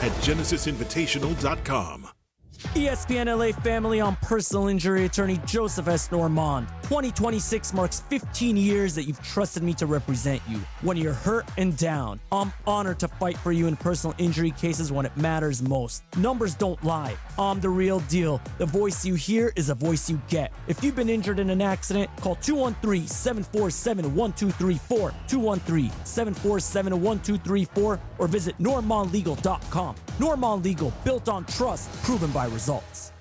at genesisinvitational.com. ESPN LA family, I'm personal injury attorney Joseph S. Normand. 2026 marks 15 years that you've trusted me to represent you. When you're hurt and down, I'm honored to fight for you in personal injury cases when it matters most. Numbers don't lie. I'm the real deal. The voice you hear is a voice you get. If you've been injured in an accident, call 213-747-1234, 213-747-1234, or visit normandlegal.com. Normand Legal, built on trust, proven by results.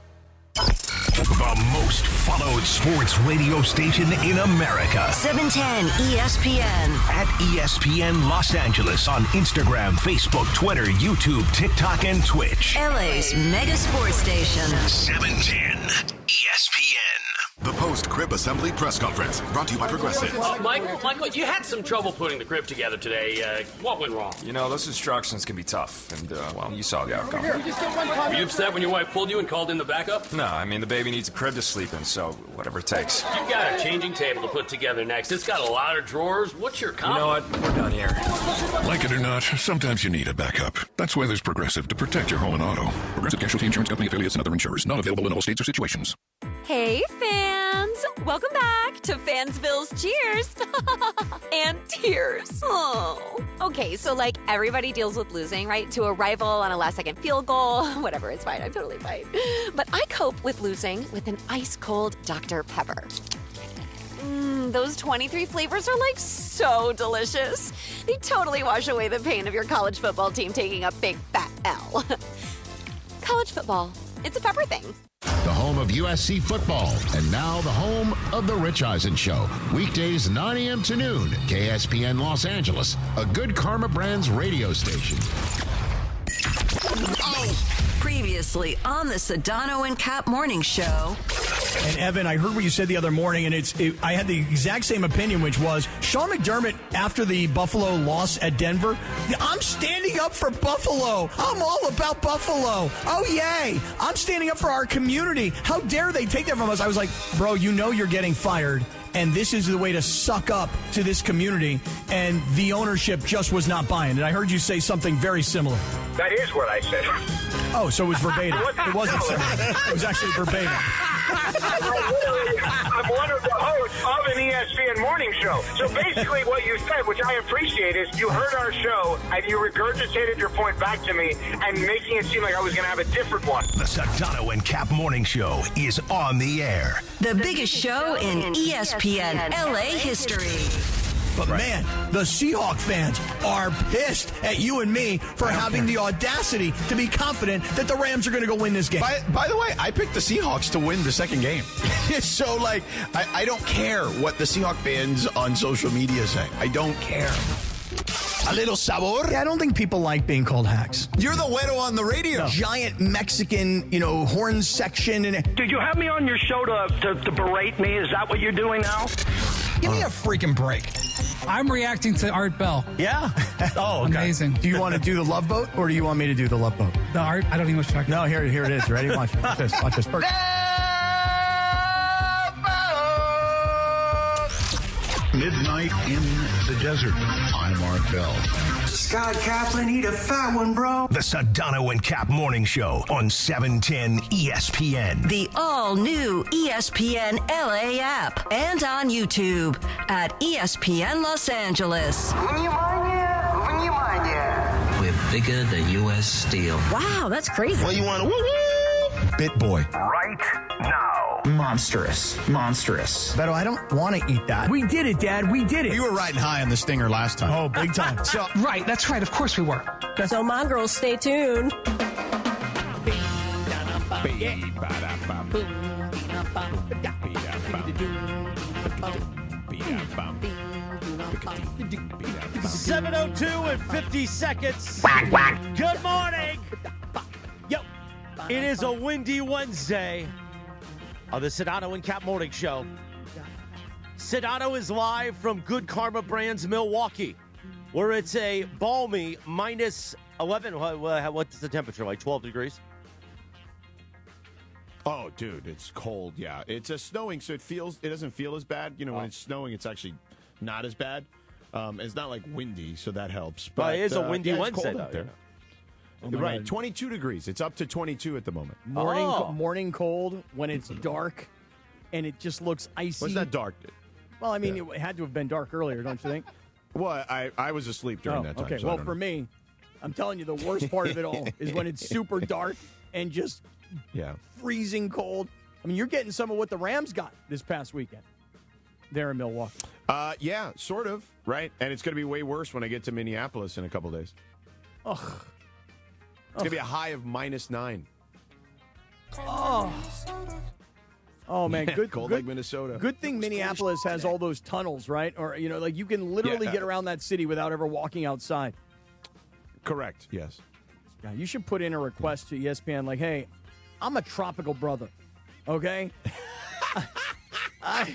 The most followed sports radio station in America. 710 ESPN. At ESPN Los Angeles on Instagram, Facebook, Twitter, YouTube, TikTok, and Twitch. LA's mega sports station. 710 ESPN. The post-crib assembly press conference brought to you by Progressive. Michael, you had some trouble putting the crib together today. What went wrong? You know, those instructions can be tough, and, well, you saw the outcome. Were you upset when your wife pulled you and called in the backup? No, I mean, the baby needs a crib to sleep in, so whatever it takes. You've got a changing table to put together next. It's got a lot of drawers. What's your comment? You know what? We're done here. Like it or not, sometimes you need a backup. That's why there's Progressive to protect your home and auto. Progressive Casualty Insurance Company affiliates and other insurers. Not available in all states or situations. Hey, fans! Welcome back to Fansville's Cheers and Tears. Oh. Okay, so like everybody deals with losing, right? To a rival on a last-second field goal. Whatever, it's fine. I'm totally fine. But I cope with losing with an ice-cold Dr. Pepper. Those 23 flavors are like so delicious. They totally wash away the pain of your college football team taking a big fat L. College football, it's a pepper thing. The home of USC football, and now the home of The Rich Eisen Show. Weekdays 9 a.m. to noon, KSPN Los Angeles, a Good Karma Brands radio station. Previously on the Sedano and Kap Morning Show. And Evan, I heard what you said the other morning, and I had the exact same opinion, which was Sean McDermott, after the Buffalo loss at Denver, I'm standing up for Buffalo. I'm all about Buffalo. Oh, yay. I'm standing up for our community. How dare they take that from us? I was like, bro, you know you're getting fired, and this is the way to suck up to this community, and the ownership just was not buying. And I heard you say something very similar. That is what I said. Oh, so it was verbatim. It wasn't similar. It was actually verbatim. I'm one of the hosts of an ESPN morning show. So basically what you said, which I appreciate, is you heard our show and you regurgitated your point back to me and making it seem like I was going to have a different one. The Sedano and Kap Morning Show is on the air. The biggest show in ESPN LA history. But man, the Seahawk fans are pissed at you and me for having the audacity to be confident that the Rams are going to go win this game. By the way, I picked the Seahawks to win the second game. So, like, I don't care what the Seahawk fans on social media say. I don't care. A little sabor? Yeah, I don't think people like being called hacks. You're the güero on the radio. No. Giant Mexican, horn section. Did you have me on your show to berate me? Is that what you're doing now? Give me a freaking break. I'm reacting to Art Bell. Yeah? Oh, okay. Amazing. Do you want to do the Love Boat, or do you want me to do the Love Boat? The Art? I don't even want to talk. No, here it is. Ready? Watch this. Watch this. Midnight in the desert. I'm Art Bell. Scott Kaplan, eat a fat one, bro. The Sedano and Kap Morning Show on 710 ESPN. The all-new ESPN LA app and on YouTube at ESPN Los Angeles. We're bigger than U.S. Steel. Wow, that's crazy. Well, you want to woo-woo? Bit boy. Right now. Monstrous. Beto, I don't want to eat that. We did it, Dad. We did it. You were riding high on the stinger last time. Oh, big time. Right, that's right. Of course we were. So my girls, stay tuned. 7:02 and 50 seconds. Good morning. Yo, it is a windy Wednesday on the Sedano and Kap Morning Show. Sedano is live from Good Karma Brands, Milwaukee, where it's a balmy minus 11. What's the temperature, like 12 degrees? Oh, dude, it's cold, yeah. It's snowing, so it doesn't feel as bad. When it's snowing, it's actually not as bad. It's not like windy, so that helps. But it is a windy yeah, Wednesday, cold out there. Right, 22 degrees. It's up to 22 at the moment. Morning cold when it's dark, and it just looks icy. What's that dark? Well, I mean, it had to have been dark earlier, don't you think? Well, I was asleep during that time. Okay, so well, for me, I'm telling you, the worst part of it all is when it's super dark and just freezing cold. I mean, you're getting some of what the Rams got this past weekend there in Milwaukee. Yeah, sort of, right? And it's going to be way worse when I get to Minneapolis in a couple days. Ugh. It's going to be a high of -9. Oh man, good. Cold good, like Minnesota. Good thing Minneapolis has all those tunnels, right? Or like you can literally get around that city without ever walking outside. Correct. Yes. Yeah, you should put in a request to ESPN, like, "Hey, I'm a tropical brother, okay? Palm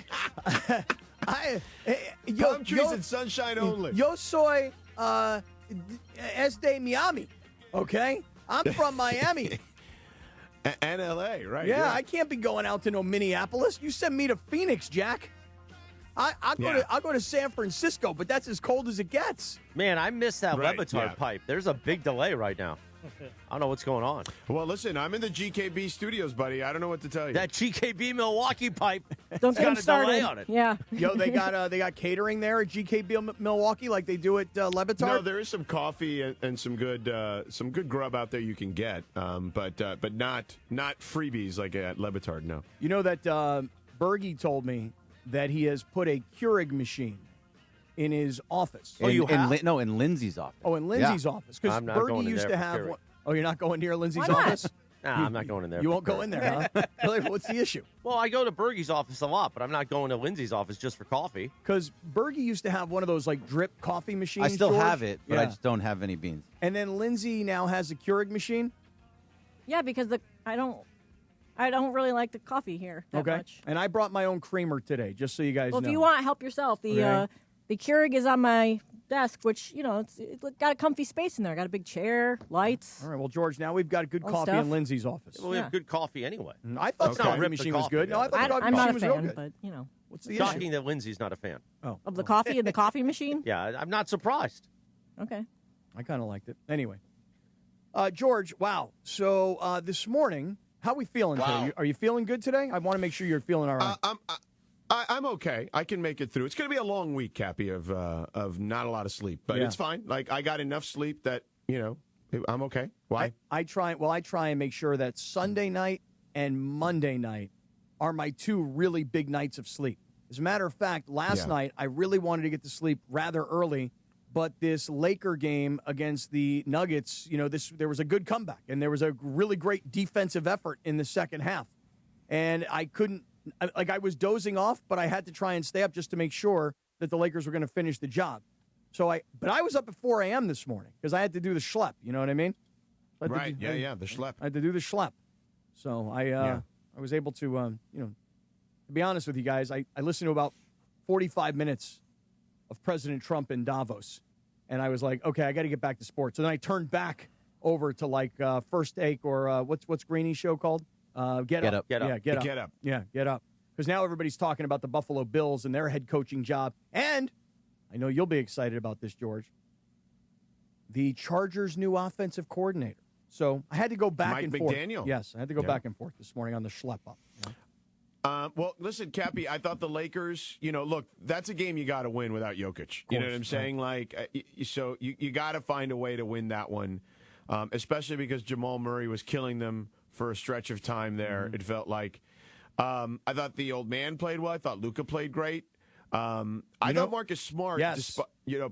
trees and sunshine only. Yo soy es de Miami, okay? I'm from Miami." And L.A., right? Yeah, I can't be going out to no Minneapolis. You send me to Phoenix, Jack. I'll go to San Francisco, but that's as cold as it gets. Man, I miss that Right, Levitard pipe. There's a big delay right now. I don't know what's going on. Well, listen, I'm in the GKB studios, buddy. I don't know what to tell you. That GKB Milwaukee pipe. Don't get got him a started. delay on it. Yeah. Yo, they got catering there at GKB Milwaukee like they do at Levitard. No, there is some coffee and some good grub out there you can get, but not freebies like at Levitard. No. You know that Bergie told me that he has put a Keurig machine in his office. In Lindsay's office. Oh, in Lindsay's office. Because I'm not Bergie going in used there to for have Keurig. one. Oh, you're not going near Lindsay's Why not? office? Nah, I'm not going in there. You for won't go Keurig. in there, huh? Really? What's the issue? Well, I go to Bergie's office a lot, but I'm not going to Lindsay's office just for coffee. Because Bergie used to have one of those like drip coffee machines. I still George. have it, but I Yeah. just don't have any beans. And then Lindsay now has a Keurig machine. Yeah, because I don't really like the coffee here that much. And I brought my own creamer today, just so you guys Well, know. if you want, help yourself. The Keurig is on my desk, which it's got a comfy space in there. Got a big chair, lights. All right, well, George, now we've got good All coffee stuff. in Lindsay's office. Well, we have good coffee anyway. I thought the Okay. coffee Rip the machine was coffee, good. No, I thought the coffee I'm machine not a was real fan, good. but What's the Shocking issue? that Lindsay's not a fan. of the coffee in the coffee machine. Yeah, I'm not surprised. Okay. I kind of liked it. Anyway, George, wow. So this morning, how are we feeling today? Are you feeling good today? I want to make sure you're feeling all right. I'm okay. I can make it through. It's going to be a long week, Cappy, of not a lot of sleep, but it's fine. Like I got enough sleep that I'm okay. Why? I try and make sure that Sunday night and Monday night are my two really big nights of sleep. As a matter of fact, last night I really wanted to get to sleep rather early, but this Laker game against the Nuggets, there was a good comeback and there was a really great defensive effort in the second half, and I couldn't. I was dozing off, but I had to try and stay up just to make sure that the Lakers were going to finish the job. But I was up at 4 a.m. this morning because I had to do the schlep. You know what I mean? The schlep. I had to do the schlep. So I was able to, to be honest with you guys, I listened to about 45 minutes of President Trump in Davos, and I was like, okay, I got to get back to sports. So then I turned back over to like First Take or what's Greeny's show called? Get up. Yeah, Get Up. Yeah, Get Up. Because now everybody's talking about the Buffalo Bills and their head coaching job. And I know you'll be excited about this, George. The Chargers' new offensive coordinator. So I had to go back Mike and forth. McDaniel. Yes, I had to go back and forth this morning on the schlep up. Well, listen, Cappy, I thought the Lakers, look, that's a game you got to win without Jokic. You know what I'm saying? So you got to find a way to win that one, especially because Jamal Murray was killing them for a stretch of time there. It felt like. I thought the old man played well. I thought Luka played great. I thought Marcus Smart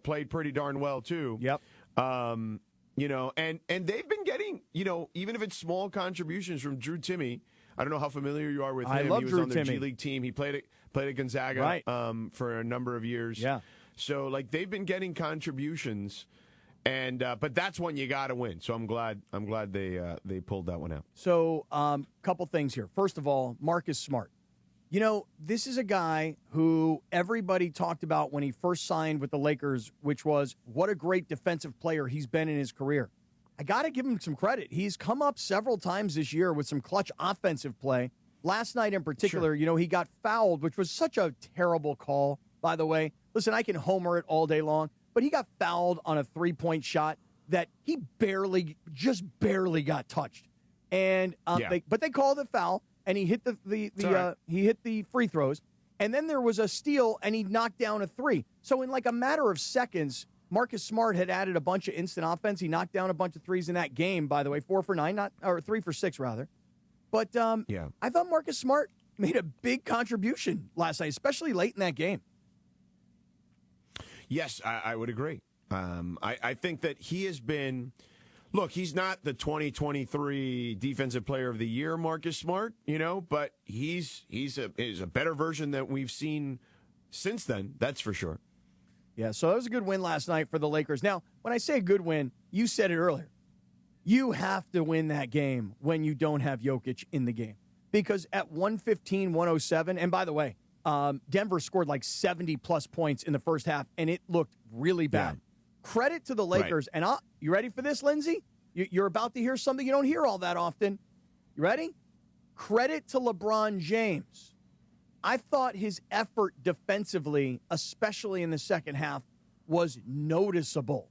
played pretty darn well, too. Yep. And they've been getting, even if it's small contributions from Drew Timmy. I don't know how familiar you are with him. I love he was Drew on their Timmy. G League team. He played at Gonzaga for a number of years. Yeah. So they've been getting contributions, and but that's one you got to win. So I'm glad they pulled that one out. So couple things here. First of all, Marcus Smart. This is a guy who everybody talked about when he first signed with the Lakers, which was what a great defensive player he's been in his career. I got to give him some credit. He's come up several times this year with some clutch offensive play. Last night in particular, he got fouled, which was such a terrible call, by the way. Listen, I can homer it all day long, but he got fouled on a three-point shot that he just barely got touched. And but they called the foul, and he hit he hit the free throws. And then there was a steal, and he knocked down a three. So in like a matter of seconds, Marcus Smart had added a bunch of instant offense. He knocked down a bunch of threes in that game, by the way, 4 for 9, or 3 for 6, rather. But I thought Marcus Smart made a big contribution last night, especially late in that game. Yes, I would agree. I think that he has been... Look, he's not the 2023 Defensive Player of the Year, Marcus Smart, but he's a better version that we've seen since then, that's for sure. Yeah, so that was a good win last night for the Lakers. Now, when I say a good win, you said it earlier. You have to win that game when you don't have Jokic in the game. Because at 115-107, and by the way, Denver scored like 70-plus points in the first half, and it looked really bad. Yeah. Credit to the Lakers. Right. And you ready for this, Lindsay? You're about to hear something you don't hear all that often. You ready? Credit to LeBron James. I thought his effort defensively, especially in the second half, was noticeable.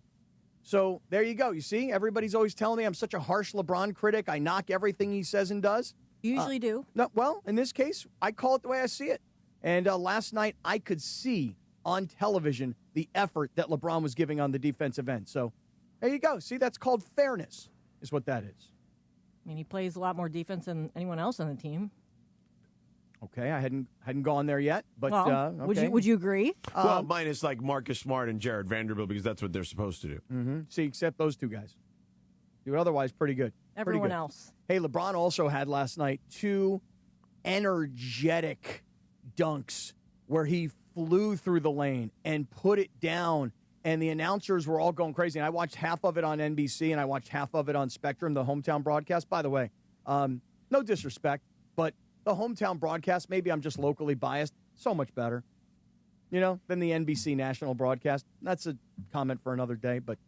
So there you go. You see, everybody's always telling me I'm such a harsh LeBron critic. I knock everything he says and does. You usually do. No, well, in this case, I call it the way I see it. And last night, I could see on television the effort that LeBron was giving on the defensive end. So there you go. See, that's called fairness, is what that is. I mean, he plays a lot more defense than anyone else on the team. Okay, I hadn't gone there yet, but okay. Would you agree? Well, minus like Marcus Smart and Jared Vanderbilt, because that's what they're supposed to do. Mm-hmm. See, except those two guys. Do it otherwise pretty good. Everyone else. Hey, LeBron also had last night 2 energetic dunks where he flew through the lane and put it down, and the announcers were all going crazy. And I watched half of it on NBC, and I watched half of it on Spectrum, the hometown broadcast. By the way, no disrespect, but the hometown broadcast, maybe I'm just locally biased, so much better, than the NBC national broadcast. That's a comment for another day, but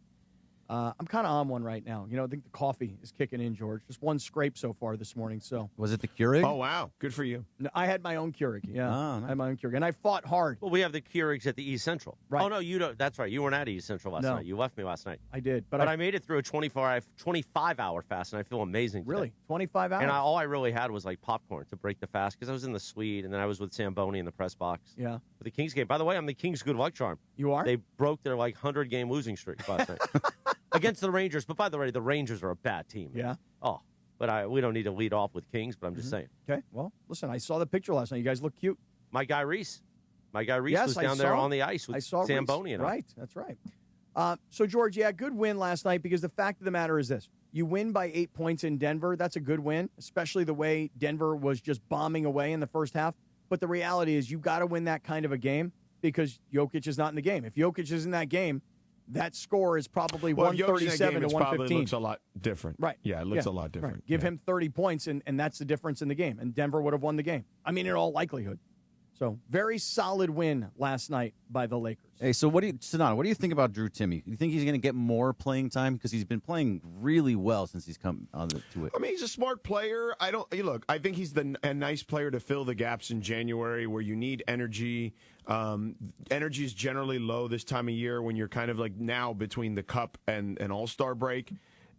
I'm kind of on one right now. I think the coffee is kicking in, George. Just one scrape so far this morning. So was it the Keurig? Oh, wow. Good for you. No, I had my own Keurig. Yeah, nice. I had my own Keurig. And I fought hard. Well, we have the Keurigs at the East Central. Right. Oh, no, you don't. That's right. You weren't at East Central last night. You left me last night. I did. But I made it through a 25-hour fast, and I feel amazing today. Really? 25 hours? And all I really had was, popcorn to break the fast, because I was in the suite, and then I was with Samboni in the press box. Yeah. For the Kings game. By the way, I'm the Kings' good luck charm. You are? They broke their, 100-game losing streak last night. Against the Rangers. But by the way, the Rangers are a bad team. Yeah. Oh, but we don't need to lead off with Kings, but I'm just saying. Okay. Well, listen, I saw the picture last night. You guys look cute. My guy Reese was down there on the ice with Samboni and I. Right. That's right. So, George, good win last night, because the fact of the matter is this. You win by 8 points in Denver. That's a good win, especially the way Denver was just bombing away in the first half. But the reality is you got to win that kind of a game because Jokic is not in the game. If Jokic is in that game, that score is probably 137 to 115. Probably looks a lot different. Right. Yeah, it looks a lot different. Right. Give him 30 points, and that's the difference in the game. And Denver would have won the game. I mean, in all likelihood. So, very solid win last night by the Lakers. Hey, so Sedano, what do you think about Drew Timmy? You think he's going to get more playing time? Because he's been playing really well since he's come to it. I mean, he's a smart player. I think he's a nice player to fill the gaps in January where you need energy. Energy is generally low this time of year when you're kind of now between the Cup and an All-Star break.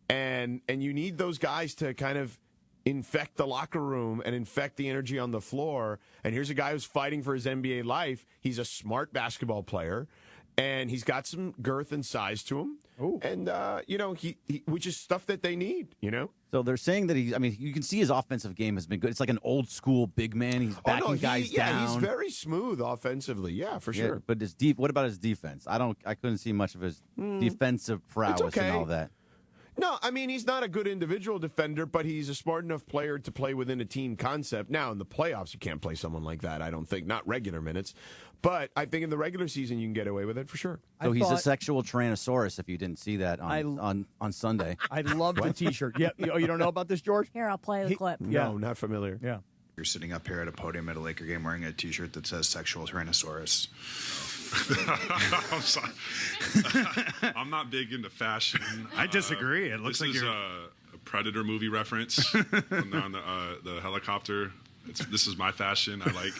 And you need those guys to kind of infect the locker room and infect the energy on the floor. And here's a guy who's fighting for his NBA life. He's a smart basketball player, and he's got some girth and size to him. Ooh. And, he which is stuff that they need, So they're saying that you can see his offensive game has been good. It's like an old school big man. He's backing guys down. Yeah, he's very smooth offensively. Yeah, for sure. But what about his defense? I couldn't see much of his defensive prowess and all that. No, I mean, he's not a good individual defender, but he's a smart enough player to play within a team concept. Now, in the playoffs, you can't play someone like that, I don't think. Not regular minutes. But I think in the regular season, you can get away with it for sure. So he's a sexual Tyrannosaurus, if you didn't see that on Sunday. I love the T-shirt. Yeah, you don't know about this, George? Here, I'll play the clip. No, not familiar. Yeah. You're sitting up here at a podium at a Laker game wearing a T-shirt that says sexual Tyrannosaurus. I'm sorry. I'm not big into fashion. I disagree. It looks like you're a Predator movie reference on the helicopter. This is my fashion. I like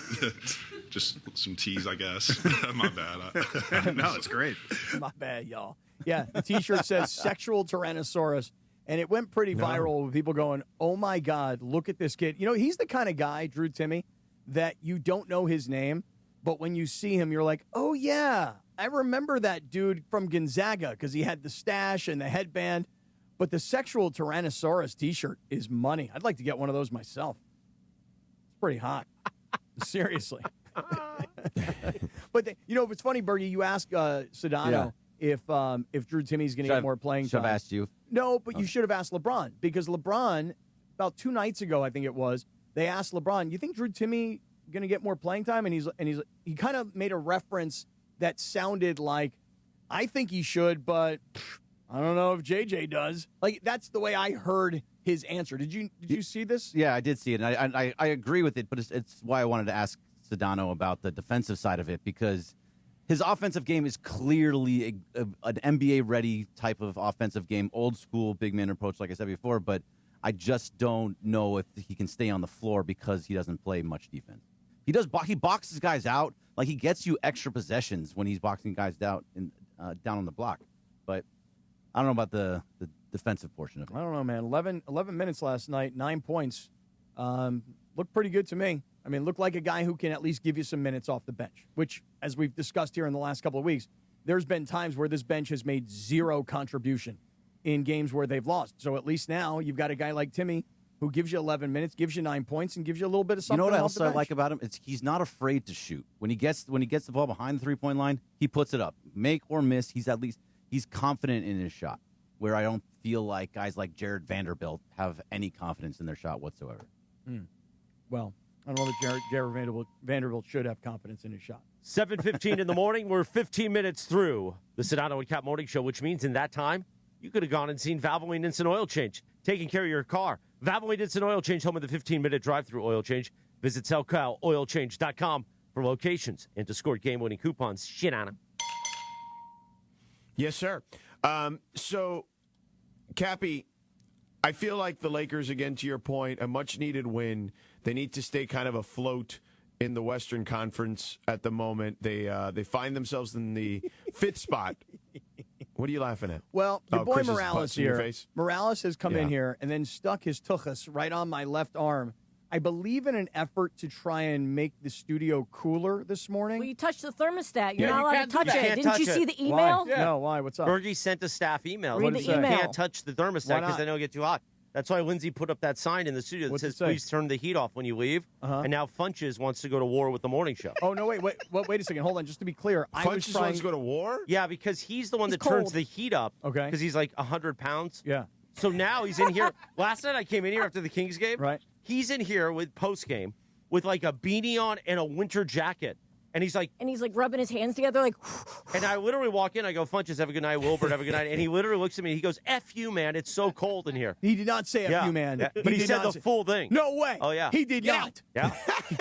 just some tees, I guess. My bad. No, it's great. My bad, y'all. Yeah, the T-shirt says "sexual Tyrannosaurus," and it went pretty viral with people going, "Oh my God, look at this kid!" You know, he's the kind of guy, Drew Timmy, that you don't know his name, but when you see him, you're like, "Oh yeah, I remember that dude from Gonzaga because he had the stash and the headband." But the sexual Tyrannosaurus T-shirt is money. I'd like to get one of those myself. It's pretty hot, seriously. But it's funny, Bergie. You asked Sedano if Drew Timmy's going to get more playing time. Should have asked you. No, but you should have asked LeBron because LeBron, about 2 nights ago, I think it was, they asked LeBron, "You think Drew Timmy going to get more playing time?" And he kind of made a reference that sounded like, "I think he should, but I don't know if JJ does." Like that's the way I heard his answer. Did you see this? Yeah, I did see it, and I agree with it. But it's why I wanted to ask Sedano about the defensive side of it, because his offensive game is clearly an NBA-ready type of offensive game, old school big man approach, like I said before. But I just don't know if he can stay on the floor because he doesn't play much defense. He does. He boxes guys out. Like he gets you extra possessions when he's boxing guys down on the block. But I don't know about the defensive portion of it. I don't know, man. 11 minutes last night, 9 points. Looked pretty good to me. I mean, looked like a guy who can at least give you some minutes off the bench, which, as we've discussed here in the last couple of weeks, there's been times where this bench has made zero contribution in games where they've lost. So at least now you've got a guy like Timmy who gives you 11 minutes, gives you 9 points, and gives you a little bit of something. You know what off else the I bench. like about him? He's not afraid to shoot. When he gets the ball behind the 3-point line, he puts it up. Make or miss, he's confident in his shot, where I don't feel like guys like Jared Vanderbilt have any confidence in their shot whatsoever. Well, I don't know that Jared Vanderbilt should have confidence in his shot. 7:15 in the morning. We're 15 minutes through the Sedano and Kap Morning Show, which means in that time, you could have gone and seen Valvoline Instant Oil Change, taking care of your car. Valvoline Instant Oil Change, home of the 15-minute drive-through oil change. Visit SoCalOilChange.com for locations and to score game-winning coupons. Shit on them. Yes, sir. So, Cappy, I feel like the Lakers, again, to your point, a much-needed win. They need to stay kind of afloat in the Western Conference at the moment. They find themselves in the 5th spot. What are you laughing at? Well, your boy Chris's Morales in your here. face? Morales has come in here and then stuck his tuchus right on my left arm. I believe in an effort to try and make the studio cooler this morning. Well, you touched the thermostat. You're Yeah, not you allowed to can't do touch that. it. Can't Didn't you touch see it. the email? Why? No, why? What's up? Bergie sent a staff email. Read What the did it say? email. You can't touch the thermostat Why because not? then it'll get too hot. That's why Lindsay put up that sign in the studio that What's says, it say? please turn the heat off when you leave. And now Funches wants to go to war with the morning show. Oh, no, wait a second. Hold on. Just to be clear, I was Funches trying wants to go to war? Yeah, because he's the one He's that turns cold. the heat up. Okay. Because he's like 100 pounds. Yeah. So now he's in here. Last night I came in here after the Kings game. Right. He's in here with post-game with like a beanie on and a winter jacket. And he's like, rubbing his hands together like. and I literally walk in, I go, Funches, have a good night, Wilbert, have a good night. And he literally looks at me and he goes, F you, man, it's so cold in here. He did not say F you, man. Yeah. But he did said not the say- full thing. No way. Oh, yeah. He did not. Yeah.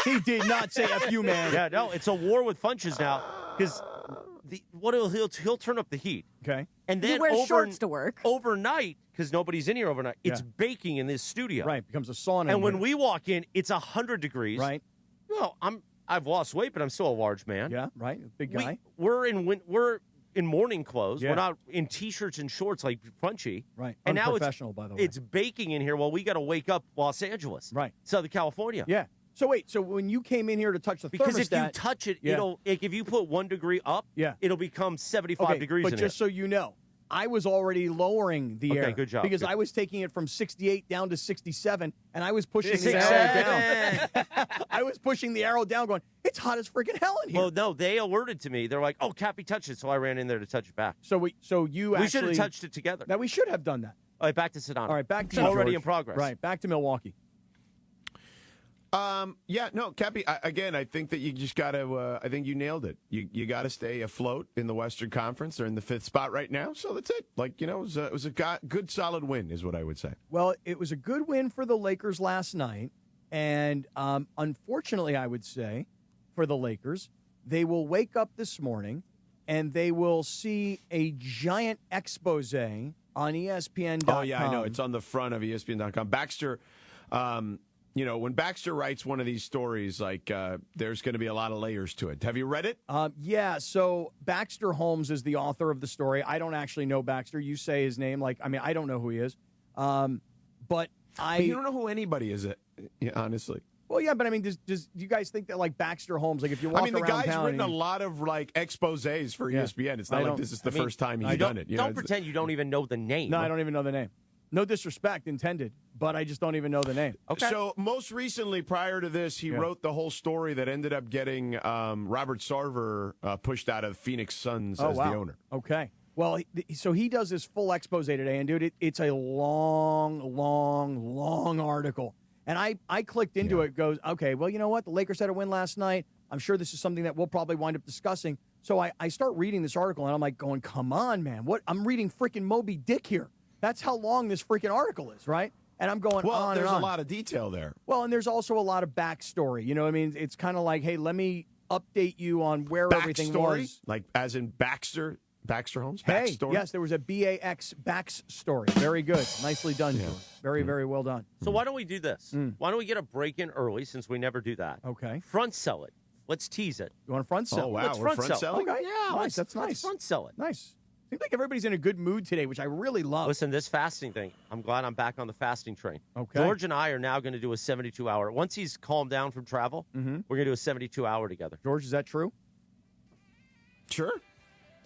He did not say F you, man. Yeah, no, it's a war with Funches now because he'll turn up the heat. Okay. And He then wears shorts to work. Overnight, because nobody's in here overnight, it's Yeah. baking in this studio. Right. Becomes a sauna. And in when here. we walk in, it's 100 degrees. Right. Well, I've lost weight, but I'm still a large man. Yeah, right. Big guy. We're in morning clothes. Yeah. We're not in t-shirts and shorts like Funchy. Right. And now Unprofessional, by the way. it's baking in here while we got to wake up Los Angeles. Right. Southern California. Yeah. So wait, so when you came in here to touch the Because thermostat, if you touch it, Yeah. it'll if you put 1 degree up, Yeah. it'll become 75 degrees But in just here. so you know, I was already lowering the Okay, air. good job. Because Good. I was taking it from 68 down to 67, and I was pushing the 67. arrow down. I was pushing the arrow down, going, it's hot as freaking hell in here. Well, no, they alerted to me. They're like, "Oh, Cappy touched it," so I ran in there to touch it back. So we should have touched it together. Now we should have done that. All right, back to Sedano. All right, back to it's already George. in progress. Right, back to Milwaukee. Yeah, no, Cappy, again, I think that you just got to, I think you nailed it. You got to stay afloat in the Western Conference. They're in the 5th spot right now, so that's it. Like, it was a good, solid win is what I would say. Well, it was a good win for the Lakers last night, and unfortunately, I would say, for the Lakers, they will wake up this morning and they will see a giant expose on ESPN.com. Oh, yeah, I know. It's on the front of ESPN.com. Baxter when Baxter writes one of these stories, like there's going to be a lot of layers to it. Have you read it? Yeah. So Baxter Holmes is the author of the story. I don't actually know Baxter. You say his name. I don't know who he is. But you don't know who anybody is, honestly. Well, yeah, but does you guys think that Baxter Holmes, if you walk around the guy's town written a lot of exposés for ESPN. It's not like this is the first time he's done it. Don't pretend you don't even know the name. No, I don't even know the name. No disrespect intended, but I just don't even know the name. Okay. So most recently, prior to this, he wrote the whole story that ended up getting Robert Sarver pushed out of Phoenix Suns as the owner. Okay. Well, so he does this full expose today, and dude, it's a long article. And I clicked into it, goes, okay, well, you know what? The Lakers had a win last night. I'm sure this is something that we'll probably wind up discussing. So I start reading this article, and I'm like going, come on, man. What? I'm reading freaking Moby Dick here. That's how long this freaking article is, right? And I'm going on and on. There's a lot of detail there. Well, and there's also a lot of backstory. You know what I mean? It's kind of like, hey, let me update you on where everything was. Like as in Baxter Holmes? Hey, backstory? Yes, there was a BAX backstory. Very good. Nicely done, George. Very, very well done. So why don't we do this? Why don't we get a break in early since we never do that? Okay. Front sell it. Let's tease it. You want to front sell? Oh, wow. Let's We're front sell. selling? Okay. Yeah, Nice. That's nice. Let's front sell it. Nice. Seems like everybody's in a good mood today, which I really love. Listen, this fasting thing, I'm glad I'm back on the fasting train. Okay. George and I are now going to do a 72-hour. Once he's calmed down from travel, we're going to do a 72-hour together. George, is that true? Sure.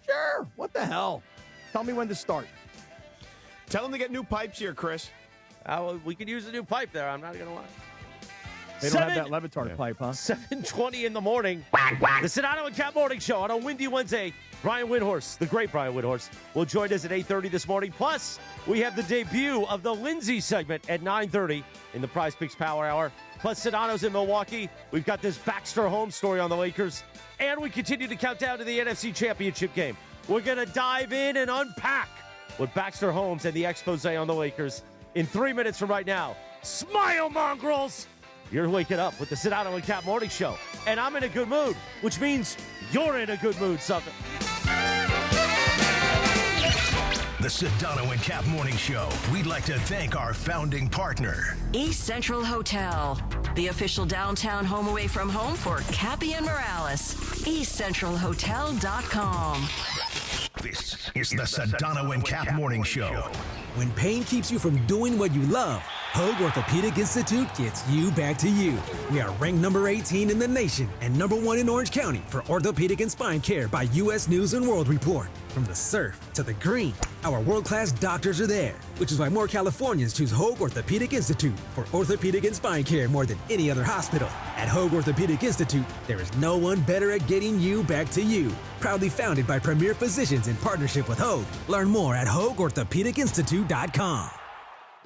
Sure. What the hell? Tell me when to start. Tell him to get new pipes here, Chris. Well, we could use a new pipe there. I'm not going to lie. They don't have that Levitard pipe, huh? 7:20 in the morning. The Sedano and Kap Morning Show on a windy Wednesday. Brian Windhorst, the great Brian Windhorst, will join us at 8:30 this morning. Plus, we have the debut of the Lindsay segment at 9:30 in the Prize Picks Power Hour. Plus, Sedano's in Milwaukee. We've got this Baxter Holmes story on the Lakers. And we continue to count down to the NFC Championship game. We're going to dive in and unpack with Baxter Holmes and the expose on the Lakers in 3 minutes from right now. Smile, mongrels! You're waking up with the Sedano and Kap Morning Show. And I'm in a good mood, which means you're in a good mood, Southern. The Sedano and Kap Morning Show. We'd like to thank our founding partner, East Central Hotel, the official downtown home away from home for Cappy and Morales. EastCentralHotel.com. This is the Sedano and Kap Morning Show. When pain keeps you from doing what you love, Hoag Orthopedic Institute gets you back to you. We are ranked number 18 in the nation and number 1 in Orange County for orthopedic and spine care by U.S. News and World Report. From the surf to the green, our world-class doctors are there, which is why more Californians choose Hoag Orthopedic Institute for orthopedic and spine care more than any other hospital. At Hoag Orthopedic Institute, there is no one better at getting you back to you. Proudly founded by premier physicians in partnership with Hoag. Learn more at HoagOrthopedicInstitute.com.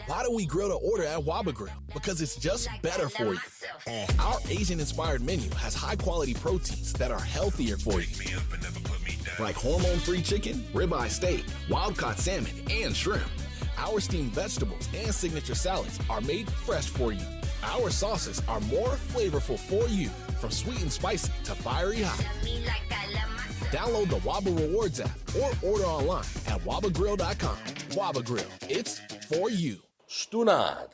Why do we grill to order at Waba Grill? Because it's just better for you. And our Asian-inspired menu has high-quality proteins that are healthier for you. Like hormone-free chicken, ribeye steak, wild-caught salmon, and shrimp. Our steamed vegetables and signature salads are made fresh for you. Our sauces are more flavorful for you, from sweet and spicy to fiery hot. Download the Waba Rewards app or order online at wabagrill.com. Waba Grill, it's for you. Stunad.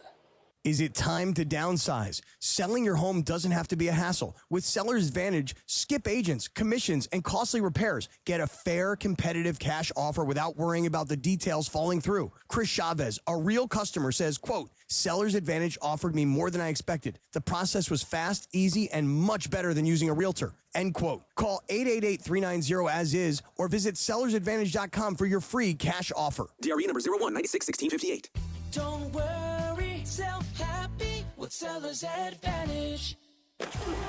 Is it time to downsize? Selling your home doesn't have to be a hassle. With Seller's Advantage, skip agents, commissions, and costly repairs. Get a fair, competitive cash offer without worrying about the details falling through. Chris Chavez, a real customer, says, quote, Seller's Advantage offered me more than I expected. The process was fast, easy, and much better than using a realtor. End quote. Call 888-390-AS-IS or visit sellersadvantage.com for your free cash offer. DRE number 01961658. Don't worry, sell happy with Seller's Advantage.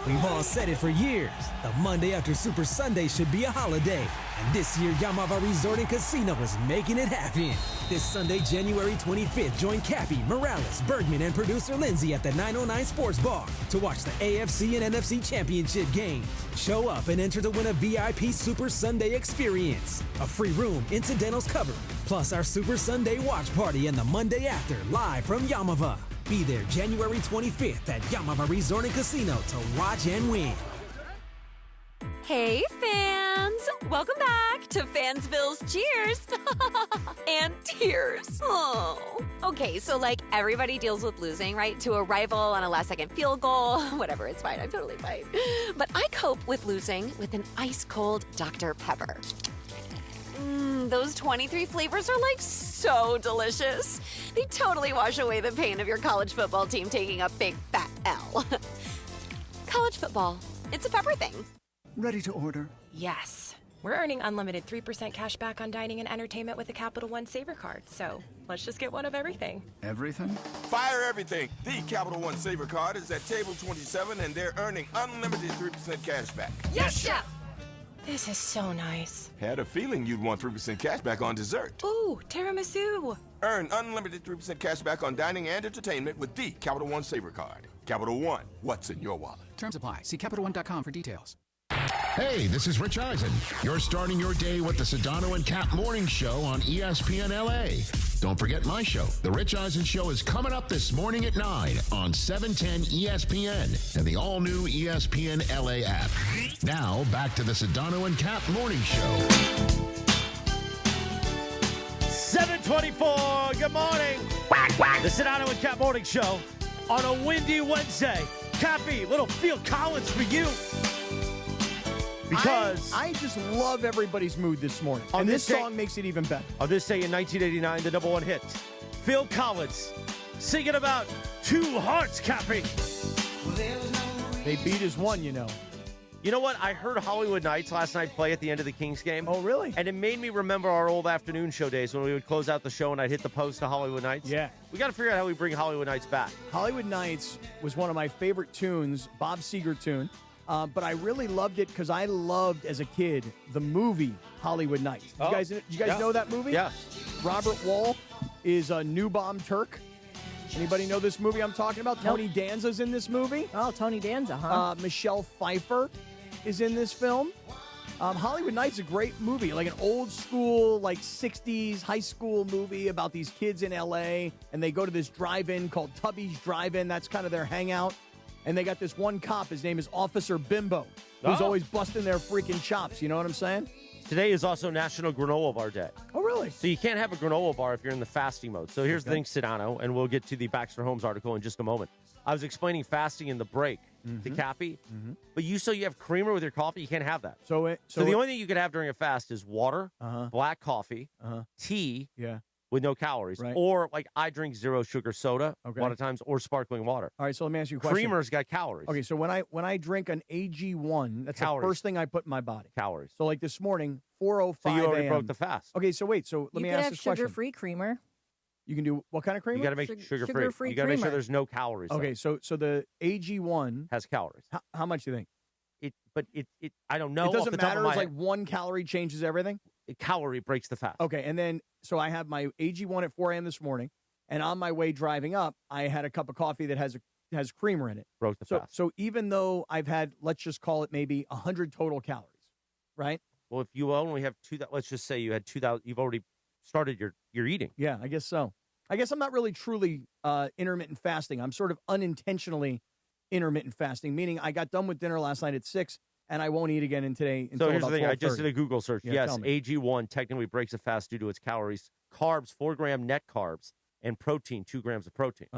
We've all said it for years. The Monday after Super Sunday should be a holiday. And this year, Yamava Resort and Casino is making it happen. This Sunday, January 25th, join Cappy, Morales, Bergman, and producer Lindsay at the 909 Sports Bar to watch the AFC and NFC Championship games. Show up and enter to win a VIP Super Sunday experience. A free room, incidentals covered, plus our Super Sunday watch party and the Monday after, live from Yamava. Be there January 25th at Yamava Resort and Casino to watch and win. Hey, fam! fans! Welcome back to Fansville's Cheers and Tears. Oh. Okay, so like everybody deals with losing, right? To a rival on a last-second field goal. Whatever, it's fine. I'm totally fine. But I cope with losing with an ice-cold Dr. Pepper. Those 23 flavors are like so delicious. They totally wash away the pain of your college football team taking a big fat L. College football, it's a pepper thing. Ready to order? Yes. We're earning unlimited 3% cash back on dining and entertainment with the Capital One Saver card, so let's just get one of everything. Everything? Fire everything. The Capital One Saver card is at table 27, and they're earning unlimited 3% cash back. Yes, Chef! This is so nice. Had a feeling you'd want 3% cash back on dessert. Ooh, tiramisu. Earn unlimited 3% cash back on dining and entertainment with the Capital One Saver card. Capital One, what's in your wallet? Terms apply. See CapitalOne.com for details. Hey, this is Rich Eisen. You're starting your day with the Sedano and Kap Morning Show on ESPN LA. Don't forget my show. The Rich Eisen Show is coming up this morning at 9 on 710 ESPN and the all-new ESPN LA app. Now, back to the Sedano and Kap Morning Show. 7:24. Good morning. The Sedano and Kap Morning Show on a windy Wednesday. Cappy, little Phil Collins for you. Because I just love everybody's mood this morning. And this song makes it even better. On this day in 1989, the #1 hit, Phil Collins singing about two hearts, Cappy. They beat as one, you know. You know what? I heard Hollywood Nights last night play at the end of the Kings game. Oh, really? And it made me remember our old afternoon show days when we would close out the show and I'd hit the post to Hollywood Nights. Yeah. We got to figure out how we bring Hollywood Nights back. Hollywood Nights was one of my favorite tunes, Bob Seger tune. But I really loved it because I loved, as a kid, the movie Hollywood Nights. You guys know that movie? Yeah. Robert Wall is a new bomb Turk. Anybody know this movie I'm talking about? Nope. Tony Danza's in this movie. Oh, Tony Danza, huh? Michelle Pfeiffer is in this film. Hollywood Nights is a great movie, like an old school, like 60s high school movie about these kids in L.A. and they go to this drive-in called Tubby's Drive-In. That's kind of their hangout. And they got this one cop. His name is Officer Bimbo, who's always busting their freaking chops. You know what I'm saying? Today is also National Granola Bar Day. Oh, really? So you can't have a granola bar if you're in the fasting mode. So here's the thing, Sedano, and we'll get to the Baxter Holmes article in just a moment. I was explaining fasting in the break to Cappy, but you have creamer with your coffee. You can't have that. So the only thing you could have during a fast is water, black coffee, tea, with no calories, or like I drink zero sugar soda a lot of times, or sparkling water. All right, so let me ask you a question. Creamer's got calories. Okay, so when I drink an AG1, that's the first thing I put in my body. Calories. So like this morning, 4:05 So you already a.m. broke the fast. Okay, so wait, so let me ask this question. You can have sugar-free creamer. You can do what kind of creamer? You got to make sugar-free. Sugar-free You got to make sure creamer. there's no calories. Okay, so the AG1 has calories. How much do you think? It I don't know. It doesn't off the top matter. of my It's like head. 1 calorie changes everything. A calorie breaks the fast. Okay, and then so I have my AG1 at 4 a.m. this morning, and on my way driving up, I had a cup of coffee that has creamer in it. Broke the fast. So even though I've had, let's just call it maybe 100 total calories, right? Well, if you only have let's just say you had 2,000. You've already started your eating. Yeah, I guess so. I guess I'm not really truly intermittent fasting. I'm sort of unintentionally intermittent fasting, meaning I got done with dinner last night at 6, and I won't eat again until So here's about the thing. I 12:30. just did a Google search. Yeah, Yes, tell me. AG1 technically breaks a fast due to its calories, carbs, 4-gram net carbs, and protein, 2 grams of protein.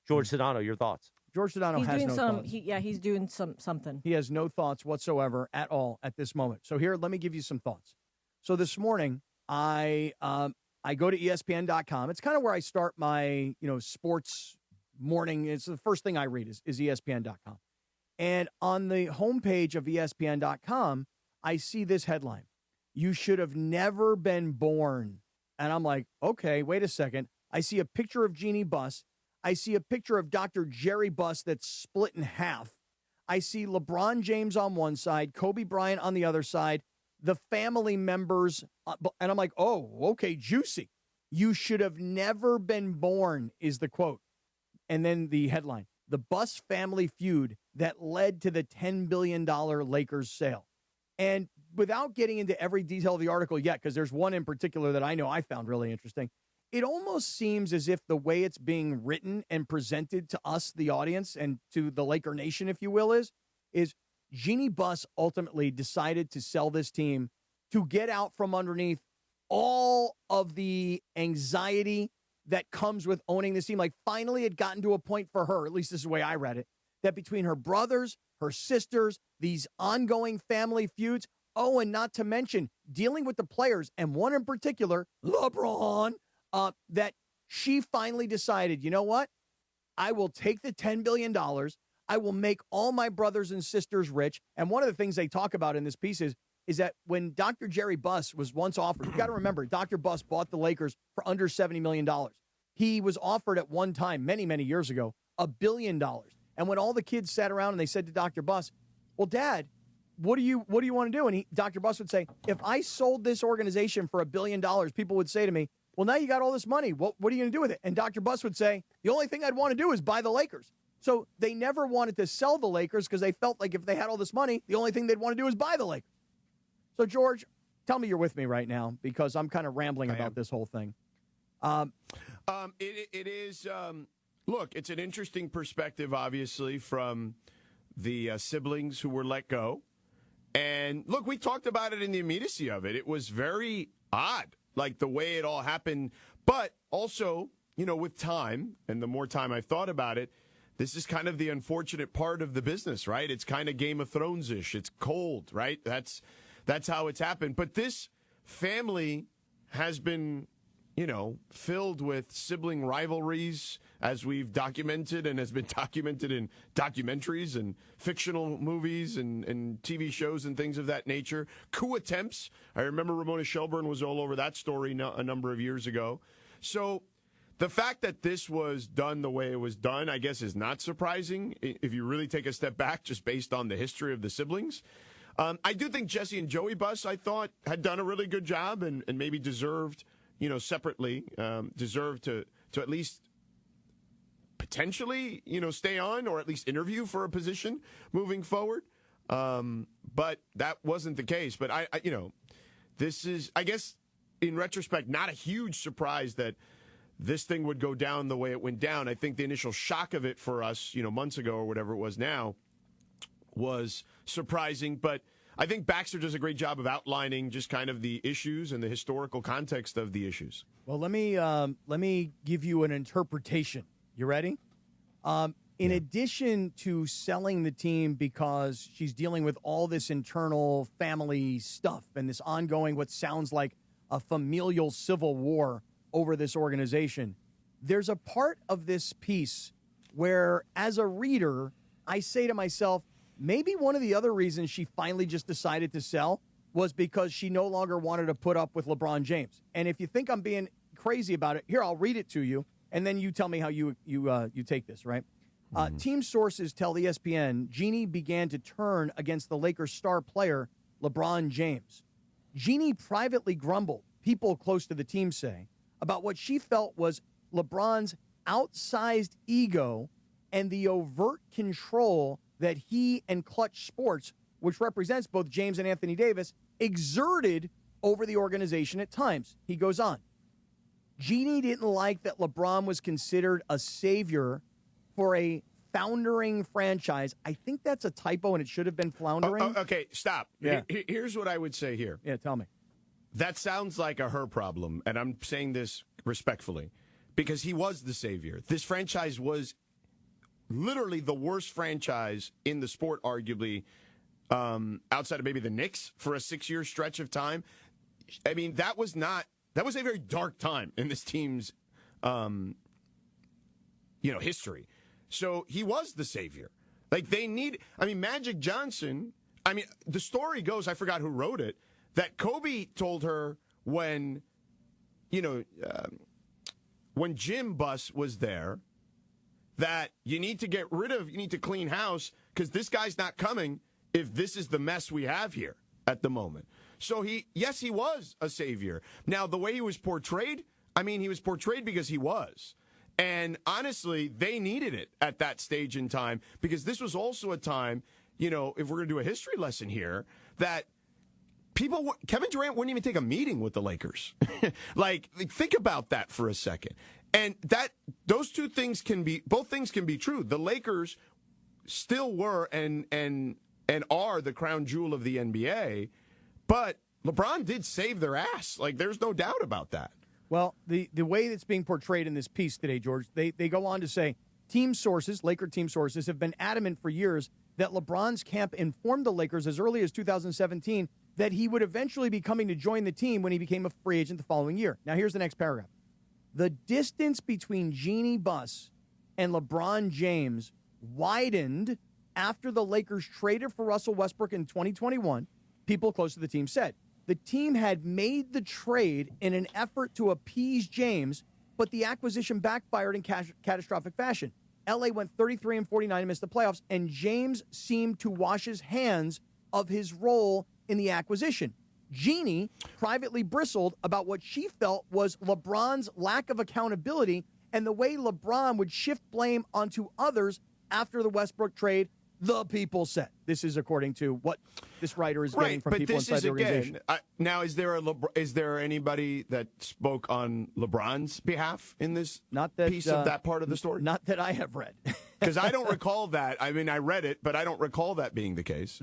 George Sedano, your thoughts? George Sedano He's has doing no some. thoughts. He's doing something. He has no thoughts whatsoever at all at this moment. So here, let me give you some thoughts. So this morning, I go to ESPN.com. It's kind of where I start my sports morning. It's the first thing I read is ESPN.com. And on the homepage of ESPN.com, I see this headline: "You should have never been born." And I'm like, okay, wait a second. I see a picture of Jeannie Buss. I see a picture of Dr. Jerry Buss that's split in half. I see LeBron James on one side, Kobe Bryant on the other side, the family members. And I'm like, oh, okay, juicy. "You should have never been born" is the quote. And then the headline: "The Buss family feud that led to the $10 billion Lakers sale." And without getting into every detail of the article yet, because there's one in particular that I know I found really interesting, it almost seems as if the way it's being written and presented to us, the audience, and to the Laker Nation, if you will, is Jeannie Buss ultimately decided to sell this team to get out from underneath all of the anxiety that comes with owning this team. Like, finally it gotten to a point for her, at least this is the way I read it, that between her brothers, her sisters, these ongoing family feuds, and not to mention dealing with the players, and one in particular, LeBron, that she finally decided, you know what? I will take the $10 billion. I will make all my brothers and sisters rich. And one of the things they talk about in this piece is that when Dr. Jerry Buss was once offered, you got to remember, Dr. Buss bought the Lakers for under $70 million. He was offered at one time, many, many years ago, $1 billion. And when all the kids sat around and they said to Dr. Buss, well, Dad, what do you want to do? And Dr. Buss would say, if I sold this organization for $1 billion, people would say to me, well, now you got all this money. What are you going to do with it? And Dr. Buss would say, the only thing I'd want to do is buy the Lakers. So they never wanted to sell the Lakers because they felt like if they had all this money, the only thing they'd want to do is buy the Lakers. So, George, tell me you're with me right now because I'm kind of rambling about this whole thing. It is, look, it's an interesting perspective, obviously, from the siblings who were let go. And, look, we talked about it in the immediacy of it. It was very odd, like the way it all happened. But also, you know, with time, and the more time I've thought about it, this is kind of the unfortunate part of the business, right? It's kind of Game of Thrones-ish. It's cold, right? That's how it's happened. But this family has been, you know, filled with sibling rivalries, as we've documented and has been documented in documentaries and fictional movies and TV shows and things of that nature. Coup attempts. I remember Ramona Shelburne was all over that story a number of years ago. So the fact that this was done the way it was done, I guess, is not surprising if you really take a step back just based on the history of the siblings. I do think Jesse and Joey Buss, I thought, had done a really good job and maybe deserved, you know, separately, deserved to at least potentially, you know, stay on or at least interview for a position moving forward. But that wasn't the case. But, I you know, this is, I guess, in retrospect, not a huge surprise that this thing would go down the way it went down. I think the initial shock of it for us, you know, months ago or whatever it was now, was surprising. But I think Baxter does a great job of outlining just kind of the issues and the historical context of the issues. Well, let me give you an interpretation. You ready? In addition to selling the team because she's dealing with all this internal family stuff and this ongoing, what sounds like a familial civil war over this organization, there's a part of this piece where, as a reader, I say to myself, maybe one of the other reasons she finally just decided to sell was because she no longer wanted to put up with LeBron James. And if you think I'm being crazy about it, here, I'll read it to you, and then you tell me how you take this, right? Team sources tell ESPN Jeannie began to turn against the Lakers' star player, LeBron James. Jeannie privately grumbled, people close to the team say, about what she felt was LeBron's outsized ego and the overt control that he and Clutch Sports, which represents both James and Anthony Davis, exerted over the organization at times. He goes on. Jeannie didn't like that LeBron was considered a savior for a foundering franchise. I think that's a typo, and it should have been floundering. Okay, stop. Yeah. Here's what I would say here. Yeah, tell me. That sounds like a her problem, and I'm saying this respectfully, because he was the savior. This franchise was literally the worst franchise in the sport, arguably, outside of maybe the Knicks for a 6-year stretch of time. I mean, that was a very dark time in this team's, history. So he was the savior. Like, Magic Johnson, the story goes, I forgot who wrote it, that Kobe told her when Jim Buss was there, that you need to clean house because this guy's not coming if this is the mess we have here at the moment. So he was a savior. Now, the way he was portrayed, he was portrayed because he was. And honestly, they needed it at that stage in time because this was also a time, if we're going to do a history lesson here, that Kevin Durant wouldn't even take a meeting with the Lakers. like, think about that for a second. And those both things can be true. The Lakers still were and and are the crown jewel of the NBA. But LeBron did save their ass. Like, there's no doubt about that. Well, the way that's being portrayed in this piece today, George, they go on to say, team sources, Laker team sources, have been adamant for years that LeBron's camp informed the Lakers as early as 2017 that he would eventually be coming to join the team when he became a free agent the following year. Now, here's the next paragraph. The distance between Jeannie Buss and LeBron James widened after the Lakers traded for Russell Westbrook in 2021, people close to the team said. The team had made the trade in an effort to appease James, but the acquisition backfired in catastrophic fashion. LA went 33-49 and missed the playoffs, and James seemed to wash his hands of his role in the acquisition. Jeannie privately bristled about what she felt was LeBron's lack of accountability and the way LeBron would shift blame onto others after the Westbrook trade, the people said. This is according to what this writer is getting from people inside the organization. Now, is there anybody that spoke on LeBron's behalf in this piece of that part of the story? Not that I have read. Because I don't recall that. I mean, I read it, but I don't recall that being the case.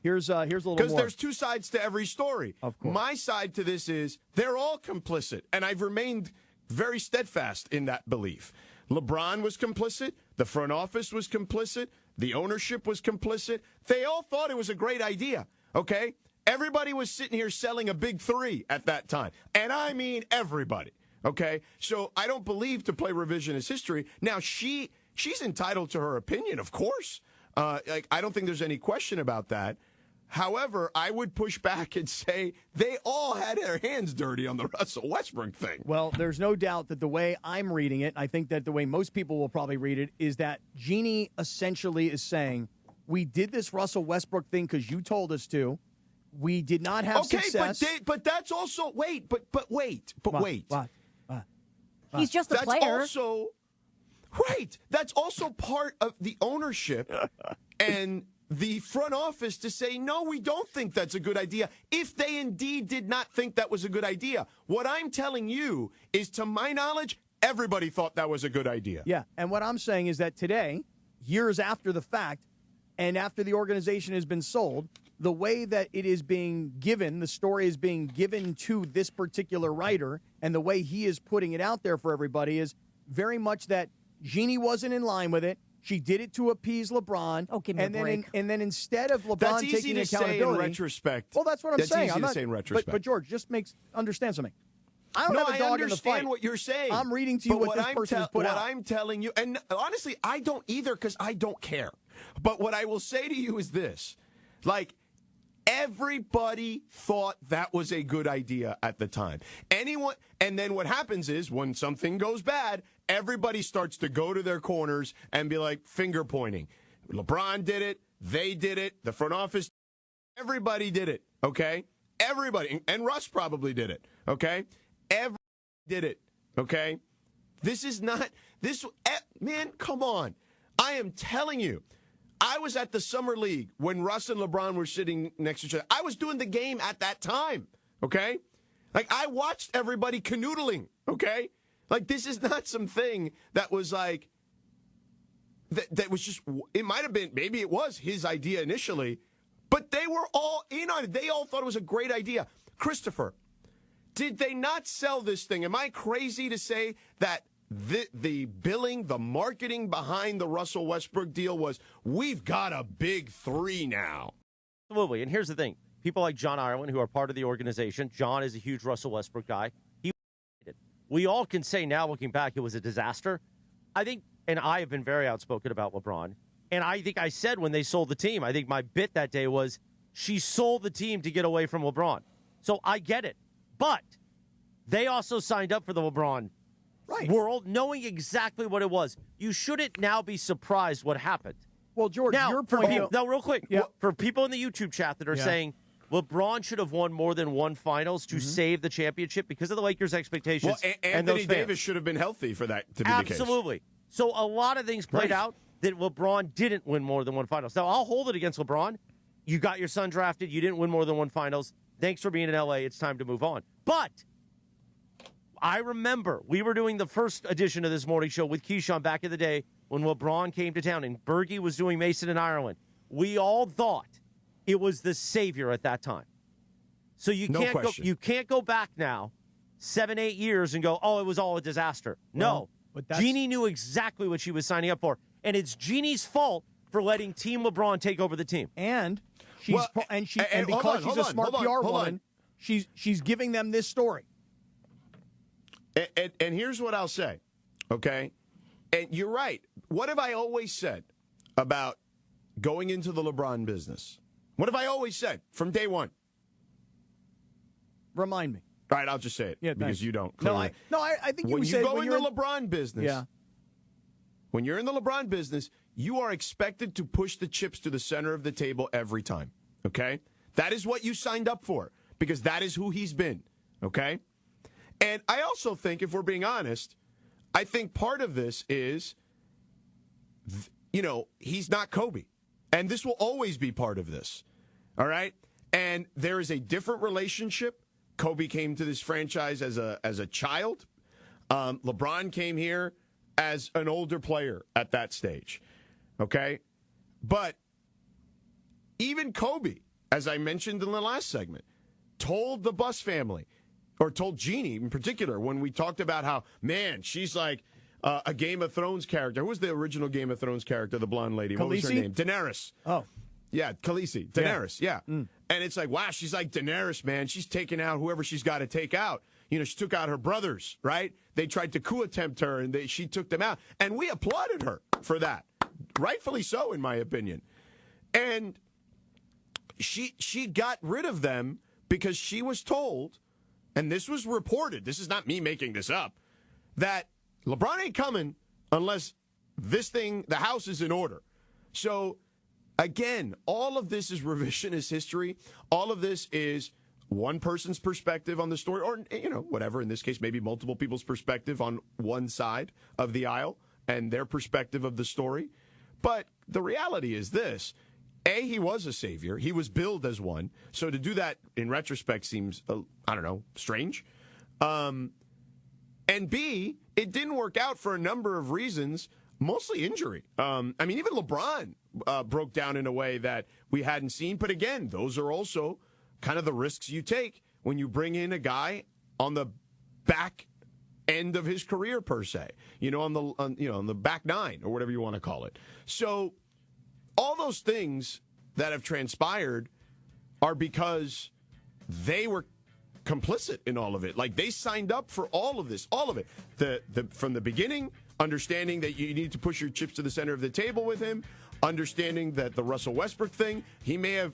Here's a little more. Because there's two sides to every story. Of course. My side to this is they're all complicit, and I've remained very steadfast in that belief. LeBron was complicit. The front office was complicit. The ownership was complicit. They all thought it was a great idea, okay? Everybody was sitting here selling a big three at that time. And I mean everybody, okay? So I don't believe to play revisionist history. Now, she's entitled to her opinion, of course. I don't think there's any question about that. However, I would push back and say they all had their hands dirty on the Russell Westbrook thing. Well, there's no doubt that the way I'm reading it, I think that the way most people will probably read it, is that Jeannie essentially is saying, we did this Russell Westbrook thing because you told us to. We did not have success. But that's also, wait. What? He's just a player. That's also part of the ownership and the front office to say, no, we don't think that's a good idea, if they indeed did not think that was a good idea. What I'm telling you is, to my knowledge, everybody thought that was a good idea. Yeah, and what I'm saying is that today, years after the fact, and after the organization has been sold, the way that it is being given, the story is being given to this particular writer, and the way he is putting it out there for everybody is very much that Jeannie wasn't in line with it. She did it to appease LeBron. Oh, give me a break. And then instead of LeBron that's easy taking to accountability, say in retrospect. Well, that's what I'm saying. That's easy to say in retrospect. But George, just understand something. I don't have a dog in the fight. I understand what you're saying. I'm reading to you what this person has put out. What I'm telling you, and honestly, I don't either, because I don't care. But what I will say to you is this. Like, everybody thought that was a good idea at the time. And then what happens is, when something goes bad, everybody starts to go to their corners and be like, finger pointing. LeBron did it. They did it. The front office. Everybody did it. Okay? Everybody. And Russ probably did it. Okay? Everybody did it. Okay? This is not, man, come on. I am telling you. I was at the Summer League when Russ and LeBron were sitting next to each other. I was doing the game at that time, okay? Like, I watched everybody canoodling, okay? Like, this is not something that was like, that was just, it might have been, maybe it was his idea initially, but they were all in on it. They all thought it was a great idea. Christopher, did they not sell this thing? Am I crazy to say that the billing, the marketing behind the Russell Westbrook deal was, we've got a big three now? Absolutely. And here's the thing. People like John Ireland, who are part of the organization, John is a huge Russell Westbrook guy. We all can say now, looking back, it was a disaster. I think, and I have been very outspoken about LeBron, and I think I said when they sold the team, I think my bit that day was, she sold the team to get away from LeBron. So I get it. But they also signed up for the LeBron world, knowing exactly what it was. You shouldn't now be surprised what happened. Well, George, now, your point. Now, real quick, for people in the YouTube chat that are saying LeBron should have won more than one finals to save the championship because of the Lakers' expectations. Well, Anthony Davis should have been healthy for that to be the case. Absolutely. So a lot of things played out that LeBron didn't win more than one finals. Now, I'll hold it against LeBron. You got your son drafted. You didn't win more than one finals. Thanks for being in L.A. It's time to move on. But I remember we were doing the first edition of this morning show with Keyshawn back in the day when LeBron came to town and Bergie was doing Mason and Ireland. we all thought it was the savior at that time. So you can't go back now 7-8 years and go, oh, it was all a disaster. No. But Jeannie knew exactly what she was signing up for. And it's Jeannie's fault for letting Team LeBron take over the team. And because she's a smart PR woman, she's giving them this story. And here's what I'll say, okay? And you're right. What have I always said about going into the LeBron business? What have I always said from day one? Remind me. All right, I'll just say it because you don't. Clearly. I think when you you say go when in you're the LeBron business. Yeah. When you're in the LeBron business, you are expected to push the chips to the center of the table every time. Okay, that is what you signed up for because that is who he's been. Okay, and I also think, if we're being honest, I think part of this is, he's not Kobe, and this will always be part of this. All right, and there is a different relationship. Kobe came to this franchise as a child. LeBron came here as an older player at that stage. Okay? But even Kobe, as I mentioned in the last segment, told the Buss family, or told Jeannie in particular, when we talked about how, man, she's like a Game of Thrones character. Who was the original Game of Thrones character, the blonde lady? What was her name? Daenerys. Oh. Yeah, Khaleesi. Daenerys, yeah. And it's like, wow, she's like Daenerys, man. She's taking out whoever she's got to take out. She took out her brothers, right? They tried to coup attempt her, and she took them out. And we applauded her for that. Rightfully so, in my opinion. And she got rid of them because she was told, and this was reported, this is not me making this up, that LeBron ain't coming unless the house is in order. So, again, all of this is revisionist history. All of this is one person's perspective on the story, or, whatever. In this case, maybe multiple people's perspective on one side of the aisle and their perspective of the story. But the reality is this. A, he was a savior. He was billed as one. So to do that in retrospect seems, strange. And B, it didn't work out for a number of reasons, mostly injury. Even LeBron broke down in a way that we hadn't seen. But again, those are also kind of the risks you take when you bring in a guy on the back end of his career, per se, on the back nine or whatever you want to call it. So all those things that have transpired are because they were complicit in all of it. Like, they signed up for all of this, all of it. From the beginning, understanding that you need to push your chips to the center of the table with him, understanding that the Russell Westbrook thing, he may have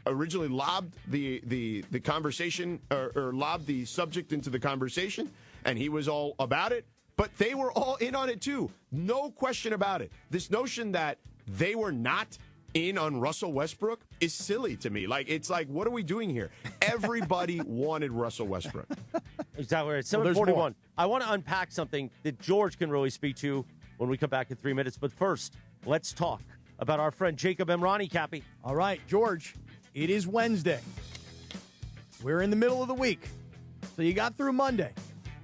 originally lobbed the conversation or lobbed the subject into the conversation, and he was all about it. But they were all in on it, too. No question about it. This notion that they were not in on Russell Westbrook is silly to me. It's like, what are we doing here? Everybody wanted Russell Westbrook. Exactly right. 741. I want to unpack something that George can really speak to when we come back in 3 minutes. But first, let's talk about our friend Jacob Emrani, Cappy. All right, George, it is Wednesday. We're in the middle of the week. So you got through Monday.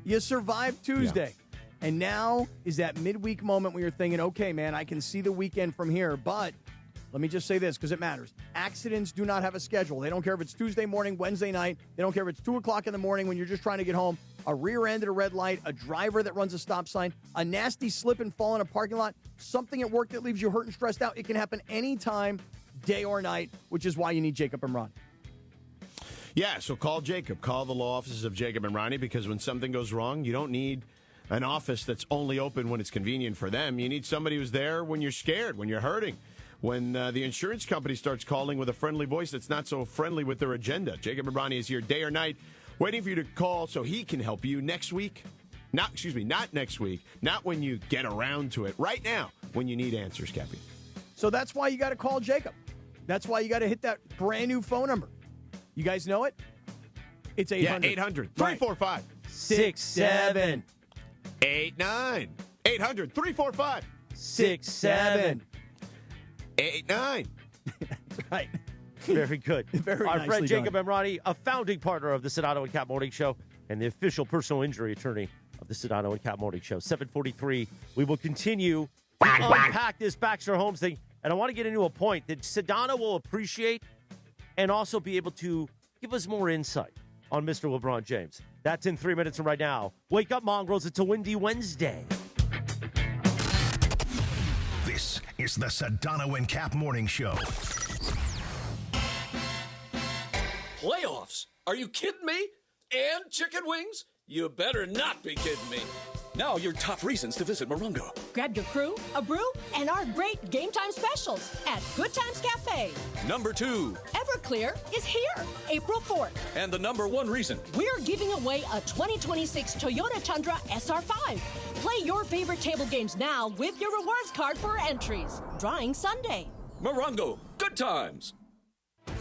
You survived Tuesday. Yeah. And now is that midweek moment where you're thinking, okay, man, I can see the weekend from here. But let me just say this because it matters. Accidents do not have a schedule. They don't care if it's Tuesday morning, Wednesday night. They don't care if it's 2 o'clock in the morning when you're just trying to get home. A rear end at a red light, a driver that runs a stop sign, a nasty slip and fall in a parking lot, something at work that leaves you hurt and stressed out. It can happen anytime, day or night, which is why you need Jacob Emrani. Yeah, so call Jacob. Call the law offices of Jacob Emrani, because when something goes wrong, you don't need an office that's only open when it's convenient for them. You need somebody who's there when you're scared, when you're hurting, when the insurance company starts calling with a friendly voice that's not so friendly with their agenda. Jacob Emrani is here day or night, waiting for you to call so he can help you next week. Not next week. Not when you get around to it. Right now, when you need answers, Cappy. So that's why you got to call Jacob. That's why you got to hit that brand new phone number. You guys know it? It's 800. Yeah, 800-345. 6789. 800-345. 6789. Right. Very good. Very Our friend Jacob done. Emrani, a founding partner of the Sedano and Kap Morning Show and the official personal injury attorney of the Sedano and Kap Morning Show. 743. We will continue to unpack this Baxter Holmes thing. And I want to get into a point that Sedano will appreciate and also be able to give us more insight on Mr. LeBron James. That's in 3 minutes from right now. Wake up, Mongrels. It's a windy Wednesday. This is the Sedano and Kap Morning Show. Playoffs? Are you kidding me? And chicken wings? You better not be kidding me. Now your top reasons to visit Morongo. Grab your crew, a brew, and our great game time specials at Good Times Cafe. Number 2. Everclear is here, April 4th. And the number 1 reason. We're giving away a 2026 Toyota Tundra SR5. Play your favorite table games now with your rewards card for entries. Drawing Sunday. Morongo, Good Times.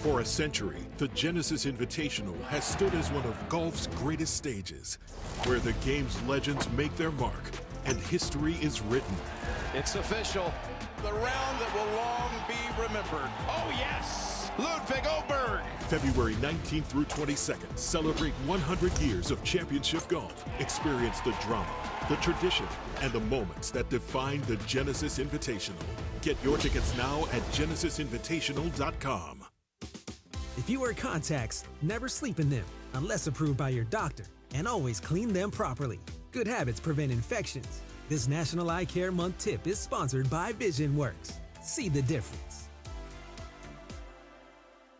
For a century, the Genesis Invitational has stood as one of golf's greatest stages, where the game's legends make their mark and history is written. It's official. The round that will long be remembered. Oh, yes! Ludwig Oberg. February 19th through 22nd, celebrate 100 years of championship golf. Experience the drama, the tradition, and the moments that define the Genesis Invitational. Get your tickets now at genesisinvitational.com. If you wear contacts, never sleep in them unless approved by your doctor, and always clean them properly. Good habits prevent infections. This National Eye Care Month tip is sponsored by VisionWorks. See the difference.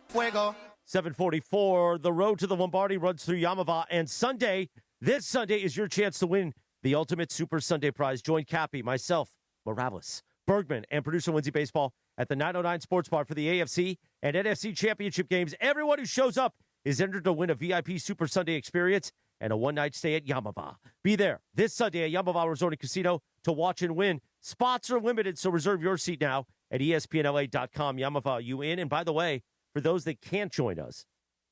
Fuego. 744, the road to the Lombardi runs through Yamava, and this Sunday is your chance to win the Ultimate Super Sunday Prize. Join Cappy, myself, Morales, Bergman, and producer Lindsay Baseball at the 909 Sports Bar for the AFC and NFC Championship games. Everyone who shows up is entered to win a VIP Super Sunday experience and a one-night stay at Yamava. Be there this Sunday at Yamava Resort and Casino to watch and win. Spots are limited, so reserve your seat now at ESPNLA.com. Yamava, you in? And by the way, for those that can't join us,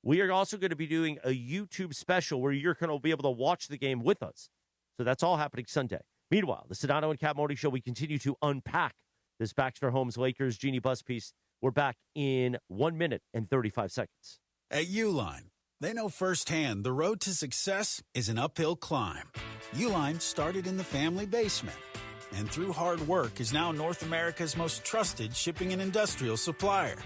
we are also going to be doing a YouTube special where you're going to be able to watch the game with us. So that's all happening Sunday. Meanwhile, the Sedano and Kap Morning Show, we continue to unpack this Baxter Holmes Lakers Genie Bus piece. We're back in 1 minute and 35 seconds. At Uline, they know firsthand the road to success is an uphill climb. Uline started in the family basement, and through hard work is now North America's most trusted shipping and industrial supplier.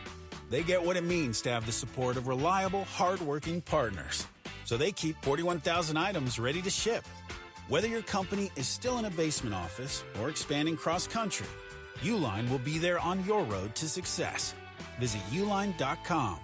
They get what it means to have the support of reliable, hardworking partners. So they keep 41,000 items ready to ship. Whether your company is still in a basement office or expanding cross-country, Uline will be there on your road to success. Visit uline.com.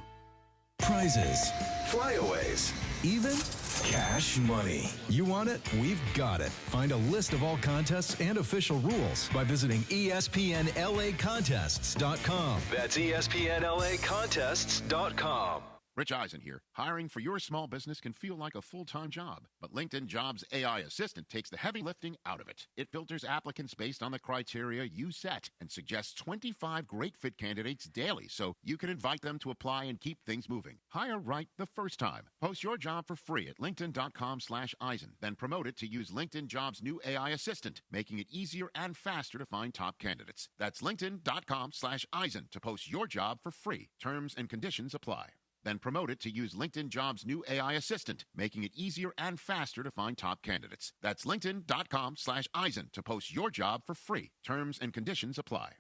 Prizes, flyaways, even cash money. You want it? We've got it. Find a list of all contests and official rules by visiting ESPNLAcontests.com. That's ESPNLAcontests.com. Rich Eisen here. Hiring for your small business can feel like a full-time job, but LinkedIn Jobs AI Assistant takes the heavy lifting out of it. It filters applicants based on the criteria you set and suggests 25 great fit candidates daily, so you can invite them to apply and keep things moving. Hire right the first time. Post your job for free at linkedin.com/Eisen, then promote it to use LinkedIn Jobs' new AI Assistant, making it easier and faster to find top candidates. That's linkedin.com/Eisen to post your job for free. Terms and conditions apply. Then promote it to use LinkedIn Jobs' new AI Assistant, making it easier and faster to find top candidates. That's linkedin.com/Eisen to post your job for free. Terms and conditions apply.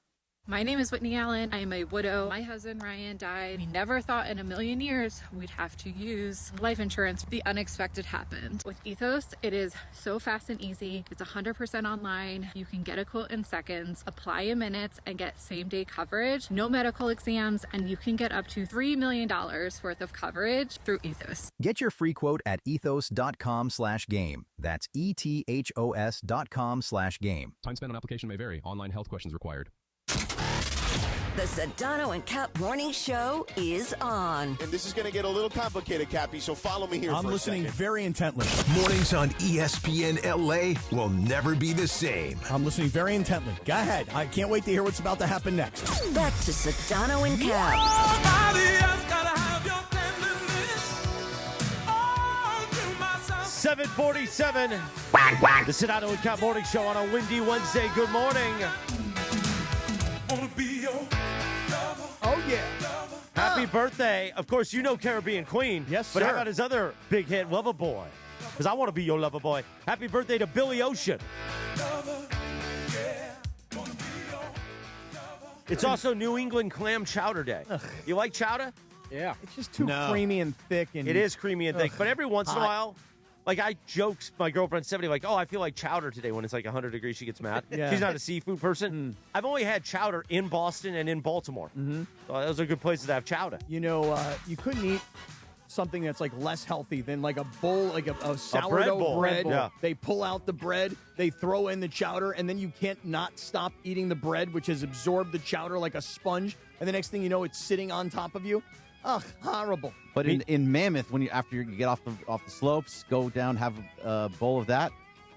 My name is Whitney Allen. I am a widow. My husband, Ryan, died. We never thought in a million years we'd have to use life insurance. The unexpected happened. With Ethos, it is so fast and easy. It's 100% online. You can get a quote in seconds, apply in minutes, and get same-day coverage. No medical exams, and you can get up to $3 million worth of coverage through Ethos. Get your free quote at ethos.com/game. That's ETHOS.com/game. Time spent on application may vary. Online health questions required. The Sedano and Kap Morning Show is on. And this is going to get a little complicated, Cappy, so follow me here I'm for a listening second. very intently. Mornings on ESPN LA will never be the same. I'm listening very intently. Go ahead. I can't wait to hear what's about to happen next. Back to Sedano and Kap. 747. The Sedano and Kap Morning Show on a windy Wednesday. Good morning. Oh, yeah. Happy birthday. Of course, you know Caribbean Queen. Yes, But how sir. about his other big hit, Lover Boy? Because I want to be your lover boy. Happy birthday to Billy Ocean. It's also New England Clam Chowder Day. You like chowder? Yeah. It's just too creamy and thick. And it is creamy and thick. But every once in a while, like I joke, my girlfriend's 70, like, oh, I feel like chowder today. When it's like 100 degrees, she gets mad. Yeah. She's not a seafood person. I've only had chowder in Boston and in Baltimore. So those are good places to have chowder. You know, you couldn't eat something that's like less healthy than like a bowl, like a sourdough bread. Yeah. They pull out the bread, they throw in the chowder, and then you can't not stop eating the bread, which has absorbed the chowder like a sponge. And the next thing you know, it's sitting on top of you. Ugh, horrible. But in Mammoth, when after you get off the slopes, go down, have a bowl of that.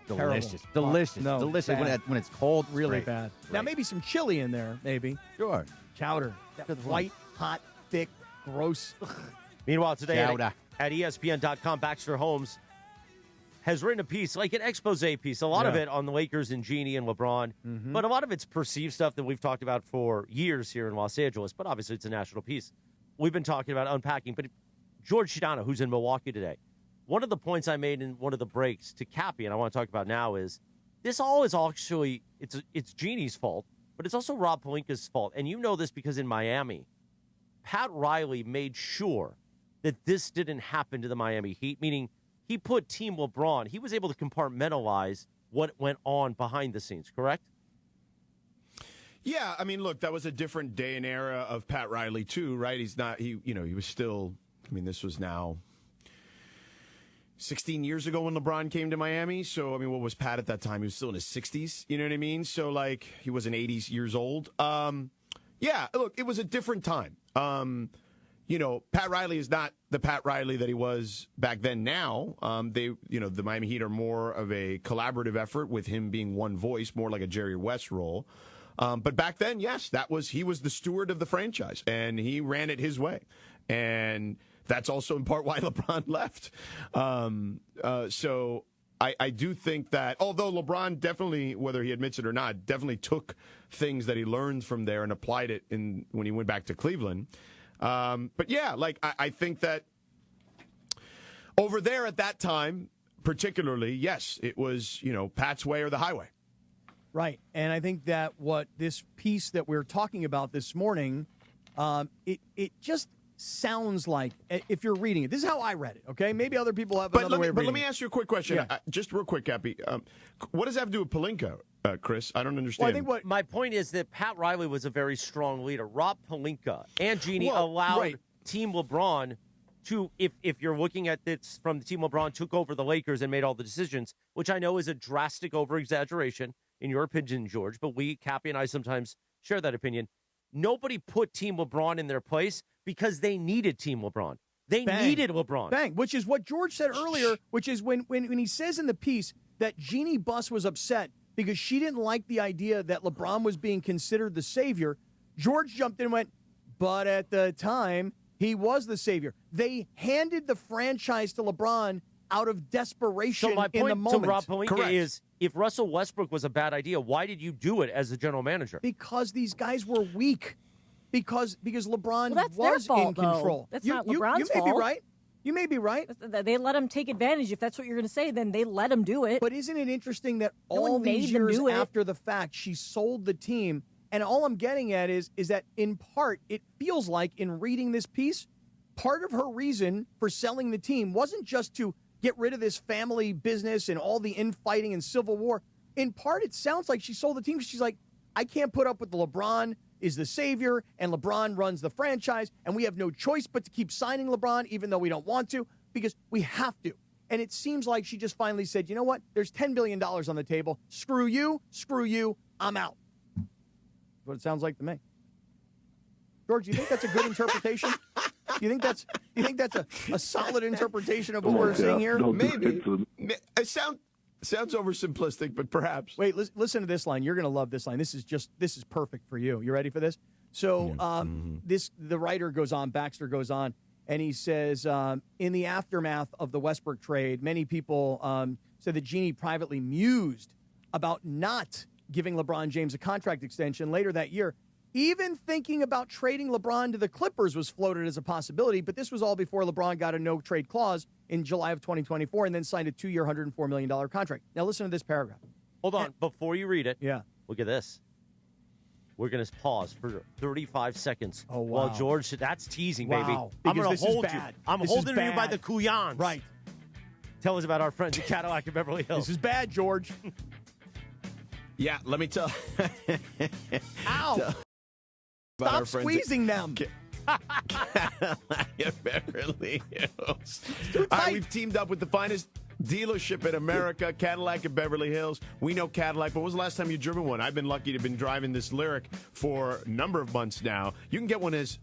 Delicious, delicious, No, delicious. When it's cold, it's really great. bad. Great. Now maybe some chili in there, maybe. Sure. Chowder, that white, hot, thick, gross. Ugh. Meanwhile, today at ESPN.com, Baxter Holmes has written a piece, like an expose piece, a lot of it on the Lakers and Genie and LeBron, but a lot of it's perceived stuff that we've talked about for years here in Los Angeles, but obviously it's a national piece. We've been talking about unpacking, but George Sedano, who's in Milwaukee today, one of the points I made in one of the breaks to Cappy, and I want to talk about now, is this all is actually, it's Genie's fault, but it's also Rob Pelinka's fault. And you know this because in Miami, Pat Riley made sure that this didn't happen to the Miami Heat, meaning he put Team LeBron, he was able to compartmentalize what went on behind the scenes, correct? Yeah, I mean, look, that was a different day and era of Pat Riley too, right? He was still, I mean, this was now 16 years ago when LeBron came to Miami. So, I mean, what was Pat at that time? He was still in his 60s, you know what I mean? So, like, he wasn't 80 years old. Yeah, look, it was a different time. You know, Pat Riley is not the Pat Riley that he was back then now. The Miami Heat are more of a collaborative effort with him being one voice, more like a Jerry West role. But back then, yes, he was the steward of the franchise, and he ran it his way. And that's also in part why LeBron left. So I do think that, although LeBron definitely, whether he admits it or not, definitely took things that he learned from there and applied it when he went back to Cleveland. But yeah, like I think that over there at that time, particularly, yes, it was, Pat's way or the highway. Right. And I think that what this piece that we're talking about this morning, it just sounds like, if you're reading it, this is how I read it, okay? Maybe other people have another way of reading it. But let me ask you a quick question, Yeah. just real quick, Cappy. What does that have to do with Pelinka, Chris? I don't understand. Well, I think my point is that Pat Riley was a very strong leader. Rob Pelinka and Genie allowed Team LeBron to, if you're looking at this from the Team LeBron took over the Lakers and made all the decisions, which I know is a drastic over-exaggeration in your opinion, George, but Cappy and I sometimes share that opinion. Nobody put Team LeBron in their place because they needed Team LeBron. They needed LeBron. Bang, which is what George said earlier, which is when he says in the piece that Jeannie Buss was upset because she didn't like the idea that LeBron was being considered the savior. George jumped in and went, but at the time, he was the savior. They handed the franchise to LeBron out of desperation in the moment. So my point to Rob Pelinka is, if Russell Westbrook was a bad idea, why did you do it as the general manager? Because these guys were weak. Because LeBron that's was their fault, in control. Though. That's not LeBron's fault. You may be fault. right. You may be right. They let him take advantage. If that's what you're going to say, then they let him do it. But isn't it interesting that No all one these made them years do it. after the fact, she sold the team? And all I'm getting at is that, in part, it feels like in reading this piece, part of her reason for selling the team wasn't just to get rid of this family business and all the infighting and civil war. In part, it sounds like she sold the team. She's like, I can't put up with the LeBron is the savior, and LeBron runs the franchise, and we have no choice but to keep signing LeBron, even though we don't want to, because we have to. And it seems like she just finally said, you know what? There's $10 billion on the table. Screw you, I'm out. That's what it sounds like to me. George, do you think that's a good interpretation? Do you think that's a solid interpretation of what we're seeing here? Maybe. It sounds oversimplistic, but perhaps. Wait, listen to this line. You're going to love this line. This is perfect for you. You ready for this? So the writer goes on, Baxter goes on, and he says, in the aftermath of the Westbrook trade, many people said that Jeannie privately mused about not giving LeBron James a contract extension later that year. Even thinking about trading LeBron to the Clippers was floated as a possibility, but this was all before LeBron got a no-trade clause in July of 2024 and then signed a 2-year, $104 million contract. Now listen to this paragraph. Hold on. Before you read it, look at this. We're going to pause for 35 seconds. Oh, wow. Well, George, that's teasing, Wow. baby. Because I'm going this to is hold you. bad. I'm This holding is you by bad. the Kuyans. Right. Tell us about our friends at Cadillac in Beverly Hills. This is bad, George. Yeah, let me tell. Ow. Stop squeezing them. Beverly Hills. All right, we've teamed up with the finest dealership in America, Cadillac in Beverly Hills. We know Cadillac, but when was the last time you driven one? I've been lucky to have been driving this Lyric for a number of months now. You can get one as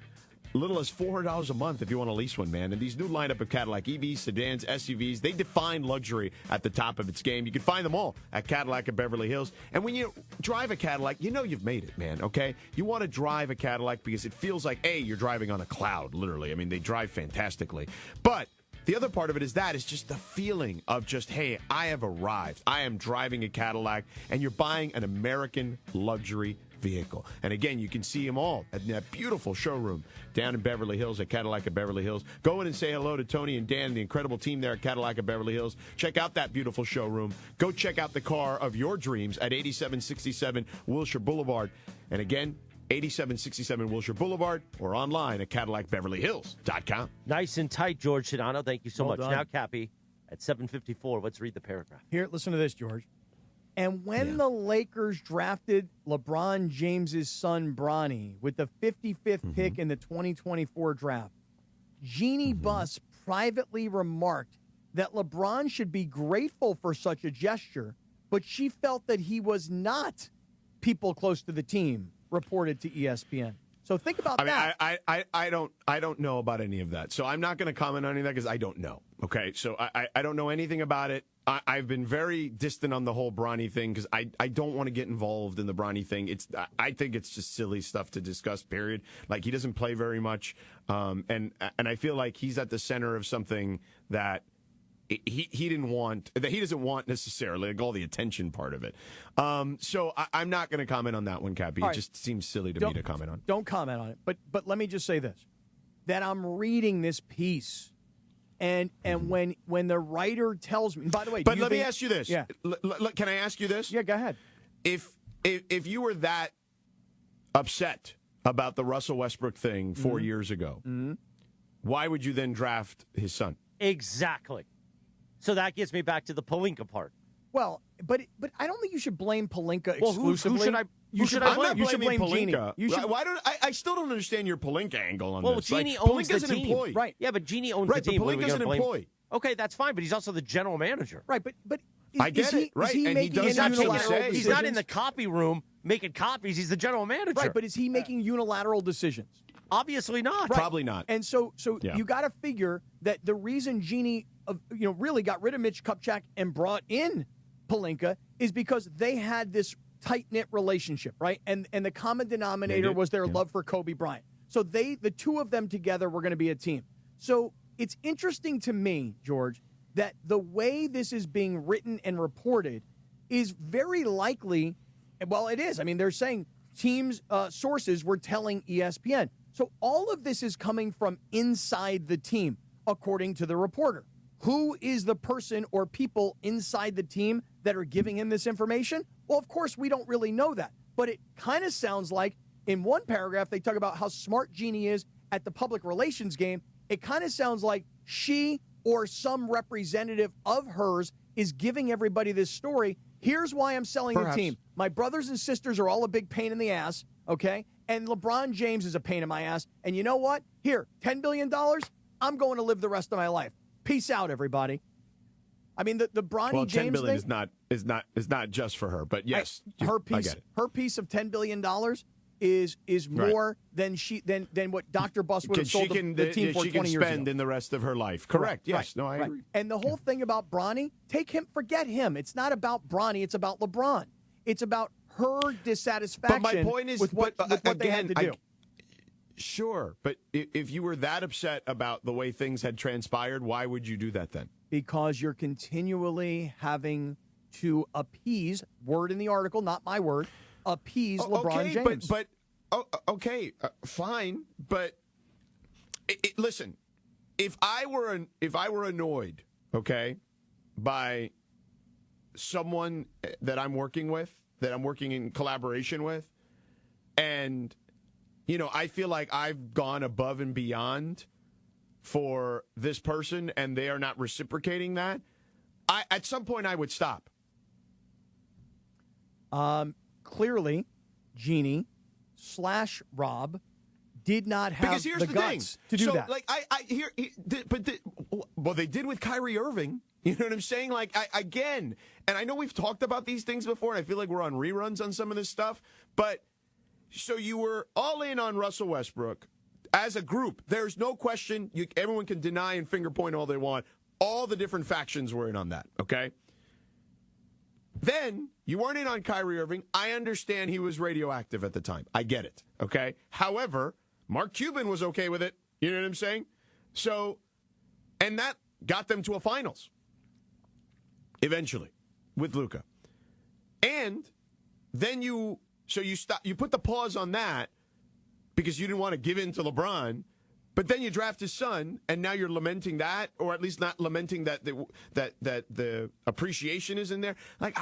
little as $400 a month if you want to lease one, man. And these new lineup of Cadillac EVs, sedans, SUVs, they define luxury at the top of its game. You can find them all at Cadillac in Beverly Hills. And when you drive a Cadillac, you know you've made it, man, okay? You want to drive a Cadillac because it feels like, A, you're driving on a cloud, literally. I mean, they drive fantastically. But the other part of it is just the feeling of just, hey, I have arrived. I am driving a Cadillac, and you're buying an American luxury vehicle. And again, you can see them all at that beautiful showroom down in Beverly Hills at Cadillac of Beverly Hills. Go in and say hello to Tony and Dan, the incredible team there at Cadillac of Beverly Hills. Check out that beautiful showroom. Go check out the car of your dreams at 8767 Wilshire Boulevard. And again, 8767 Wilshire Boulevard or online at CadillacBeverlyHills.com. Nice and tight, George Sedano. Thank you so Well much. done. Now, Cappy, at 7:54, let's read the paragraph. Here, listen to this, George. And when the Lakers drafted LeBron James's son, Bronny, with the 55th pick in the 2024 draft, Jeannie Buss privately remarked that LeBron should be grateful for such a gesture, but she felt that he was not people close to the team, reported to ESPN. So think about that. I don't know about any of that. So I'm not going to comment on any of that because I don't know. Okay, so I don't know anything about it. I've been very distant on the whole Bronny thing because I don't want to get involved in the Bronny thing. I think it's just silly stuff to discuss, period. Like, he doesn't play very much, and I feel like he's at the center of something that he didn't want, that he doesn't want necessarily, like all the attention part of it. So I'm not going to comment on that one, Cappy. All It right. just seems silly to me to comment on. Don't comment on it. But let me just say this, that I'm reading this piece, and when the writer tells me, by the way, But let me ask you this. Yeah. Can I ask you this? Yeah, go ahead. If you were that upset about the Russell Westbrook thing 4 years ago, why would you then draft his son? Exactly. So that gets me back to the Pelinka part. Well, but I don't think you should blame Pelinka Well, who exclusively. should I- You who should should I blame? blame? You should blame Jeannie. Pelinka. You should. Why don't I still don't understand your Pelinka angle on Well, this. Jeannie Like, owns Pelinka's the an team. employee. Right. Yeah, but Jeannie owns Right, the team. but What are we Pelinka's gonna an blame? employee. Okay, that's fine, but he's also the general manager. Right, but I get it, right, Is he and he making does any have something to unilateral say. decisions? He's not in the copy room making copies. He's the general manager. Right, but is he making unilateral decisions? Obviously not. Right. Probably not. And so Yeah. you got to figure that the reason Jeannie, really got rid of Mitch Kupchak and brought in Pelinka is because they had this tight-knit relationship, right? And the common denominator was their love for Kobe Bryant. So the two of them together were going to be a team. So it's interesting to me, George, that the way this is being written and reported is very likely, well, it is. I mean, they're saying teams' sources were telling ESPN. So all of this is coming from inside the team, according to the reporter. Who is the person or people inside the team that are giving him this information? Well, of course, we don't really know that. But it kind of sounds like in one paragraph, they talk about how smart Jeannie is at the public relations game. It kind of sounds like she or some representative of hers is giving everybody this story. Here's why I'm selling Perhaps. the team. My brothers and sisters are all a big pain in the ass, okay? And LeBron James is a pain in my ass. And you know what? Here, $10 billion, I'm going to live the rest of my life. Peace out, everybody. I mean, the Bronny Well, James $10 billion thing, is not just for her, but yes, her I piece, get it. her piece of $10 billion is more than what Dr. Buss would have She sold can, the team for she 20 can years spend ago. in the rest of her life. Correct. Right, Yes. No, I right. agree. And the whole thing about Bronny, forget him. It's not about Bronny. It's about LeBron. It's about her dissatisfaction But my point is, with what they had to do. Sure, but if you were that upset about the way things had transpired, why would you do that then? Because you're continually having to appease, word in the article, not my word, appease LeBron James. Okay, fine, but listen, if I were annoyed, okay, by someone that I'm working with, that I'm working in collaboration with, And, I feel like I've gone above and beyond for this person, and they are not reciprocating that. At some point, I would stop. Clearly, Jeannie / Rob did not have because here's the the guts thing. to do so, that. Like, well, they did with Kyrie Irving. You know what I'm saying? Like, again, and I know we've talked about these things before, and I feel like we're on reruns on some of this stuff, but so you were all in on Russell Westbrook as a group. There's no question. Everyone can deny and finger point all they want. All the different factions were in on that, okay? Then, you weren't in on Kyrie Irving. I understand he was radioactive at the time. I get it, okay? However, Mark Cuban was okay with it. You know what I'm saying? So, and that got them to a finals. Eventually, with Luka. And then you put the pause on that because you didn't want to give in to LeBron. But then you draft his son, and now you're lamenting that, or at least not lamenting that the appreciation is in there. Like,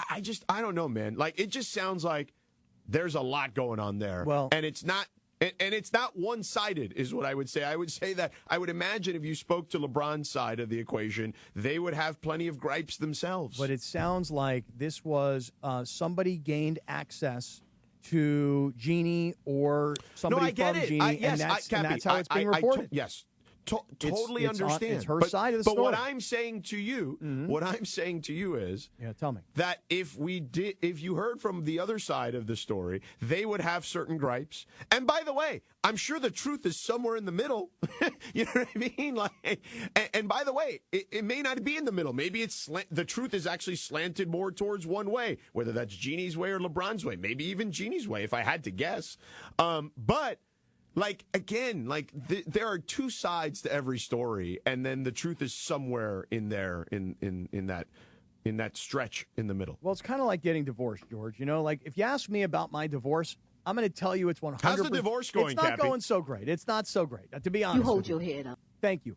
I don't know, man. Like, it just sounds like there's a lot going on there. Well, and it's not one-sided, is what I would say. I would say that I would imagine if you spoke to LeBron's side of the equation, they would have plenty of gripes themselves. But it sounds like this was somebody gained access to Jeannie or somebody from Jeannie, and that's how it's being reported. Totally understand. It's her side of the story. But what I'm saying to you, is, tell me that if you heard from the other side of the story, they would have certain gripes. And by the way, I'm sure the truth is somewhere in the middle. You know what I mean? Like, and by the way, it may not be in the middle. Maybe the truth is actually slanted more towards one way, whether that's Jeannie's way or LeBron's way. Maybe even Jeannie's way, if I had to guess. But. Like, again, like there are two sides to every story, and then the truth is somewhere in there, in that stretch in the middle. Well, it's kind of like getting divorced, George. Like if you ask me about my divorce, I'm going to tell you it's 100%. How's the divorce going, It's not Cappy? going so great. It's not so great, to be honest. You hold your head up. Thank you.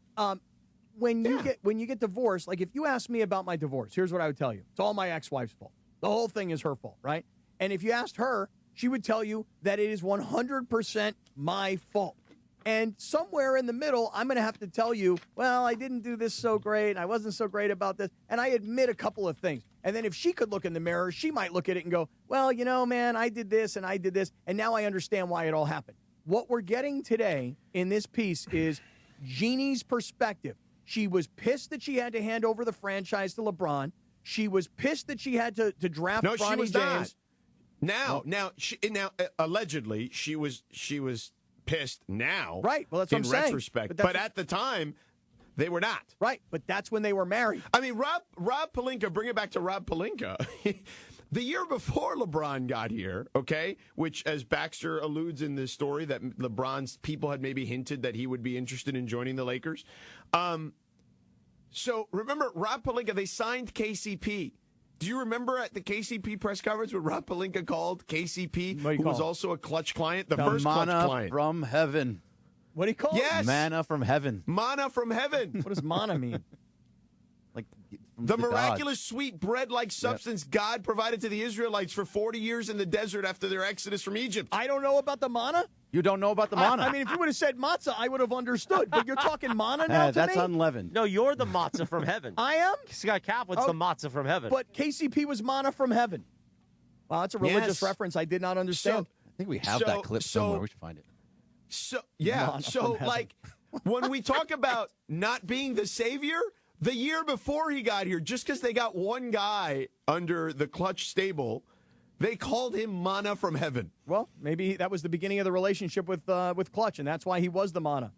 When you get divorced, like if you ask me about my divorce, here's what I would tell you: it's all my ex-wife's fault. The whole thing is her fault, right? And if you asked her, she would tell you that it is 100% my fault. And somewhere in the middle, I'm going to have to tell you, well, I didn't do this so great. I wasn't so great about this. And I admit a couple of things. And then if she could look in the mirror, she might look at it and go, well, man, I did this and I did this. And now I understand why it all happened. What we're getting today in this piece is Jeannie's perspective. She was pissed that she had to hand over the franchise to LeBron. She was pissed that she had to draft Bronny she was James. Not. Now, allegedly, she was pissed now. Right. Well, that's what I'm saying. In retrospect. But at the time, they were not. Right. But that's when they were married. I mean, Rob Pelinka, bring it back to Rob Pelinka. The year before LeBron got here, okay, which, as Baxter alludes in this story, that LeBron's people had maybe hinted that he would be interested in joining the Lakers. So, remember, Rob Pelinka, they signed KCP. Do you remember at the KCP press conference when Rob Pelinka called KCP, who was also a Clutch client, the first Clutch client? From heaven. What do you call it? Yes. Manna from heaven. Manna from heaven. What does manna mean? Like the miraculous sweet bread-like substance God provided to the Israelites for 40 years in the desert after their exodus from Egypt. I don't know about the manna. You don't know about the manna? I mean, if you would have said matzah, I would have understood. But you're talking manna now to that's me? unleavened. No, you're the matzah from heaven. I am? Scott Kaplan's the matzah from heaven. But KCP was manna from heaven. Wow, that's a religious reference I did not understand. I think we have that clip somewhere. We should find it. Like, when we talk about not being the savior, the year before he got here, just because they got one guy under the Clutch stable, they called him manna from heaven. Well, maybe that was the beginning of the relationship with Clutch, and that's why he was the manna.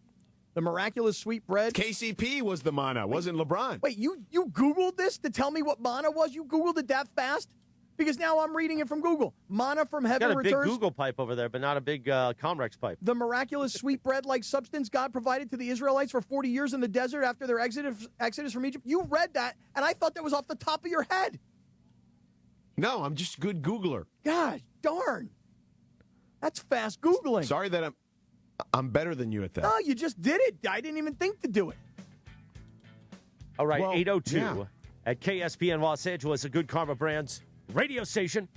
The miraculous sweet bread. KCP was the manna, wasn't LeBron. Wait, you Googled this to tell me what manna was? You Googled it that fast? Because now I'm reading it from Google. Manna from heaven got a returns. big Google pipe over there, but not a big Comrex pipe. The miraculous sweet bread-like substance God provided to the Israelites for 40 years in the desert after their exodus from Egypt. You read that, and I thought that was off the top of your head. No, I'm just a good Googler. Gosh, darn. That's fast Googling. Sorry that I'm better than you at that. No, you just did it. I didn't even think to do it. All right, 8:02 at KSPN Los Angeles, a Good Karma Brands radio station.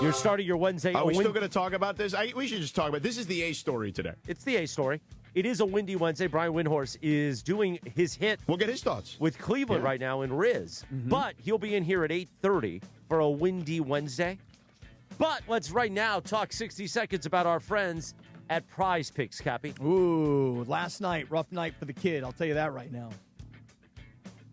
You're starting your Wednesday. Are we still going to talk about this? We should just talk about this. Is the A story today. It's the A story. It is a windy Wednesday. Brian Windhorst is doing his hit. We'll get his thoughts. With Cleveland right now in Riz. Mm-hmm. But he'll be in here at 8:30 for a windy Wednesday. But let's right now talk 60 seconds about our friends at Prize Picks, Cappy. Ooh, last night, rough night for the kid. I'll tell you that right now.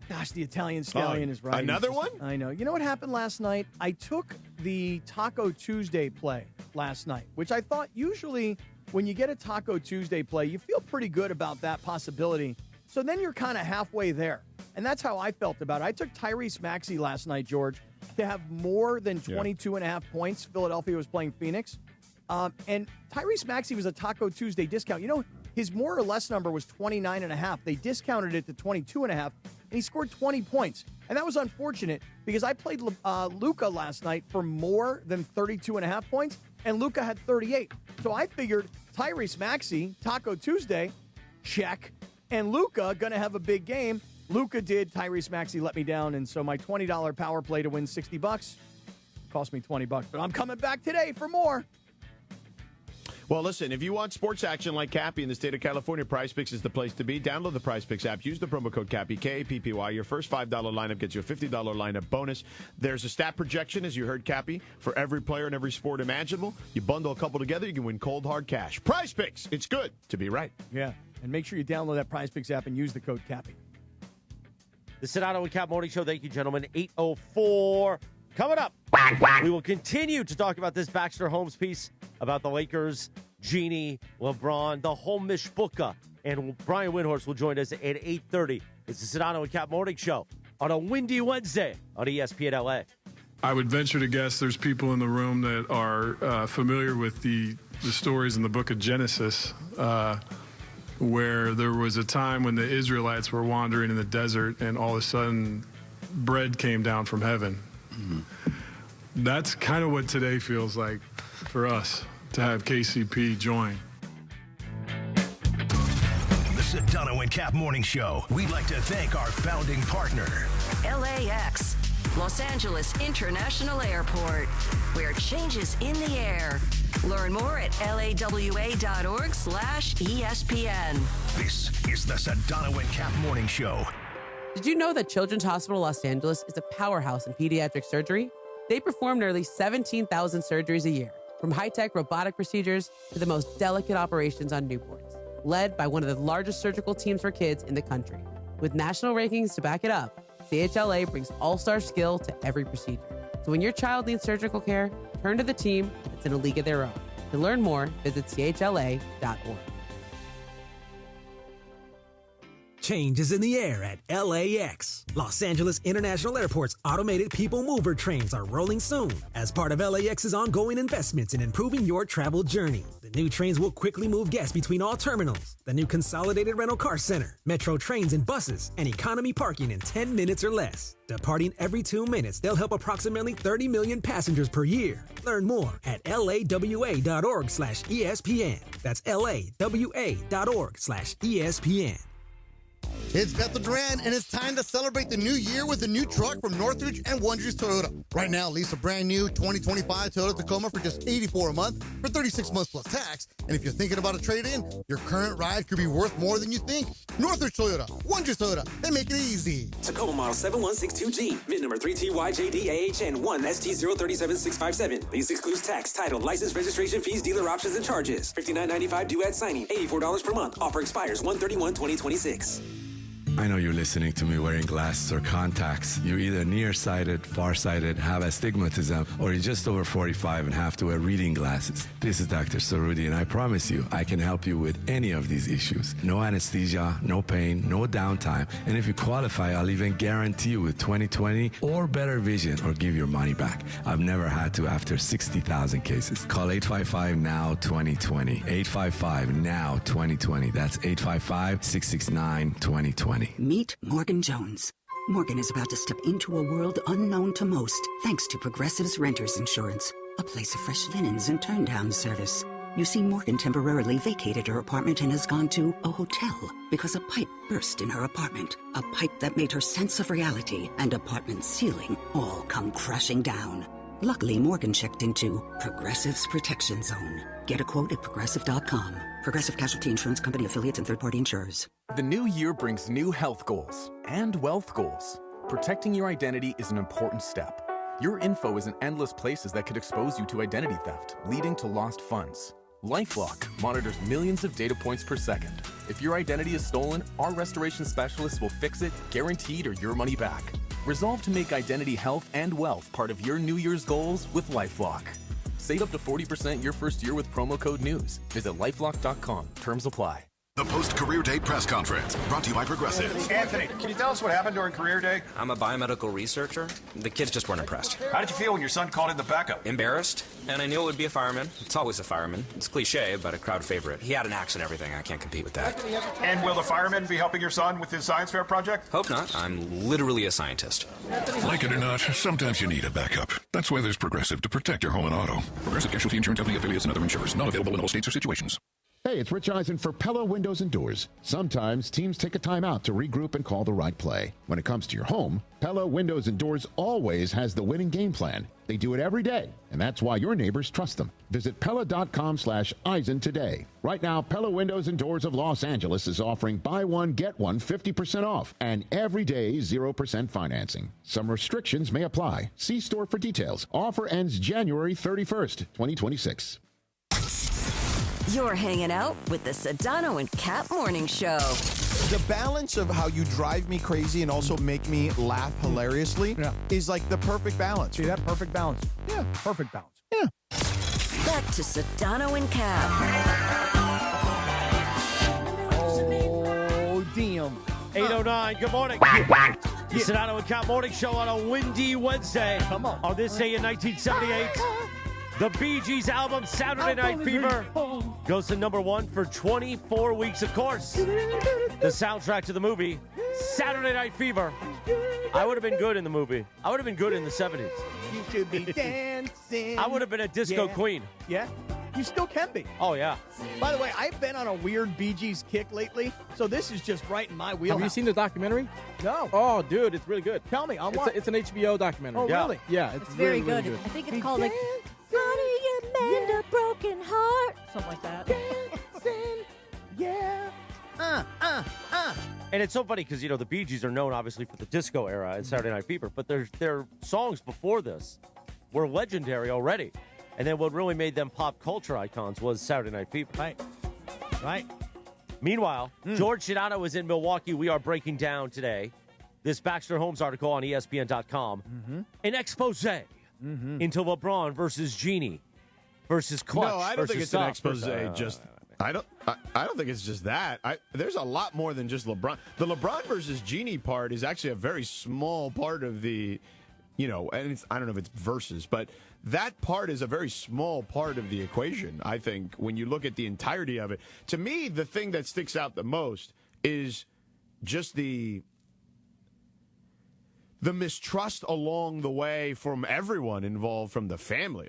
Gosh, the Italian Stallion is right. Another one? I know. You know what happened last night? I took the Taco Tuesday play last night, which I thought usually when you get a Taco Tuesday play, you feel pretty good about that possibility. So then you're kind of halfway there. And that's how I felt about it. I took Tyrese Maxey last night, George, to have more than 22.5 points. Philadelphia was playing Phoenix. And Tyrese Maxey was a Taco Tuesday discount. You know, his more or less number was 29.5. They discounted it to 22.5, and he scored 20 points. And that was unfortunate because I played Luka last night for more than 32.5 points, and Luka had 38. So I figured Tyrese Maxey, Taco Tuesday, check, and Luka going to have a big game. Luka did. Tyrese Maxey let me down, and so my $20 power play to win $60 cost me $20. But I'm coming back today for more. Well, listen, if you want sports action like Cappy in the state of California, Prize Picks is the place to be. Download the Prize Picks app. Use the promo code Cappy, K-A-P-P-Y. Your first $5 lineup gets you a $50 lineup bonus. There's a stat projection, as you heard, Cappy, for every player in every sport imaginable. You bundle a couple together, you can win cold, hard cash. Prize Picks. It's good to be right. Yeah, and make sure you download that Prize Picks app and use the code Cappy. The Sedano and Kap Morning Show. Thank you, gentlemen. 8:04. Coming up, we will continue to talk about this Baxter Holmes piece about the Lakers, Genie, LeBron, the whole mishpucha. And Brian Windhorst will join us at 8:30. It's the Sedano and Kap Morning Show on a windy Wednesday on ESPN LA. I would venture to guess there's people in the room that are familiar with the stories in the book of Genesis, where there was a time when the Israelites were wandering in the desert and all of a sudden bread came down from heaven. Mm-hmm. That's kind of what today feels like for us to have KCP join. The Sedano and Kap Morning Show. We'd like to thank our founding partner, LAX, Los Angeles International Airport, where change is in the air. Learn more at lawa.org/ESPN. This is the Sedano and Kap Morning Show. Did you know that Children's Hospital Los Angeles is a powerhouse in pediatric surgery? They perform nearly 17,000 surgeries a year, from high-tech robotic procedures to the most delicate operations on newborns, led by one of the largest surgical teams for kids in the country. With national rankings to back it up, CHLA brings all-star skill to every procedure. So when your child needs surgical care, turn to the team that's in a league of their own. To learn more, visit chla.org. Change is in the air at LAX. Los Angeles International Airport's automated people mover trains are rolling soon as part of LAX's ongoing investments in improving your travel journey. The new trains will quickly move guests between all terminals, the new consolidated rental car center, metro trains and buses, and economy parking in 10 minutes or less. Departing every 2 minutes, they'll help approximately 30 million passengers per year. Learn more at lawa.org/ESPN. That's lawa.org/ESPN. It's Bethel Duran, and it's time to celebrate the new year with a new truck from Northridge and Windhorst Toyota. Right now, lease a brand new 2025 Toyota Tacoma for just $84 a month for 36 months plus tax. And if you're thinking about a trade-in, your current ride could be worth more than you think. Northridge Toyota, Windhorst Toyota, they make it easy. Tacoma model 7162G, VIN number 3TYJDAHN1ST037657. Lease excludes tax, title, license, registration fees, dealer options, and charges. $59.95 due at signing, $84 per month. Offer expires 1/31/2026. I know you're listening to me wearing glasses or contacts. You're either nearsighted, farsighted, have astigmatism, or you're just over 45 and have to wear reading glasses. This is Dr. Cerruti, and I promise you, I can help you with any of these issues. No anesthesia, no pain, no downtime. And if you qualify, I'll even guarantee you with 20/20 or better vision or give your money back. I've never had to after 60,000 cases. Call 855-NOW-2020. 855-NOW-2020. That's 855-669-2020. Meet Morgan Jones. Morgan is about to step into a world unknown to most, thanks to Progressive's Renters Insurance, a place of fresh linens and turn-down service. You see, Morgan temporarily vacated her apartment and has gone to a hotel because a pipe burst in her apartment. A pipe that made her sense of reality and apartment ceiling all come crashing down. Luckily, Morgan checked into Progressive's Protection Zone. Get a quote at Progressive.com. Progressive Casualty Insurance Company, affiliates, and third-party insurers. The new year brings new health goals and wealth goals. Protecting your identity is an important step. Your info is in endless places that could expose you to identity theft, leading to lost funds. LifeLock monitors millions of data points per second. If your identity is stolen, our restoration specialists will fix it, guaranteed, or your money back. Resolve to make identity health and wealth part of your New Year's goals with LifeLock. Save up to 40% your first year with promo code NEWS. Visit LifeLock.com. Terms apply. The post-career day press conference, brought to you by Progressive. Anthony, can you tell us what happened during career day? I'm a biomedical researcher. The kids just weren't impressed. How did you feel when your son called in the backup? Embarrassed, and I knew it would be a fireman. It's always a fireman. It's cliche, but a crowd favorite. He had an axe and everything. I can't compete with that. And will the fireman be helping your son with his science fair project? Hope not. I'm literally a scientist. Like it or not, sometimes you need a backup. That's why there's Progressive to protect your home and auto. Progressive Casualty Insurance Company, affiliates, and other insurers. Not available in all states or situations. Hey, it's Rich Eisen for Pella Windows and Doors. Sometimes teams take a time out to regroup and call the right play. When it comes to your home, Pella Windows and Doors always has the winning game plan. They do it every day, and that's why your neighbors trust them. Visit Pella.com/Eisen today. Right now, Pella Windows and Doors of Los Angeles is offering buy one, get one 50% off, and every day 0% financing. Some restrictions may apply. See store for details. Offer ends January 31st, 2026. You're hanging out with the Sedano and Kap Morning Show. The balance of how you drive me crazy and also make me laugh hilariously is like the perfect balance. See that? Perfect balance. Yeah. Perfect balance. Yeah. Back to Sedano and Kap. Oh, damn. 8:09, good morning. The Sedano and Kap Morning Show on a windy Wednesday. Come on. On this day in 1978. The Bee Gees album, Saturday Night Fever, goes to number 1 for 24 weeks, of course. The soundtrack to the movie, Saturday Night Fever. I would have been good in the movie. I would have been good in the 70s. You should be dancing. I would have been a disco queen. Yeah, you still can be. Oh, yeah. By the way, I've been on a weird Bee Gees kick lately, so this is just right in my wheelhouse. Have you seen the documentary? No. Oh, dude, it's really good. Tell me, on what? It's an HBO documentary. Oh, really? Yeah, It's very really, good. really good. I think it's called like Honey, you mend a broken heart. Something like that. Yeah. And it's so funny because, you know, the Bee Gees are known, obviously, for the disco era and Saturday Night Fever, but their songs before this were legendary already. And then what really made them pop culture icons was Saturday Night Fever. Right. Meanwhile, George Sedano is in Milwaukee. We are breaking down today this Baxter Holmes article on ESPN.com. An expose into LeBron versus Genie versus Clutch. No, I don't think it's an expose. I don't think it's just that. There's a lot more than just LeBron. The LeBron versus Genie part is actually a very small part of the, you know, and I don't know if it's versus, but that part is a very small part of the equation, I think, when you look at the entirety of it. To me, the thing that sticks out the most is just the mistrust along the way from everyone involved, from the family.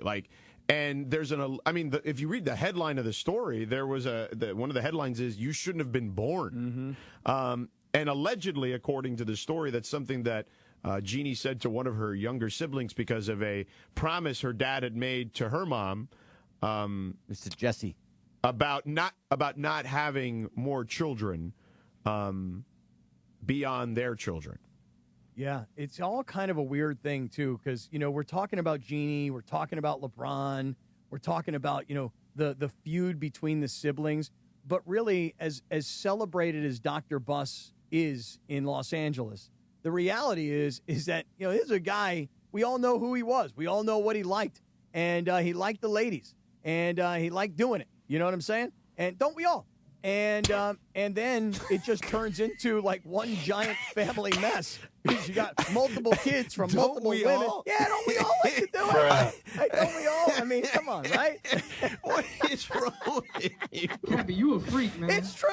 And there's if you read the headline of the story, there was one of the headlines is "You shouldn't have been born," and allegedly, according to the story, that's something that Jeannie said to one of her younger siblings because of a promise her dad had made to her mom, Mr. Jesse, about not having more children beyond their children. Yeah, it's all kind of a weird thing, too, because, you know, we're talking about Genie, we're talking about LeBron, we're talking about, you know, the feud between the siblings. But really, as celebrated as Dr. Buss is in Los Angeles, the reality is that, you know, here's a guy, we all know who he was. We all know what he liked. And he liked the ladies. And he liked doing it. You know what I'm saying? And don't we all? And then it just turns into like one giant family mess because you got multiple kids from multiple women. All? Yeah, don't we all like to do it? Hey, don't we all? I mean, come on, right? What is wrong with you? Cappy, you a freak, man. It's true.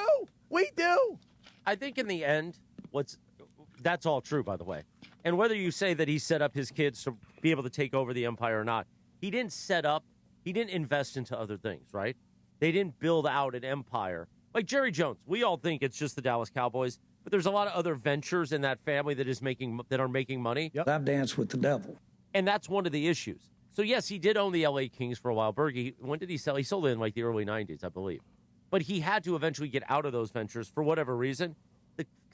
We do. I think in the end, that's all true, by the way. And whether you say that he set up his kids to be able to take over the empire or not, he didn't invest into other things, right? They didn't build out an empire. Like Jerry Jones, we all think it's just the Dallas Cowboys, but there's a lot of other ventures in that family that are making money. I've danced with the devil. And that's one of the issues. So, yes, he did own the L.A. Kings for a while. Bergie, when did he sell? He sold it in, like, the early 90s, I believe. But he had to eventually get out of those ventures for whatever reason.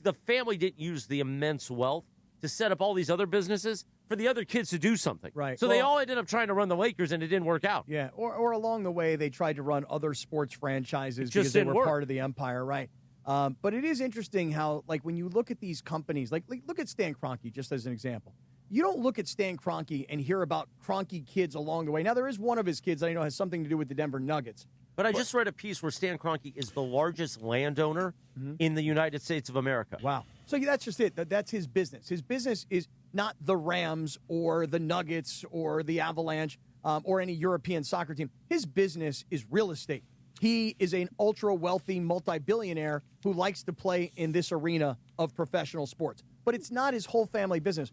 The family didn't use the immense wealth to set up all these other businesses for the other kids to do something. Right. So they all ended up trying to run the Lakers, and it didn't work out. Yeah, or along the way, they tried to run other sports franchises Just because they didn't were work. part of the empire, right? But it is interesting how, like, when you look at these companies, like look at Stan Kroenke, just as an example. You don't look at Stan Kroenke and hear about Kroenke kids along the way. Now, there is one of his kids that I know has something to do with the Denver Nuggets. But I just read a piece where Stan Kroenke is the largest landowner in the United States of America. Wow. So that's just it. That's his business. His business is not the Rams or the Nuggets or the Avalanche or any European soccer team. His business is real estate. He is an ultra-wealthy multi-billionaire who likes to play in this arena of professional sports. But it's not his whole family business.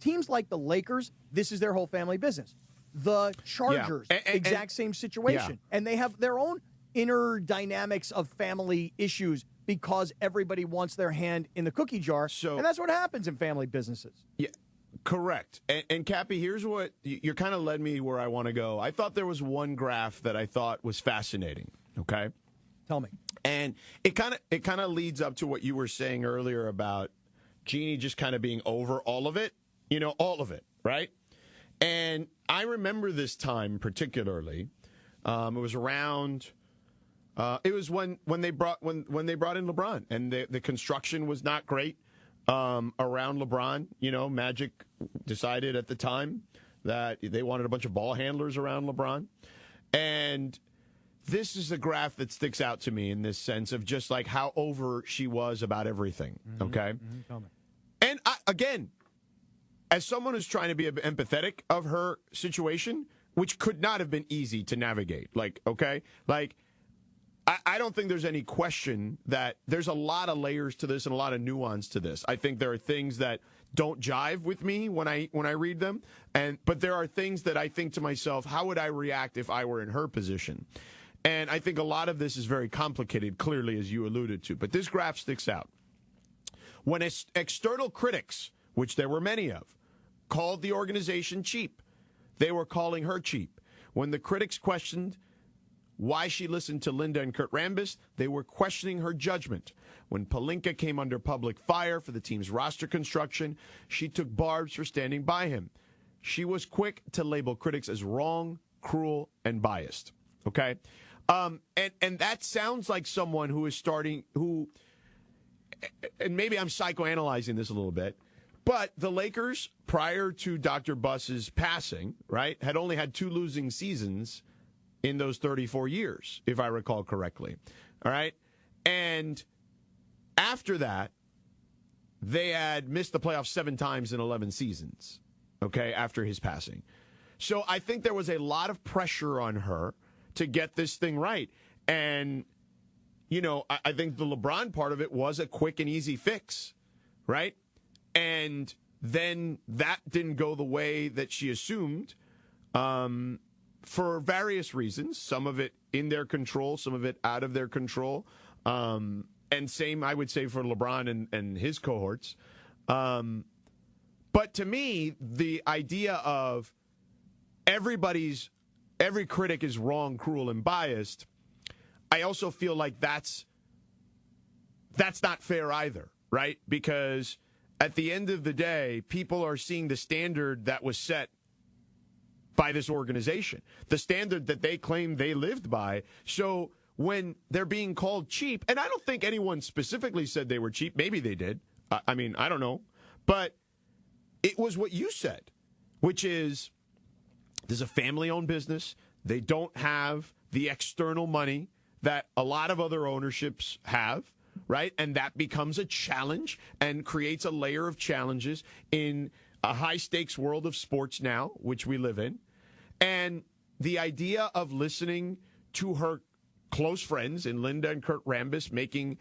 Teams like the Lakers, this is their whole family business. The Chargers, exact same situation. Yeah. And they have their own inner dynamics of family issues because everybody wants their hand in the cookie jar. And that's what happens in family businesses. Yeah, correct. And Cappy, here's what you're kind of led me where I want to go. I thought there was one graph that I thought was fascinating. Okay, tell me. And it kind of leads up to what you were saying earlier about Jeannie just kind of being over all of it. You know, all of it, right? And I remember this time particularly. It was around. It was when they brought in LeBron, and the construction was not great around LeBron. You know, Magic decided at the time that they wanted a bunch of ball handlers around LeBron, and this is a graph that sticks out to me in this sense of just like how over she was about everything. Okay, and again, as someone who's trying to be empathetic of her situation, which could not have been easy to navigate. Like, okay, like. I don't think there's any question that there's a lot of layers to this and a lot of nuance to this. I think there are things that don't jive with me when I read them, but there are things that I think to myself, how would I react if I were in her position? And I think a lot of this is very complicated, clearly, as you alluded to. But this graph sticks out. When external critics, which there were many of, called the organization cheap, they were calling her cheap. When the critics questioned why she listened to Linda and Kurt Rambis, they were questioning her judgment. When Pelinka came under public fire for the team's roster construction, she took barbs for standing by him. She was quick to label critics as wrong, cruel, and biased. Okay? And that sounds like someone who is and maybe I'm psychoanalyzing this a little bit, but the Lakers, prior to Dr. Buss's passing, right, had only had 2 losing seasons in those 34 years, if I recall correctly. All right? And after that, they had missed the playoffs 7 times in 11 seasons, okay, after his passing. So I think there was a lot of pressure on her to get this thing right. And, you know, I think the LeBron part of it was a quick and easy fix, right? And then that didn't go the way that she assumed. For various reasons, some of it in their control, some of it out of their control. And same, I would say, for LeBron and his cohorts. But to me, the idea of every critic is wrong, cruel, and biased, I also feel like that's not fair either, right? Because at the end of the day, people are seeing the standard that was set by this organization, the standard that they claim they lived by. So when they're being called cheap, and I don't think anyone specifically said they were cheap. Maybe they did. I mean, I don't know. But it was what you said, which is there's a family-owned business. They don't have the external money that a lot of other ownerships have, right? And that becomes a challenge and creates a layer of challenges in a high-stakes world of sports now, which we live in. And the idea of listening to her close friends in Linda and Kurt Rambis making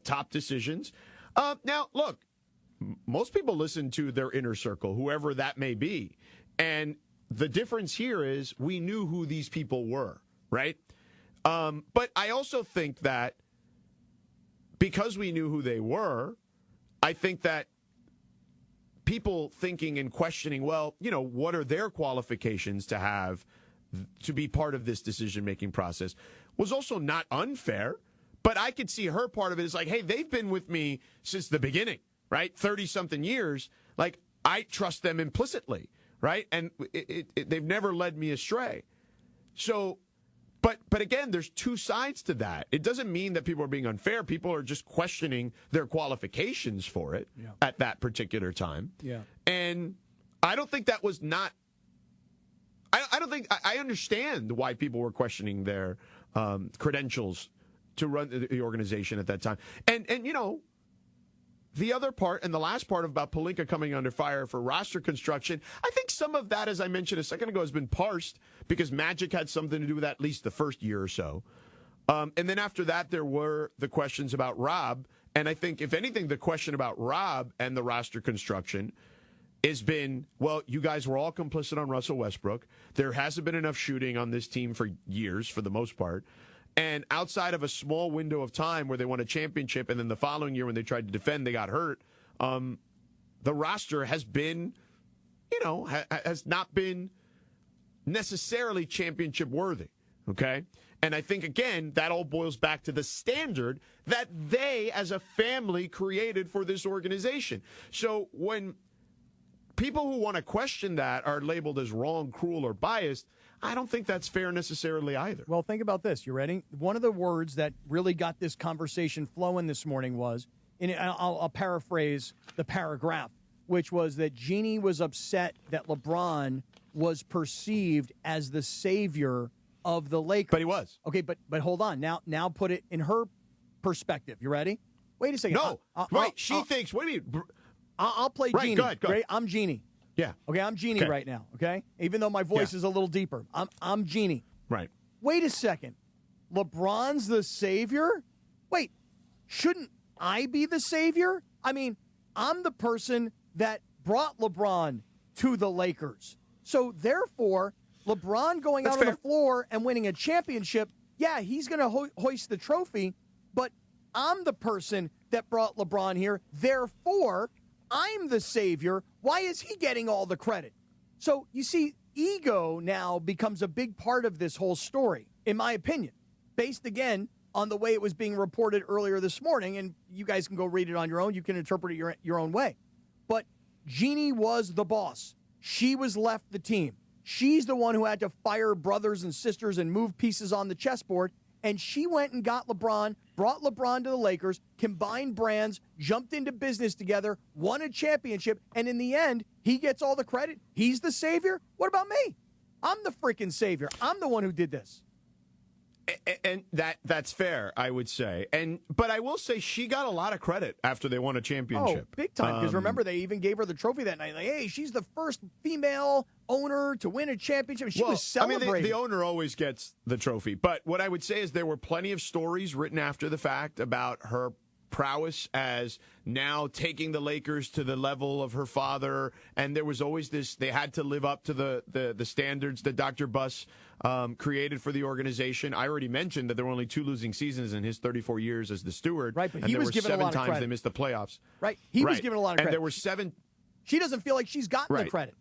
top decisions. Now, look, most people listen to their inner circle, whoever that may be. And the difference here is we knew who these people were, right? But I also think that because we knew who they were, I think that people thinking and questioning, well, what are their qualifications to be part of this decision-making process was also not unfair. But I could see her part of it is like, hey, they've been with me since the beginning, right? 30-something years. Like, I trust them implicitly, right? And they've never led me astray. So, but again, there's two sides to that. It doesn't mean that people are being unfair. People are just questioning their qualifications for it at that particular time. Yeah. And I don't think that was not. I don't think I understand why people were questioning their credentials to run the organization at that time. And the other part and the last part about Pelinka coming under fire for roster construction, I think some of that, as I mentioned a second ago, has been parsed because Magic had something to do with that at least the first year or so. And then after that, there were the questions about Rob. And I think, if anything, the question about Rob and the roster construction has been, well, you guys were all complicit on Russell Westbrook. There hasn't been enough shooting on this team for years, for the most part. And outside of a small window of time where they won a championship, and then the following year when they tried to defend, they got hurt, the roster has been, has not been necessarily championship worthy, okay? And I think, again, that all boils back to the standard that they, as a family, created for this organization. So when people who want to question that are labeled as wrong, cruel, or biased, I don't think that's fair necessarily either. Well, think about this. You ready? One of the words that really got this conversation flowing this morning was, and I'll paraphrase the paragraph, which was that Jeannie was upset that LeBron was perceived as the savior of the Lakers. But he was. Okay, but hold on. Now put it in her perspective. You ready? Wait a second. No. She thinks, what do you mean? I'll play Jeannie. Go ahead. Right? I'm Jeannie. Yeah. Okay, I'm Jeannie right now, okay? Even though my voice is a little deeper. I'm Jeannie. Right. Wait a second. LeBron's the savior? Wait, shouldn't I be the savior? I mean, I'm the person that brought LeBron to the Lakers. So, therefore, LeBron going out on the floor and winning a championship, yeah, he's going to hoist the trophy, but I'm the person that brought LeBron here. Therefore, I'm the savior. Why is he getting all the credit? So, you see, ego now becomes a big part of this whole story, in my opinion, based, again, on the way it was being reported earlier this morning, and you guys can go read it on your own. You can interpret it your own way. But Jeannie was the boss. She was left the team. She's the one who had to fire brothers and sisters and move pieces on the chessboard. And she went and got LeBron, brought LeBron to the Lakers, combined brands, jumped into business together, won a championship, and in the end, he gets all the credit. He's the savior. What about me? I'm the freaking savior. I'm the one who did this. And that's fair, I would say. But I will say she got a lot of credit after they won a championship. Oh, big time. Because remember, they even gave her the trophy that night. Like, hey, she's the first female owner to win a championship. She was celebrating. I mean, the owner always gets the trophy. But what I would say is there were plenty of stories written after the fact about her prowess as now taking the Lakers to the level of her father. And there was always this, they had to live up to the standards that Dr. Buss created for the organization. I already mentioned that there were only 2 losing seasons in his 34 years as the steward. Right, but and he there was were given 7 a lot of times credit. they missed the playoffs. Right, he was given a lot of credit. And there were 7. She doesn't feel like she's gotten the credit.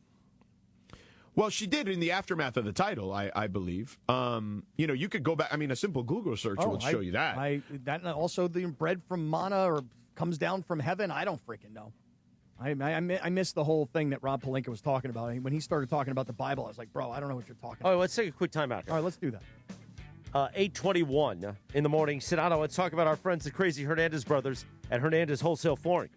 Well, she did in the aftermath of the title, I believe. You could go back. I mean, a simple Google search would show you that. That also the bread from manna or comes down from heaven. I don't freaking know. I missed the whole thing that Rob Pelinka was talking about. When he started talking about the Bible, I was like, bro, I don't know what you're talking about. All right, let's take a quick timeout here. All right, let's do that. 8:21 in the morning. Sedano, let's talk about our friends, the Crazy Hernandez brothers at Hernandez Wholesale Flooring.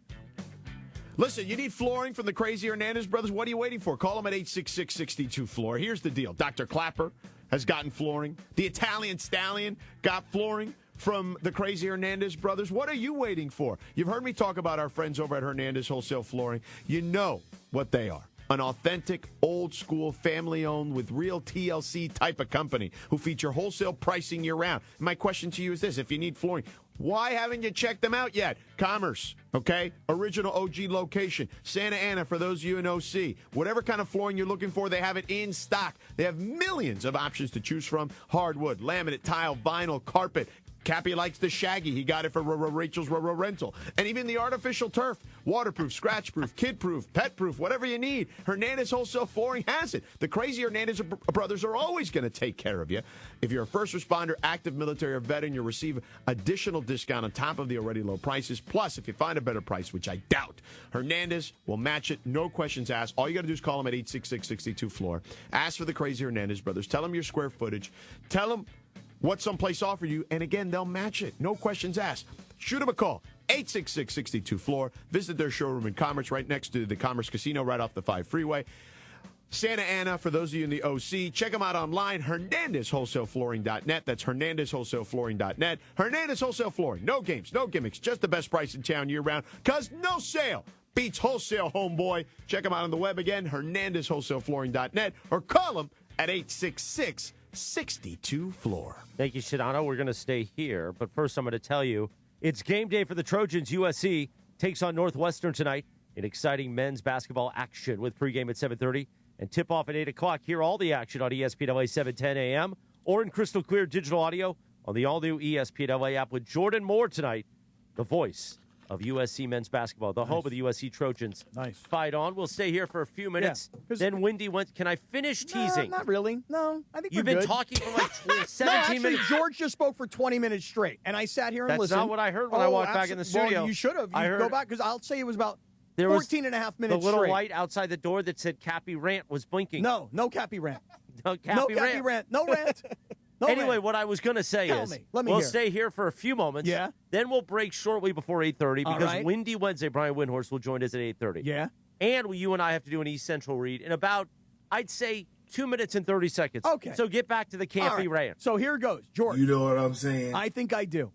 Listen, you need flooring from the Crazy Hernandez brothers. What are you waiting for? Call them at 866-62-FLOOR. Here's the deal. Dr. Clapper has gotten flooring. The Italian Stallion got flooring from the Crazy Hernandez brothers. What are you waiting for? You've heard me talk about our friends over at Hernandez Wholesale Flooring. You know what they are. An authentic, old-school, family-owned, with real TLC type of company who feature wholesale pricing year-round. My question to you is this. If you need flooring, why haven't you checked them out yet? Commerce, okay? Original OG location. Santa Ana, for those of you in OC. Whatever kind of flooring you're looking for, they have it in stock. They have millions of options to choose from. Hardwood, laminate, tile, vinyl, carpet. Cappy likes the Shaggy. He got it for Rachel's rental. And even the artificial turf, waterproof, scratch-proof, kid-proof, pet-proof, whatever you need. Hernandez Wholesale Flooring has it. The crazy Hernandez brothers are always going to take care of you. If you're a first responder, active military, or veteran, you'll receive additional discount on top of the already low prices. Plus, if you find a better price, which I doubt, Hernandez will match it. No questions asked. All you got to do is call them at 866-62-FLOOR. Ask for the crazy Hernandez brothers. Tell them your square footage. Tell them what someplace offered you, and again, they'll match it. No questions asked. Shoot them a call, 866-62-FLOOR. Visit their showroom in Commerce, right next to the Commerce Casino, right off the 5 freeway. Santa Ana, for those of you in the OC, check them out online, HernandezWholesaleFlooring.net. That's HernandezWholesaleFlooring.net. Hernandez Wholesale Flooring. No games, no gimmicks, just the best price in town year-round, because no sale beats wholesale, homeboy. Check them out on the web again, HernandezWholesaleFlooring.net, or call them at 866-62-FLOOR. Thank you, Sedano. We're going to stay here, but first I'm going to tell you it's game day for the Trojans. USC takes on Northwestern tonight in exciting men's basketball action with pregame at 7:30 and tip-off at 8 o'clock. Hear all the action on ESPN LA 710 a.m. or in crystal clear digital audio on the all-new ESPN LA app with Jordan Moore tonight, the voice of USC men's basketball, the home of the USC Trojans. Nice. Fight on. We'll stay here for a few minutes. Yeah, then Wendy went. Can I finish teasing? Not really. No, I think You've we're been good. talking for like 17 no, actually, minutes. George just spoke for 20 minutes straight, and I sat here and listened. That's not what I heard when I walked back in the studio. Well, you should have. I heard, go back, because I'll say it was about there 14 and a half minutes the little straight. light outside the door that said Cappy Rant was blinking. No Cappy Rant. No Cappy Rant. No rant. No anyway, rant. what I was going to say Tell is me. Let me we'll hear. stay here for a few moments. Yeah. Then we'll break shortly before 8:30 All because right. Windy Wednesday, Brian Windhorst will join us at 8:30. Yeah. And you and I have to do an East Central read in about, I'd say, 2 minutes and 30 seconds. Okay. So get back to the Cappy Rant. So here goes. George. You know what I'm saying? I think I do.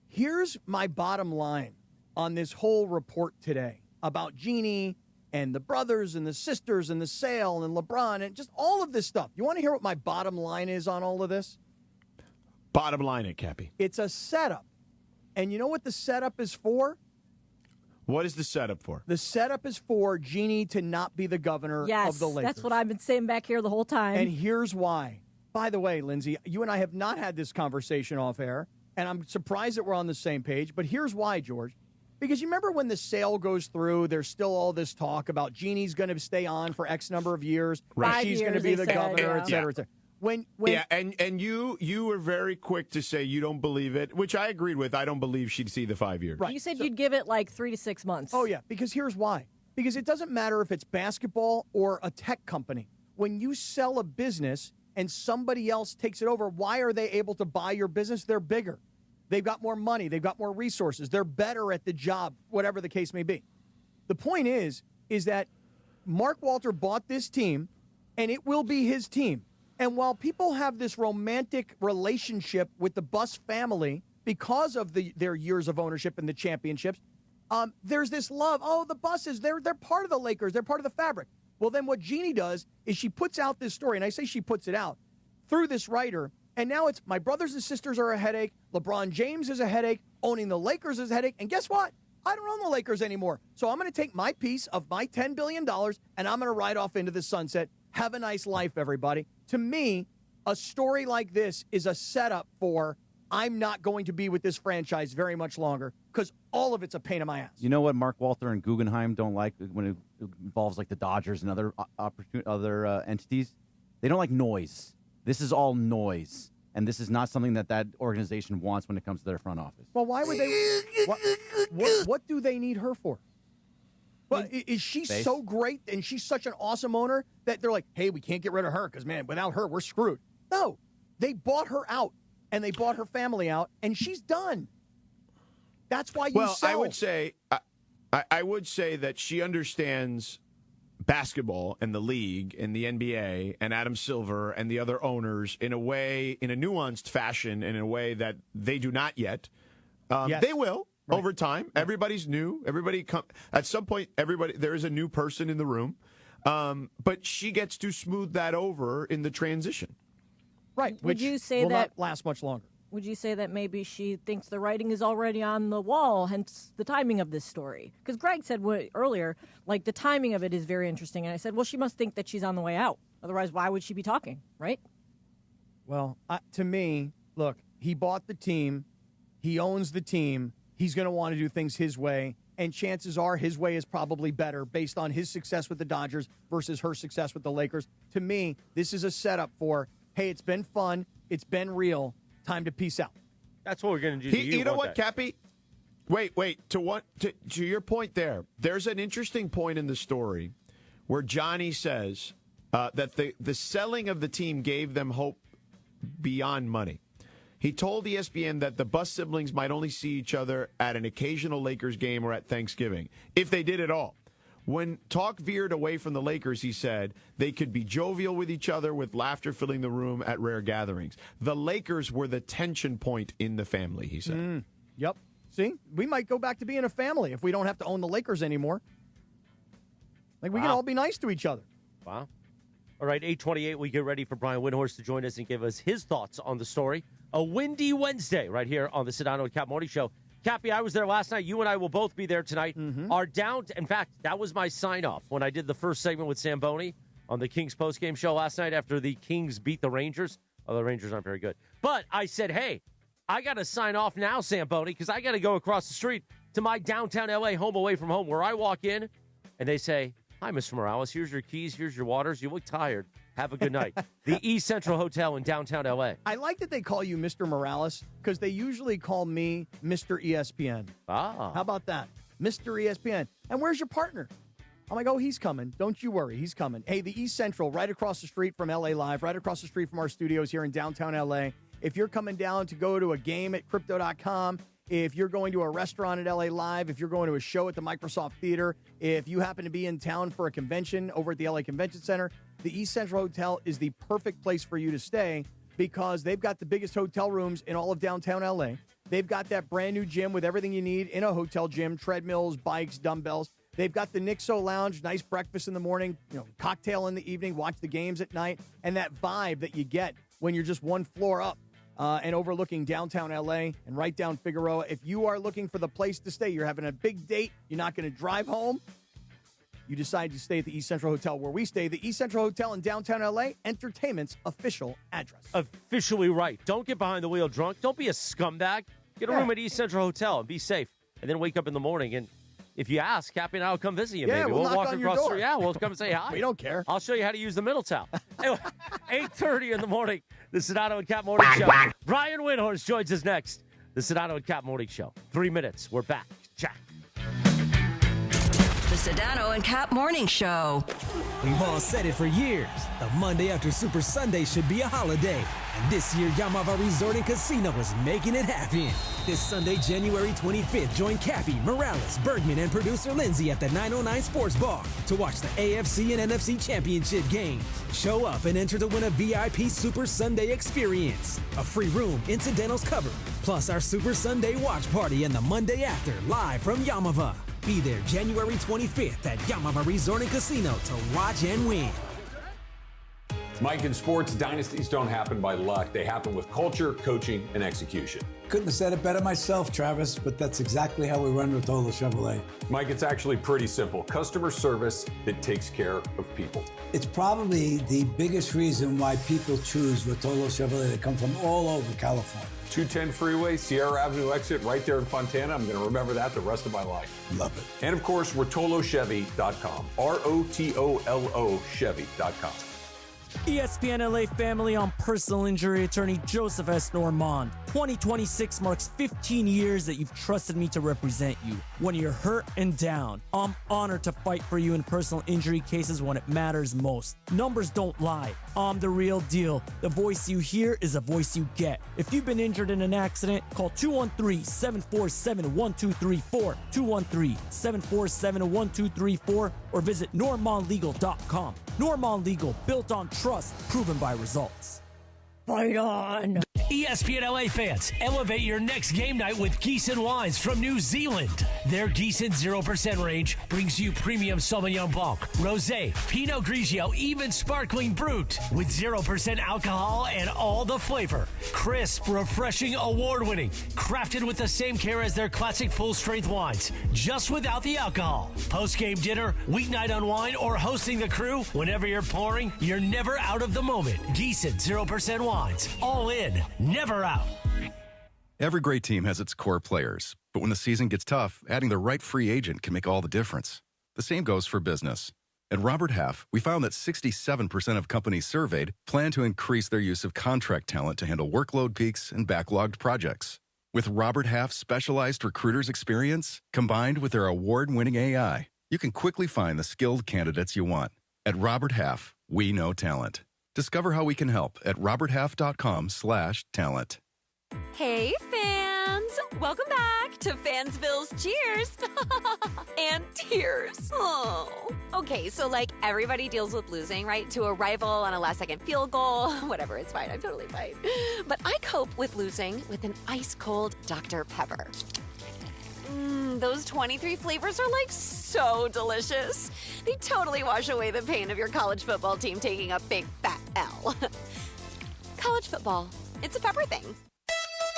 Here's my bottom line on this whole report today about Jeannie and the brothers and the sisters and the sale and LeBron and just all of this stuff. You want to hear what my bottom line is on all of this? Bottom line it, Cappy. It's a setup. And you know what the setup is for? What is the setup for? The setup is for Jeannie to not be the governor of the Lakers. That's what I've been saying back here the whole time. And here's why. By the way, Lindsay, you and I have not had this conversation off air, and I'm surprised that we're on the same page. But here's why, George. Because you remember when the sale goes through, there's still all this talk about Jeannie's going to stay on for X number of years. Right. She's going to be the governor, et cetera, et cetera. When and you were very quick to say you don't believe it, which I agreed with. I don't believe she'd see the 5 years. Right. You said you'd give it like 3 to 6 months. Oh, yeah, because here's why. Because it doesn't matter if it's basketball or a tech company. When you sell a business and somebody else takes it over, why are they able to buy your business? They're bigger. They've got more money. They've got more resources. They're better at the job, whatever the case may be. The point is that Mark Walter bought this team, and it will be his team. And while people have this romantic relationship with the Buss family because of their years of ownership and the championships, there's this love. Oh, the Busses, they're part of the Lakers. They're part of the fabric. Well, then what Jeannie does is she puts out this story, and I say she puts it out, through this writer, and now it's my brothers and sisters are a headache. LeBron James is a headache. Owning the Lakers is a headache. And guess what? I don't own the Lakers anymore. So I'm going to take my piece of my $10 billion, and I'm going to ride off into the sunset. Have a nice life, everybody. To me, a story like this is a setup for I'm not going to be with this franchise very much longer because all of it's a pain in my ass. You know what Mark Walter and Guggenheim don't like when it involves like the Dodgers and other entities? They don't like noise. This is all noise, and this is not something that organization wants when it comes to their front office. Well, why would they? What do they need her for? Well, is she so great and she's such an awesome owner that they're like, hey, we can't get rid of her because, man, without her, we're screwed. No, they bought her out, and they bought her family out, and she's done. That's why you sell. I would say that she understands basketball and the league and the NBA and Adam Silver and the other owners in a nuanced fashion, and in a way that they do not yet. Yes. They will over time. Everybody's new. At some point, there is a new person in the room. But she gets to smooth that over in the transition. Right. Would which you say will that not last much longer? Would you say that maybe she thinks the writing is already on the wall, hence the timing of this story? Because Greg said earlier, like, the timing of it is very interesting. And I said, well, she must think that she's on the way out. Otherwise, why would she be talking, right? Well, to me, look, he bought the team. He owns the team. He's going to want to do things his way. And chances are his way is probably better based on his success with the Dodgers versus her success with the Lakers. To me, this is a setup for, hey, it's been fun. It's been real. Time to peace out. That's what we're going to do. You know what, Cappy? Wait. To your point there's an interesting point in the story where Johnny says that the selling of the team gave them hope beyond money. He told ESPN that the Bus siblings might only see each other at an occasional Lakers game or at Thanksgiving, if they did at all. When talk veered away from the Lakers, he said they could be jovial with each other with laughter filling the room at rare gatherings. The Lakers were the tension point in the family, he said. Yep. See, we might go back to being a family if we don't have to own the Lakers anymore. Like, we can all be nice to each other. Wow. All right, 8:28, we get ready for Brian Windhorst to join us and give us his thoughts on the story. A windy Wednesday right here on the Sedano and Kap Morning Show. Cappy, I was there last night. You and I will both be there tonight. In fact, that was my sign-off when I did the first segment with Samboni on the Kings postgame show last night after the Kings beat the Rangers. Oh, the Rangers aren't very good. But I said, hey, I got to sign off now, Samboni, because I got to go across the street to my downtown L.A. home away from home, where I walk in and they say, hi, Mr. Morales. Here's your keys. Here's your waters. You look tired. Have a good night. The East Central Hotel in downtown L.A. I like that they call you Mr. Morales because they usually call me Mr. ESPN. Ah. How about that? Mr. ESPN. And where's your partner? I'm like, oh, he's coming. Don't you worry. He's coming. Hey, the East Central, right across the street from LA Live, right across the street from our studios here in downtown LA. If you're coming down to go to a game at Crypto.com, if you're going to a restaurant at LA Live, if you're going to a show at the Microsoft Theater, if you happen to be in town for a convention over at the LA Convention Center, the East Central Hotel is the perfect place for you to stay because they've got the biggest hotel rooms in all of downtown LA. They've got that brand new gym with everything you need in a hotel gym, treadmills, bikes, dumbbells. They've got the Nixo Lounge, nice breakfast in the morning, cocktail in the evening, watch the games at night, and that vibe that you get when you're just one floor up and overlooking downtown LA and right down Figueroa. If you are looking for the place to stay, you're having a big date, you're not going to drive home, you decide to stay at the East Central Hotel where we stay. The East Central Hotel in downtown LA, entertainment's official address. Officially right. Don't get behind the wheel drunk. Don't be a scumbag. Get a room at East Central Hotel and be safe. And then wake up in the morning and if you ask, Cappy and I will come visit you. Yeah, maybe we'll knock walk on your across door. Yeah, we'll come and say hi. We don't care. I'll show you how to use the middle towel. Anyway, 8:30 in the morning, the Sedano and Kap Morning Show. Brian Windhorst joins us next. The Sedano and Kap Morning Show. 3 minutes. We're back. Jack. The Sedano and Kap Morning Show. We've all said it for years. The Monday after Super Sunday should be a holiday. And this year, Yamava Resort and Casino is making it happen. This Sunday, January 25th, join Cappy, Morales, Bergman, and producer Lindsay at the 909 Sports Bar to watch the AFC and NFC Championship games. Show up and enter to win a VIP Super Sunday experience. A free room, incidentals covered, plus our Super Sunday watch party and the Monday after, live from Yamava. Be there January 25th at Yamava Resort and Casino to watch and win. Mike, in sports, dynasties don't happen by luck. They happen with culture, coaching, and execution. Couldn't have said it better myself, Travis, but that's exactly how we run Rotolo Chevrolet. Mike, it's actually pretty simple. Customer service that takes care of people. It's probably the biggest reason why people choose Rotolo Chevrolet. They come from all over California. 210 freeway, Sierra Avenue exit, right there in Fontana. I'm going to remember that the rest of my life. Love it. And of course, RotoloChevy.com. ROTOLO Chevy.com. ESPN LA family, I'm personal injury attorney Joseph S. Normand. 2026 marks 15 years that you've trusted me to represent you. When you're hurt and down, I'm honored to fight for you in personal injury cases when it matters most. Numbers don't lie. I'm the real deal. The voice you hear is a voice you get. If you've been injured in an accident, call 213-747-1234, 213-747-1234, or visit normandlegal.com. Normand Legal, built on trust, proven by results. Fight on! ESPN LA fans, elevate your next game night with Gießen Wines from New Zealand. Their Gießen 0% range brings you premium Sauvignon Blanc, Rosé, Pinot Grigio, even Sparkling Brut with 0% alcohol and all the flavor. Crisp, refreshing, award-winning, crafted with the same care as their classic full-strength wines, just without the alcohol. Post-game dinner, weeknight unwind, or hosting the crew, whenever you're pouring, you're never out of the moment. Gießen 0% wines, all in, never out. Every great team has its core players, but when the season gets tough, adding the right free agent can make all the difference. The same goes for business. At Robert Half, we found that 67% of companies surveyed plan to increase their use of contract talent to handle workload peaks and backlogged projects. With Robert Half's specialized recruiters' experience, combined with their award-winning AI, you can quickly find the skilled candidates you want. At Robert Half, we know talent. Discover how we can help at roberthalf.com/talent. Hey, fans! Welcome back to Fansville's Cheers and Tears. Oh. Okay, so like everybody deals with losing, right? To a rival on a last-second field goal. Whatever, it's fine. I'm totally fine. But I cope with losing with an ice-cold Dr. Pepper. Those 23 flavors are like so delicious. They totally wash away the pain of your college football team taking a big fat L. College football, it's a pepper thing.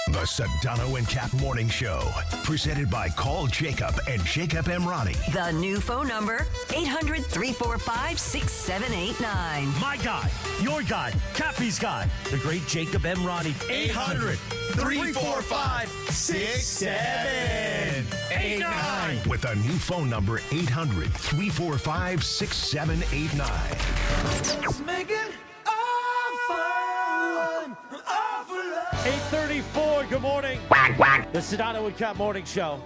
The Sedano and Kap Morning Show, presented by Call Jacob and Jacob Emrani. The new phone number, 800-345-6789. My guy, your guy, Cappy's guy, the great Jacob Emrani. 800-345-6789. With a new phone number, 800-345-6789. Let's make it all fun. 8:34, good morning. Quack, quack. The Sedano and Kap Morning Show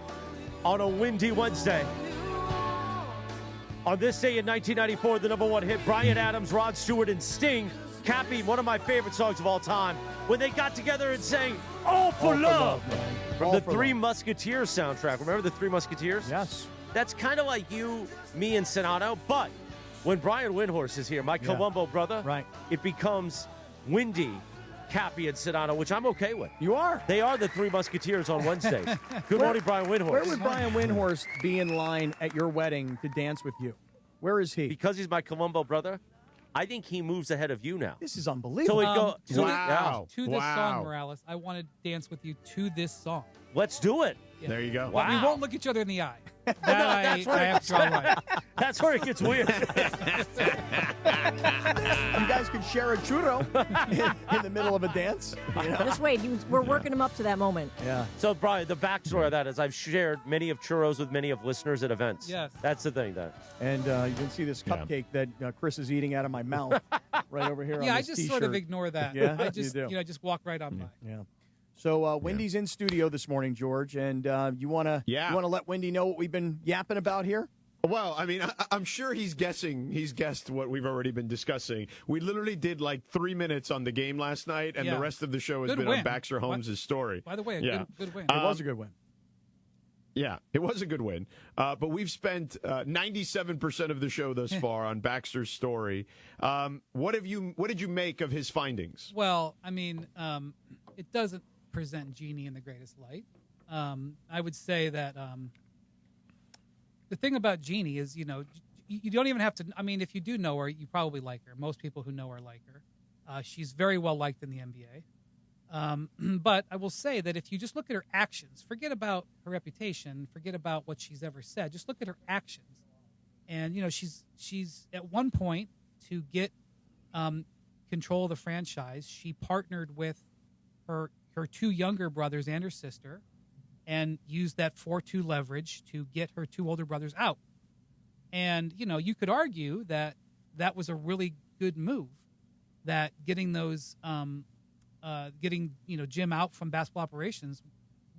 on a windy Wednesday. On this day in 1994, the #1 hit, Bryan Adams, Rod Stewart, and Sting. Cappy, one of my favorite songs of all time, when they got together and sang All for Love. From the Three Musketeers soundtrack. Remember the Three Musketeers? Yes. That's kind of like you, me, and Sedano, but when Brian Windhorst is here, my Columbo brother, it becomes Windy, Cappy, and Sedano, which I'm okay with. You are. They are the Three Musketeers on Wednesdays. Good morning, Brian Windhorst. Where would Brian Windhorst be in line at your wedding to dance with you? Where is he? Because he's my Columbo brother, I think he moves ahead of you now. This is unbelievable. To this song, Morales, I want to dance with you to this song. Let's do it. Yeah. There you go. But we won't look each other in the eye. That that's where I have to draw a line. That's where it gets weird. You guys could share a churro in the middle of a dance. You know? Just wait. We're working him up to that moment. Yeah. So, Brian, the backstory of that is I've shared many of churros with many of listeners at events. Yes. That's the thing. And you can see this cupcake that Chris is eating out of my mouth right over here. Yeah, on I this just t-shirt. sort of ignore that. Yeah, I just, you do. just walk right on by. Yeah. So Wendy's in studio this morning, George, and you want to let Wendy know what we've been yapping about here? Well, I mean, I'm sure he's guessed what we've already been discussing. We literally did like 3 minutes on the game last night, and the rest of the show has been on Baxter Holmes' story. By the way, good win. It was a good win. Yeah, it was a good win. But we've spent 97% of the show thus far on Baxter's story. What did you make of his findings? Well, I mean, it doesn't present Jeannie in the greatest light. I would say that the thing about Jeannie is, you don't even have to. I mean, if you do know her, you probably like her. Most people who know her like her. She's very well liked in the NBA. But I will say that if you just look at her actions, forget about her reputation, forget about what she's ever said, just look at her actions. And, she's at one point to get control of the franchise, she partnered with her two younger brothers and her sister and used that 4-2 leverage to get her two older brothers out. And, you could argue that was a really good move, that getting those Jim out from basketball operations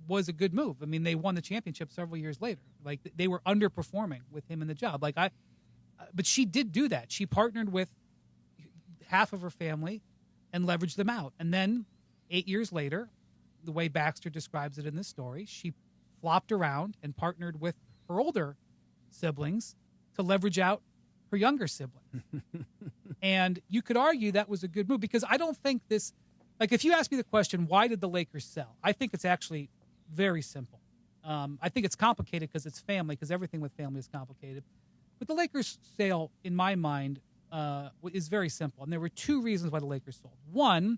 was a good move. I mean, they won the championship several years later. Like, they were underperforming with him in the job. But she did do that. She partnered with half of her family and leveraged them out. And then 8 years later, the way Baxter describes it in this story, she flopped around and partnered with her older siblings to leverage out her younger sibling. And you could argue that was a good move, because I don't think this, if you ask me the question, why did the Lakers sell? I think it's actually very simple. I think it's complicated because it's family, because everything with family is complicated. But the Lakers sale, in my mind, is very simple. And there were two reasons why the Lakers sold. One,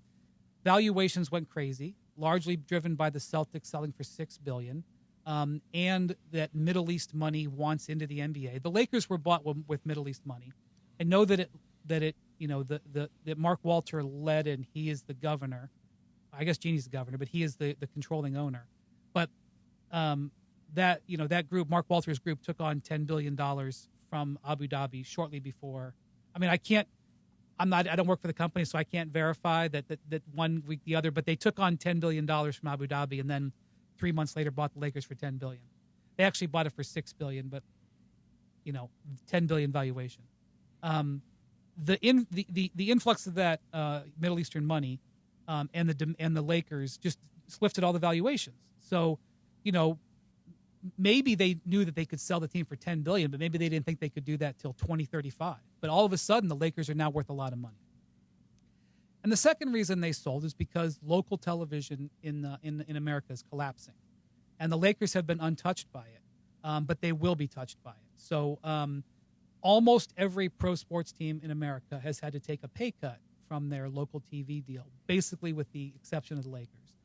valuations went crazy, largely driven by the Celtics selling for $6 billion, and that Middle East money wants into the NBA. The Lakers were bought with Middle East money. I know that Mark Walter led and he is the governor. I guess Jeannie's the governor, but he is the controlling owner. But that group, Mark Walter's group, took on $10 billion from Abu Dhabi shortly before. I mean, I don't work for the company, so I can't verify that 1 week the other, but they took on $10 billion from Abu Dhabi, and then 3 months later bought the Lakers for $10 billion. They actually bought it for $6 billion, but $10 billion valuation. The influx of that Middle Eastern money and the Lakers just lifted all the valuations. So, maybe they knew that they could sell the team for $10 billion, but maybe they didn't think they could do that till 2035. But all of a sudden, the Lakers are now worth a lot of money. And the second reason they sold is because local television in America is collapsing, and the Lakers have been untouched by it, but they will be touched by it. So almost every pro sports team in America has had to take a pay cut from their local TV deal, basically with the exception of the Lakers.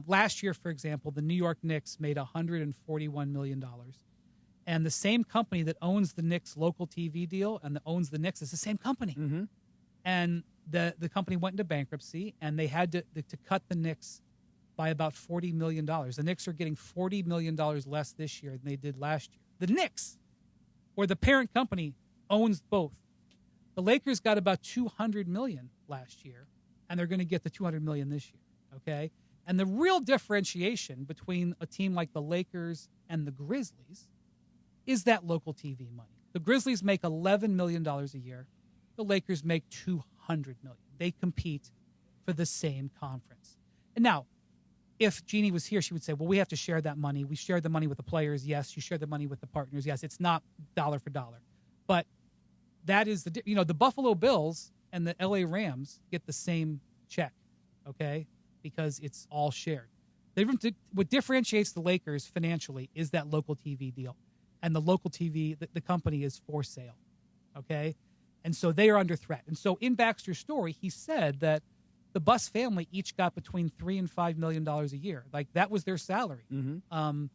Last year, for example, the New York Knicks made $141 million. And the same company that owns the Knicks local TV deal and that owns the Knicks is the same company. Mm-hmm. And the company went into bankruptcy, and they had to cut the Knicks by about $40 million. The Knicks are getting $40 million less this year than they did last year. The Knicks, or the parent company, owns both. The Lakers got about $200 million last year, and they're going to get the $200 million this year, okay? And the real differentiation between a team like the Lakers and the Grizzlies is that local TV money. The Grizzlies make $11 million a year. The Lakers make $200 million. They compete for the same conference. And now, if Jeannie was here, she would say, well, we have to share that money. We share the money with the players. Yes, you share the money with the partners. Yes, it's not dollar for dollar. But that is the Buffalo Bills and the LA Rams get the same check, okay? Because it's all shared. What differentiates the Lakers financially is that local TV deal. And the local TV, the company is for sale, okay? And so they are under threat. And so in Baxter's story, he said that the Buss family each got between $3 and $5 million a year. Like, that was their salary. Mm-hmm.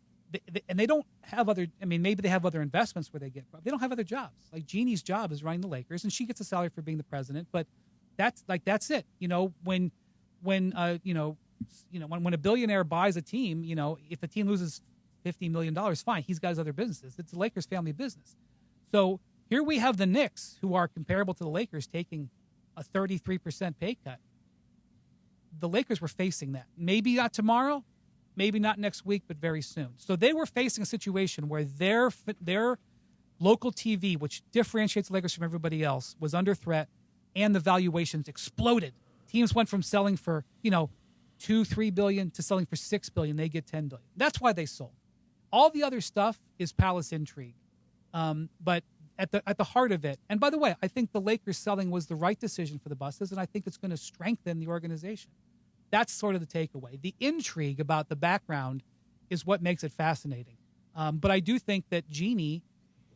And they don't have maybe they have other investments where they get, but they don't have other jobs. Like, Jeannie's job is running the Lakers, and she gets a salary for being the president, but that's it. When a billionaire buys a team, if the team loses $50 million, fine, he's got his other businesses. It's the Lakers family business. So here we have the Knicks, who are comparable to the Lakers, taking a 33% pay cut. The Lakers were facing that. Maybe not tomorrow, maybe not next week, but very soon. So they were facing a situation where their local TV, which differentiates the Lakers from everybody else, was under threat, and the valuations exploded. Teams went from selling for, $2-3 billion to selling for $6 billion. They get $10 billion. That's why they sold. All the other stuff is palace intrigue. But at the heart of it, and by the way, I think the Lakers selling was the right decision for the Busses, and I think it's going to strengthen the organization. That's sort of the takeaway. The intrigue about the background is what makes it fascinating. But I do think that Jeannie,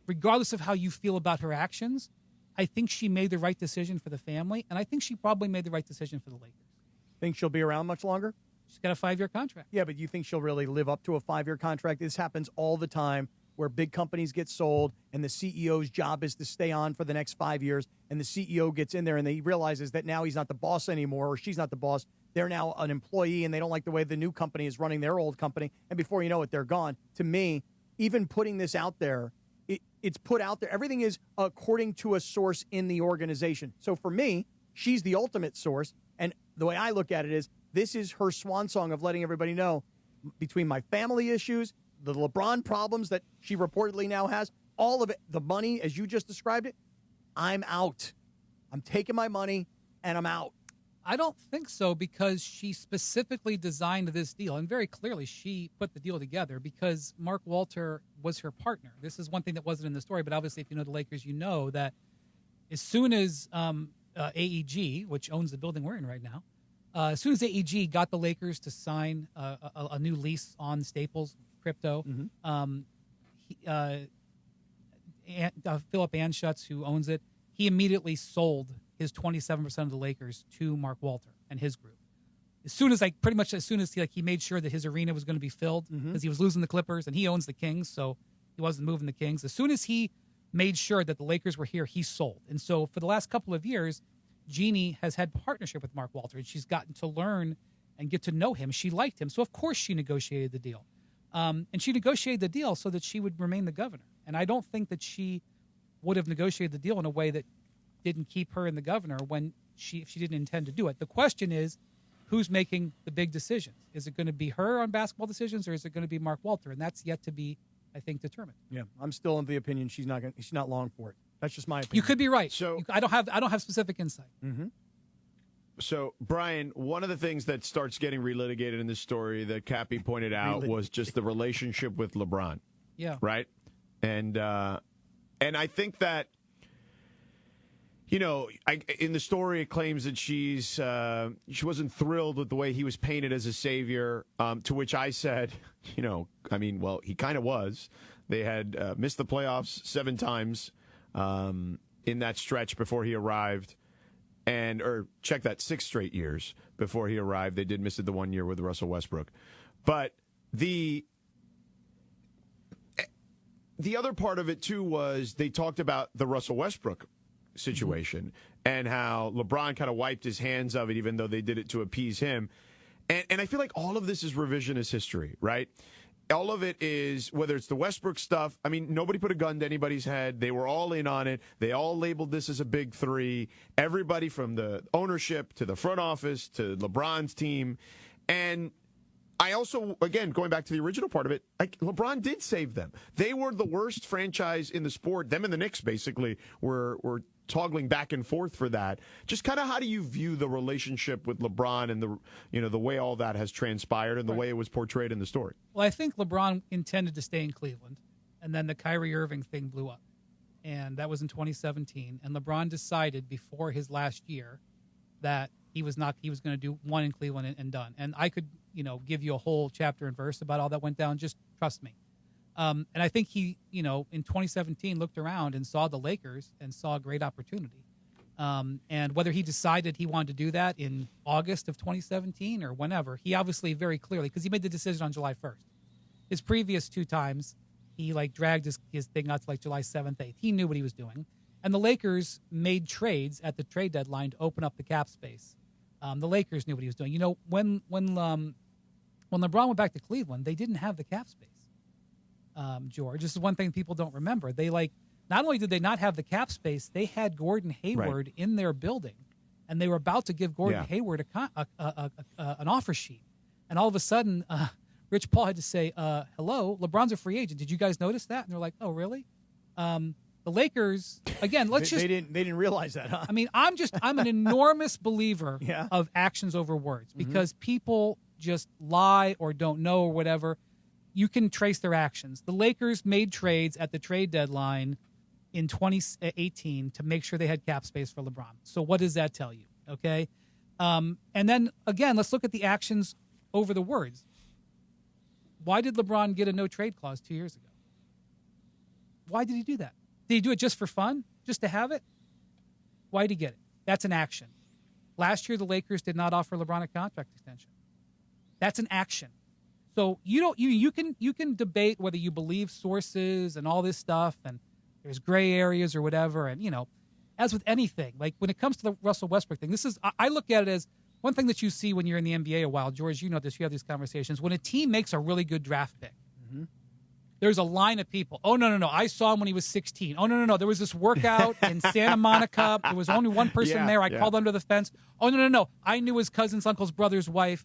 regardless of how you feel about her actions, I think she made the right decision for the family, and I think she probably made the right decision for the Lakers. Think she'll be around much longer? She's got a 5-year contract. Yeah, but you think she'll really live up to a 5-year contract? This happens all the time, where big companies get sold and the CEO's job is to stay on for the next 5 years, and the CEO gets in there and he realizes that now he's not the boss anymore, or she's not the boss. They're now an employee, and they don't like the way the new company is running their old company, and before you know it, they're gone. To me, even putting this out there, it's put out there. Everything is according to a source in the organization. So for me, she's the ultimate source, and the way I look at it is, this is her swan song of letting everybody know, between my family issues, the LeBron problems that she reportedly now has, all of it, the money, as you just described it, I'm out. I'm taking my money, and I'm out. I don't think so, because she specifically designed this deal, and very clearly she put the deal together because Mark Walter was her partner. This is one thing that wasn't in the story, but obviously if you know the Lakers, you know that as soon as AEG, which owns the building we're in right now, as soon as AEG got the Lakers to sign a new lease on Staples crypto, Philip Anschutz, who owns it, he immediately sold his 27% of the Lakers to Mark Walter and his group. As soon as he made sure that his arena was going to be filled, because he was losing the Clippers, and he owns the Kings, so he wasn't moving the Kings. As soon as he made sure that the Lakers were here, he sold. And so for the last couple of years, Jeannie has had partnership with Mark Walter, and she's gotten to learn and get to know him. She liked him. So, of course, she negotiated the deal. And she negotiated the deal so that she would remain the governor. And I don't think that she would have negotiated the deal in a way that didn't keep her in the governor if she didn't intend to do it. The question is, who's making the big decisions? Is it going to be her on basketball decisions, or is it going to be Mark Walter? And that's yet to be, I think, determined. Yeah, I'm still of the opinion she's not long for it. That's just my opinion. You could be right. So I don't have specific insight. Mm-hmm. So, Brian, one of the things that starts getting relitigated in this story that Cappy pointed out was just the relationship with LeBron. Yeah. Right? And I think that, you know, in the story it claims that she wasn't thrilled with the way he was painted as a savior, to which I said, you know, I mean, well, he kind of was. They had missed the playoffs 7 times in that stretch before he arrived. Or check that, 6 straight years before he arrived. They did miss it the 1 year with Russell Westbrook. But the other part of it, too, was they talked about the Russell Westbrook situation and how LeBron kind of wiped his hands of it, even though they did it to appease him. And I feel like all of this is revisionist history, right? All of it is, whether it's the Westbrook stuff, I mean, nobody put a gun to anybody's head. They were all in on it. They all labeled this as a big 3. Everybody from the ownership to the front office to LeBron's team. And I also, again, going back to the original part of it, LeBron did save them. They were the worst franchise in the sport. Them and the Knicks, basically, were toggling back and forth for that. Just kind of how do you view the relationship with LeBron and the way all that has transpired and the way it was portrayed in the story? Well, I think LeBron intended to stay in Cleveland, and then the Kyrie Irving thing blew up, and that was in 2017. And LeBron decided before his last year that he was going to do one in Cleveland and done. And I could, give you a whole chapter and verse about all that went down. Just trust me. And I think he, in 2017 looked around and saw the Lakers and saw a great opportunity. And whether he decided he wanted to do that in August of 2017 or whenever, he obviously very clearly, because he made the decision on July 1st. His previous 2 times, he dragged his thing out to July 7th, 8th. He knew what he was doing. And the Lakers made trades at the trade deadline to open up the cap space. The Lakers knew what he was doing. When LeBron went back to Cleveland, they didn't have the cap space. George, this is one thing people don't remember. They not only did they not have the cap space, they had Gordon Hayward in their building, and they were about to give Gordon Hayward an offer sheet. And all of a sudden, Rich Paul had to say, "Hello, LeBron's a free agent. Did you guys notice that?" And they're like, "Oh, really?" The Lakers, again, they didn't realize that, huh? I mean, I'm an enormous believer of actions over words, because people just lie or don't know or whatever. You can trace their actions. The Lakers made trades at the trade deadline in 2018 to make sure they had cap space for LeBron. So what does that tell you? Okay. And then again, let's look at the actions over the words. Why did LeBron get a no trade clause 2 years ago? Why did he do that? Did he do it just for fun? Just to have it? Why did he get it? That's an action. Last year, the Lakers did not offer LeBron a contract extension. That's an action. So you can debate whether you believe sources and all this stuff, and there's gray areas or whatever. And as with anything, like when it comes to the Russell Westbrook thing, I look at it as one thing that you see when you're in the NBA a while. George, you know this. You have these conversations when a team makes a really good draft pick. Mm-hmm. There's a line of people. Oh, no. I saw him when he was 16. Oh, no. There was this workout in Santa Monica. There was only one person there. I called under the fence. Oh, no. I knew his cousin's uncle's brother's wife.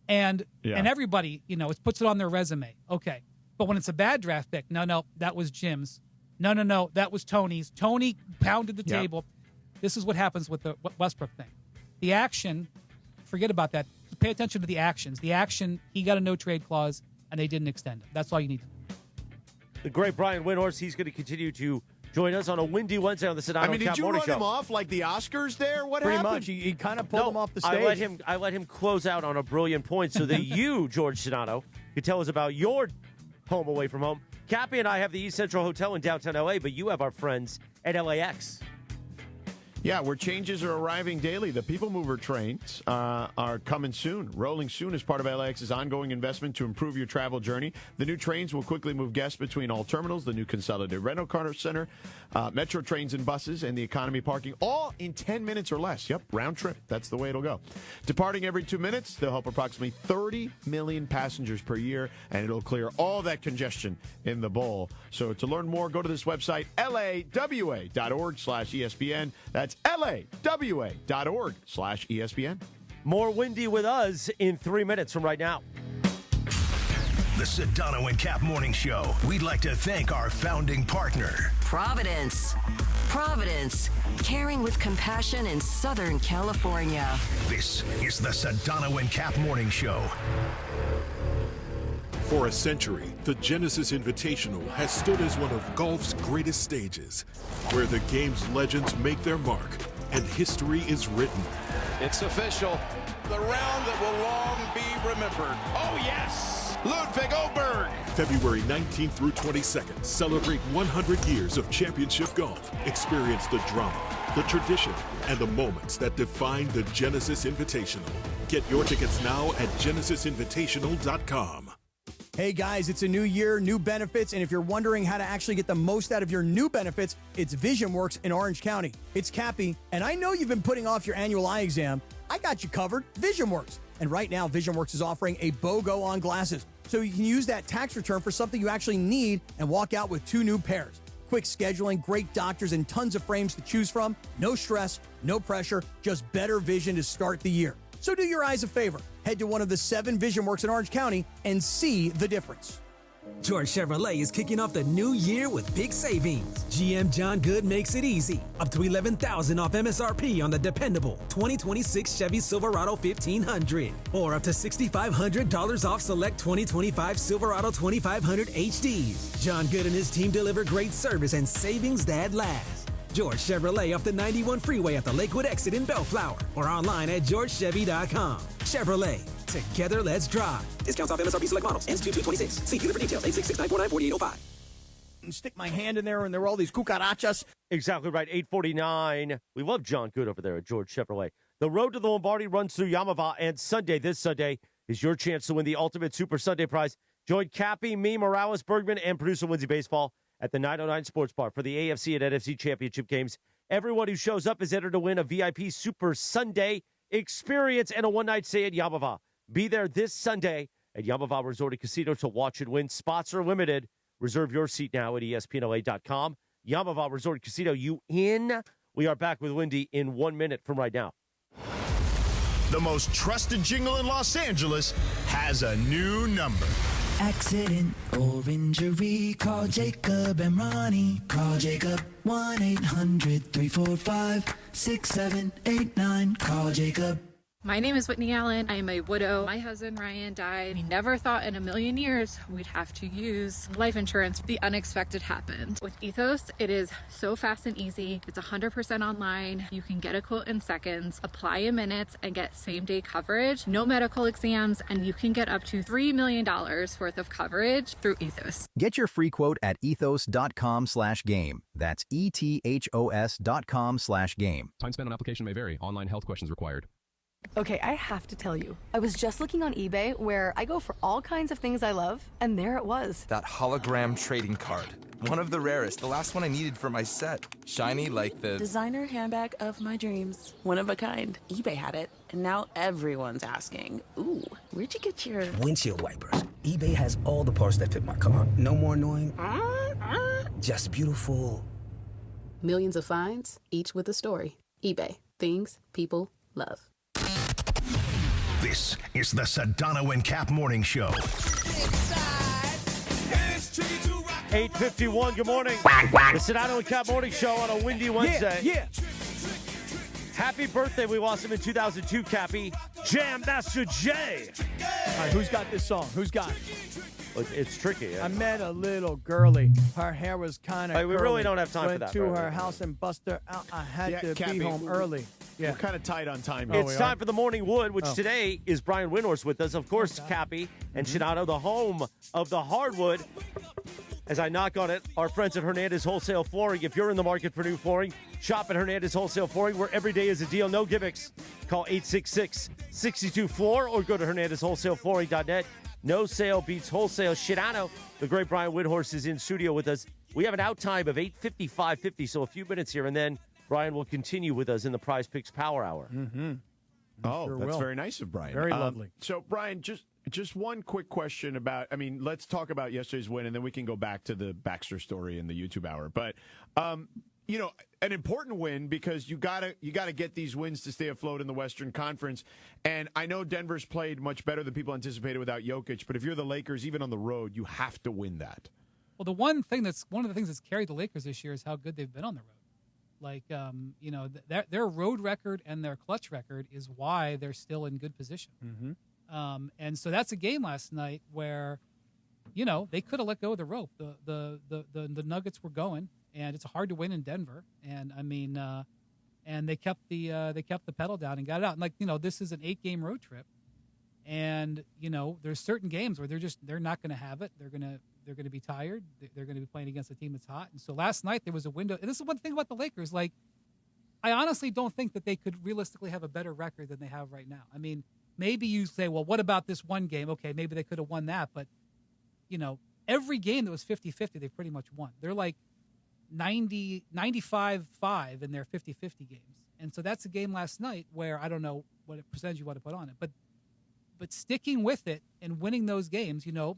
And everybody, it puts it on their resume. Okay. But when it's a bad draft pick, no, that was Jim's. No, that was Tony's. Tony pounded the table. This is what happens with the Westbrook thing. The action, forget about that. Pay attention to the actions. The action, he got a no-trade clause, and they didn't extend it. That's all you need to know. The great Brian Windhorst, he's going to continue to join us on a windy Wednesday on the Sedano Kap Morning Show. Did you run him off like the Oscars there? What Pretty happened? much. He kind of pulled him off the stage. I let him close out on a brilliant point so that you, George Sedano, could tell us about your home away from home. Cappy and I have the East Central Hotel in downtown L.A., but you have our friends at LAX. Yeah, where changes are arriving daily. The People Mover trains are coming soon, rolling soon as part of LAX's ongoing investment to improve your travel journey. The new trains will quickly move guests between all terminals, the new consolidated rental car center, metro trains and buses, and the economy parking, all in 10 minutes or less. Yep, round trip. That's the way it'll go. Departing every 2 minutes, they'll help approximately 30 million passengers per year, and it'll clear all that congestion in the bowl. So to learn more, go to this website, lawa.org/ESPN. That's lawa.org/ESPN. More Windy with us in 3 minutes from right now. The Sedano and Kap Morning Show. We'd like to thank our founding partner, Providence. Providence, caring with compassion in Southern California. This is the Sedano and Kap Morning Show. For a century, the Genesis Invitational has stood as one of golf's greatest stages, where the game's legends make their mark and history is written. It's official. The round that will long be remembered. Oh, yes! Ludwig Oberg. February 19th through 22nd, celebrate 100 years of championship golf. Experience the drama, the tradition, and the moments that define the Genesis Invitational. Get your tickets now at genesisinvitational.com. Hey guys, it's a new year, new benefits, and if you're wondering how to actually get the most out of your new benefits, it's VisionWorks in Orange County. It's Cappy, and I know you've been putting off your annual eye exam. I got you covered, VisionWorks. And right now, VisionWorks is offering a BOGO on glasses, so you can use that tax return for something you actually need and walk out with 2 new pairs. Quick scheduling, great doctors, and tons of frames to choose from. No stress, no pressure, just better vision to start the year. So do your eyes a favor. Head to one of the 7 VisionWorks in Orange County and see the difference. George Chevrolet is kicking off the new year with big savings. GM John Good makes it easy. Up to $11,000 off MSRP on the dependable 2026 Chevy Silverado 1500. Or up to $6,500 off select 2025 Silverado 2500 HDs. John Good and his team deliver great service and savings that last. George Chevrolet off the 91 freeway at the Lakewood exit in Bellflower. Or online at georgechevy.com. Chevrolet. Together, let's drive. Discounts off MSRP select models. Ends 2/2/26. See dealer for details. 866-949-4805. And stick my hand in there, and there were all these cucarachas. Exactly right. 849. We love John Good over there at George Chevrolet. The road to the Lombardi runs through Yamava, and this Sunday, is your chance to win the Ultimate Super Sunday prize. Join Cappy, me, Morales, Bergman, and producer Lindsay Baseball at the 909 Sports Bar for the AFC and NFC Championship games. Everyone who shows up is entered to win a VIP Super Sunday experience and a one-night stay at Yamava. Be there this Sunday at Yamava Resort and Casino to watch and win. Spots are limited. Reserve your seat now at ESPNLA.com. Yamava Resort and Casino, you in? We are back with Wendy in 1 minute from right now. The most trusted jingle in Los Angeles has a new number. Accident or injury, call Jacob and Ronnie. Call Jacob 1-800-345-6789. Call Jacob. My name is Whitney Allen. I am a widow. My husband Ryan died. We never thought in a million years we'd have to use life insurance. The unexpected happened. With Ethos, it is so fast and easy. It's 100% online. You can get a quote in seconds, apply in minutes, and get same-day coverage. No medical exams, and you can get up to $3 million worth of coverage through Ethos. Get your free quote at ethos.com/game. That's ETHOS.com/game. Time spent on application may vary. Online health questions required. Okay, I have to tell you, I was just looking on eBay where I go for all kinds of things I love, and there it was. That hologram trading card. One of the rarest, the last one I needed for my set. Shiny like the designer handbag of my dreams. One of a kind. eBay had it, and now everyone's asking, ooh, where'd you get your Windshield wipers. eBay has all the parts that fit my car. No more annoying. Just beautiful. Millions of finds, each with a story. eBay. Things people love. This is the Sedano and Kap Morning Show. 8:51, good morning. The Sedano and Kap Morning Show on a windy Wednesday. Yeah. Happy birthday. We lost him in 2002, Cappy. Jam Master J. All right, who's got this song? Who's got it? It's tricky. I met a little girlie. Her hair was kind of we really don't have time Went for that. to her house and bust her out. I had to Cappy, be home early. We're kind of tight on time here. It's time for the Morning Wood, which today is Brian Windhorst with us. Of course, Cappy and Sedano, the home of the hardwood. as I knock on it, our friends at Hernandez Wholesale Flooring. If you're in the market for new flooring, shop at Hernandez Wholesale Flooring, where every day is a deal. No gimmicks. Call 866-62-FLOOR or go to HernandezWholesaleFlooring.net. No sale beats wholesale. Sedano, the great Brian Windhorst, is in studio with us. We have an out time of 8:55:50, so a few minutes here, and then Brian will continue with us in the Prize Picks Power Hour. Mm-hmm. That's very nice of Brian. Very lovely. So, Brian, just one quick question about, let's talk about yesterday's win, and then we can go back to the Baxter story in the YouTube hour. But, an important win because you gotta get these wins to stay afloat in the Western Conference. And I know Denver's played much better than people anticipated without Jokic, but if you're the Lakers, even on the road, you have to win that. Well, one of the things that's carried the Lakers this year is how good they've been on the road. Like, their road record and their clutch record is why they're still in good position. Mm-hmm. And so that's a game last night where, they could have let go of the rope. The Nuggets were going, and it's hard to win in Denver. And and they kept the pedal down and got it out. And this is an 8-game road trip, and there's certain games where they're not going to have it. They're going to be tired. They're going to be playing against a team that's hot. And so last night there was a window. And this is one thing about the Lakers. Like, I honestly don't think that they could realistically have a better record than they have right now. Maybe you say, well, what about this one game? Okay, maybe they could have won that. But, every game that was 50-50, they pretty much won. They're like 95-5 in their 50-50 games. And so that's a game last night where I don't know what percentage you want to put on it. But sticking with it and winning those games, the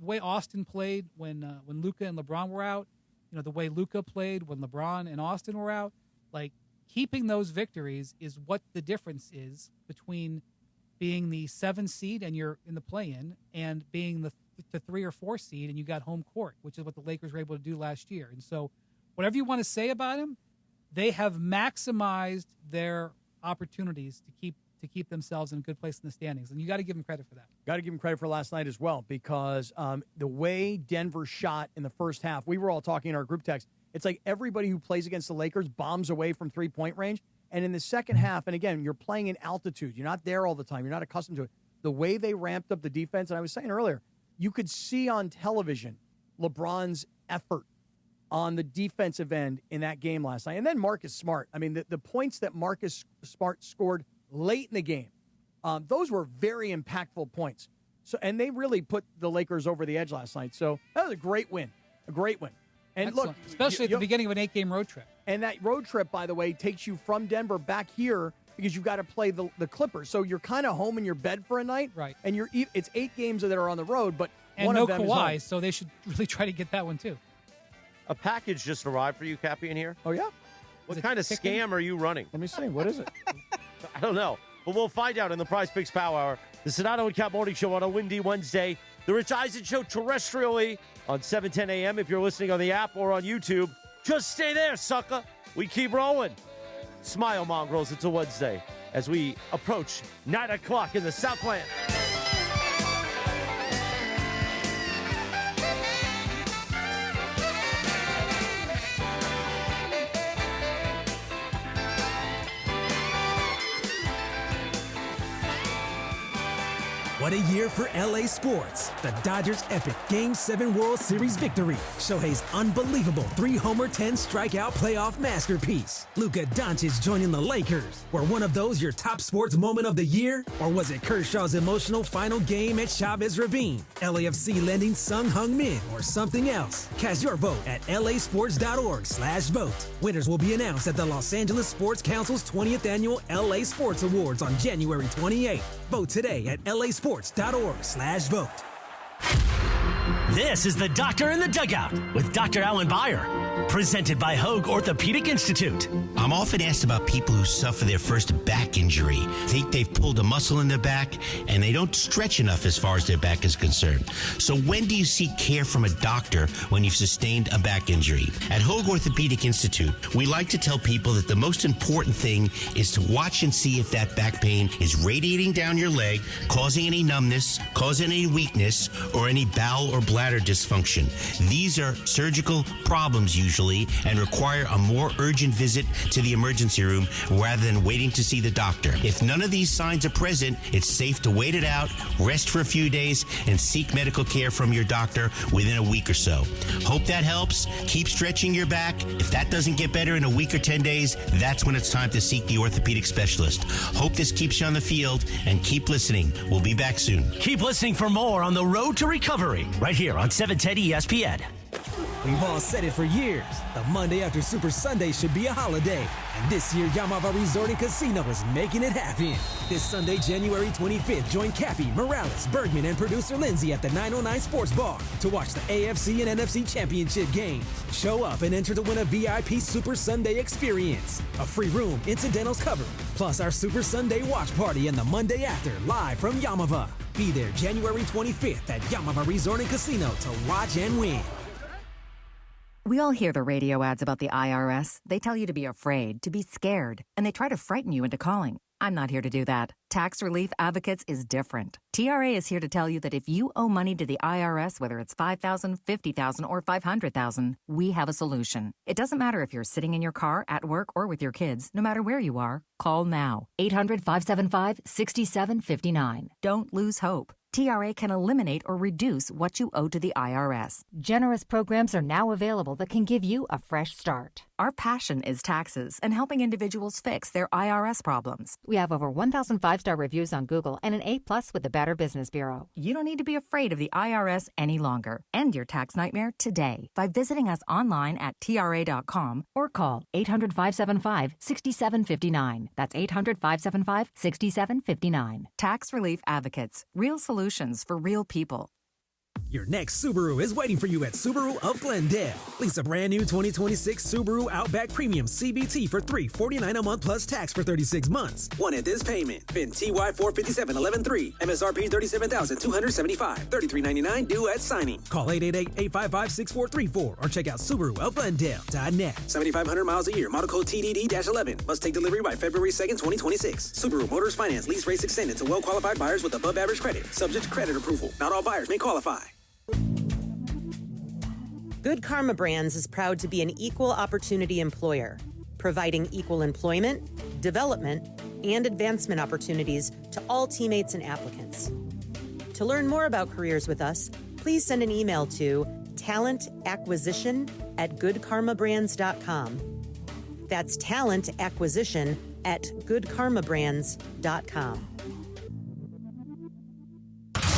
way Austin played when Luka and LeBron were out, the way Luka played when LeBron and Austin were out, like keeping those victories is what the difference is between being the 7 seed and you're in the play-in and being the 3 or 4 seed and you got home court, which is what the Lakers were able to do last year. And so whatever you want to say about them, they have maximized their opportunities to keep themselves in a good place in the standings. And you got to give them credit for that. Got to give them credit for last night as well, because the way Denver shot in the first half, we were all talking in our group text, it's like everybody who plays against the Lakers bombs away from three-point range. And in the second half, and again, you're playing in altitude. You're not there all the time. You're not accustomed to it. The way they ramped up the defense, and I was saying earlier, you could see on television LeBron's effort on the defensive end in that game last night. And then Marcus Smart. The points that Marcus Smart scored late in the game, those were very impactful points. So, and they really put the Lakers over the edge last night. So that was a great win. And excellent. Look, especially at the beginning of an 8-game road trip. And that road trip, by the way, takes you from Denver back here because you've got to play the Clippers. So you're kind of home in your bed for a night. Right. And it's 8 games that are on the road, but and one no of them Kawhi, is so they should really try to get that one too. A package just arrived for you, Cappy, in here. Oh, yeah? What kind of scam are you running? Let me see. What is it? I don't know. But we'll find out in the Prize Picks Power Hour. The Sedano and Kap Morning Show on a windy Wednesday. The Rich Eisen Show terrestrially on 7:10 a.m. if you're listening on the app or on YouTube. Just stay there, sucker. We keep rolling. Smile, mongrels. It's a Wednesday as we approach 9 o'clock in the Southland. What a year for LA sports. The Dodgers' epic Game 7 World Series victory. Shohei's unbelievable 3-homer, 10-strikeout playoff masterpiece. Luka Doncic joining the Lakers. Were one of those your top sports moment of the year? Or was it Kershaw's emotional final game at Chavez Ravine? LAFC lending Sung Hung Min or something else? Cast your vote at lasports.org/vote. Winners will be announced at the Los Angeles Sports Council's 20th Annual LA Sports Awards on January 28th. Vote today at lasports.org/vote. This is the Doctor in the Dugout with Dr. Alan Byer, presented by Hoag Orthopedic Institute. I'm often asked about people who suffer their first back injury, think they've pulled a muscle in their back, and they don't stretch enough as far as their back is concerned. So when do you seek care from a doctor when you've sustained a back injury? At Hoag Orthopedic Institute, we like to tell people that the most important thing is to watch and see if that back pain is radiating down your leg, causing any numbness, causing any weakness, or any bowel or bladder dysfunction. These are surgical problems you usually and require a more urgent visit to the emergency room rather than waiting to see the doctor. If none of these signs are present, it's safe to wait it out, rest for a few days, and seek medical care from your doctor within a week or so. Hope that helps. Keep stretching your back. If that doesn't get better in a week or 10 days, that's when it's time to seek the orthopedic specialist. Hope this keeps you on the field, and keep listening. We'll be back soon. Keep listening for more on the road to recovery right here on 710 ESPN. We've all said it for years. The Monday after Super Sunday should be a holiday. And this year, Yamava Resort and Casino is making it happen. This Sunday, January 25th, join Cappy, Morales, Bergman, and producer Lindsay at the 909 Sports Bar to watch the AFC and NFC Championship games. Show up and enter to win a VIP Super Sunday experience. A free room, incidentals covered, plus our Super Sunday watch party and the Monday after, live from Yamava. Be there January 25th at Yamava Resort and Casino to watch and win. We all hear the radio ads about the IRS. They tell you to be afraid, to be scared, and they try to frighten you into calling. I'm not here to do that. Tax Relief Advocates is different. TRA is here to tell you that if you owe money to the IRS, whether it's $5,000, $50,000, or $500,000, we have a solution. It doesn't matter if you're sitting in your car, at work, or with your kids. No matter where you are, call now. 800-575-6759. Don't lose hope. TRA can eliminate or reduce what you owe to the IRS. Generous programs are now available that can give you a fresh start. Our passion is taxes and helping individuals fix their IRS problems. We have over 1,000 5-star reviews on Google and an A+ with the Better Business Bureau. You don't need to be afraid of the IRS any longer. End your tax nightmare today by visiting us online at TRA.com or call 800-575-6759. That's 800-575-6759. Tax Relief Advocates. Real solutions for real people. Your next Subaru is waiting for you at Subaru of Glendale. Lease a brand new 2026 Subaru Outback Premium CBT for $349 a month plus tax for 36 months. One at this payment. VIN TY 457-11-3. MSRP $37,275. $33.99 due at signing. Call 888-855-6434 or check out SubaruofGlendale.net. 7,500 miles a year. Model code TDD-11. Must take delivery by February 2nd, 2026. Subaru Motors Finance. Lease rates extended to well-qualified buyers with above average credit. Subject to credit approval. Not all buyers may qualify. Good Karma Brands is proud to be an equal opportunity employer, providing equal employment, development, and advancement opportunities to all teammates and applicants. To learn more about careers with us, please send an email to talentacquisition@goodkarmabrands.com. That's talentacquisition@goodkarmabrands.com.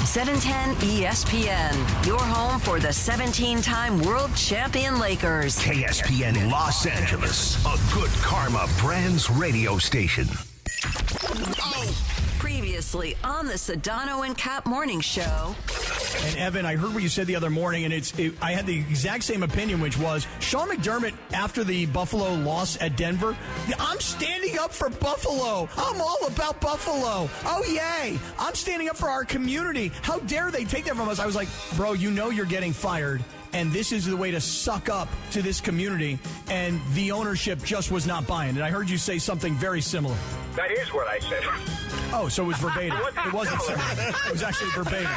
710 ESPN, your home for the 17-time world champion Lakers. KSPN Los Angeles, a Good Karma Brands radio station. Previously on the Sedano and Kap morning show. And Evan, I heard what you said the other morning, and I had the exact same opinion, which was Sean McDermott, after the Buffalo loss at Denver, I'm standing up for Buffalo. I'm all about Buffalo. Oh, yay. I'm standing up for our community. How dare they take that from us? I was like, bro, you know you're getting fired, and this is the way to suck up to this community, and the ownership just was not buying. And I heard you say something very similar. That is what I said. Oh, so it was verbatim. It wasn't similar. It was actually verbatim.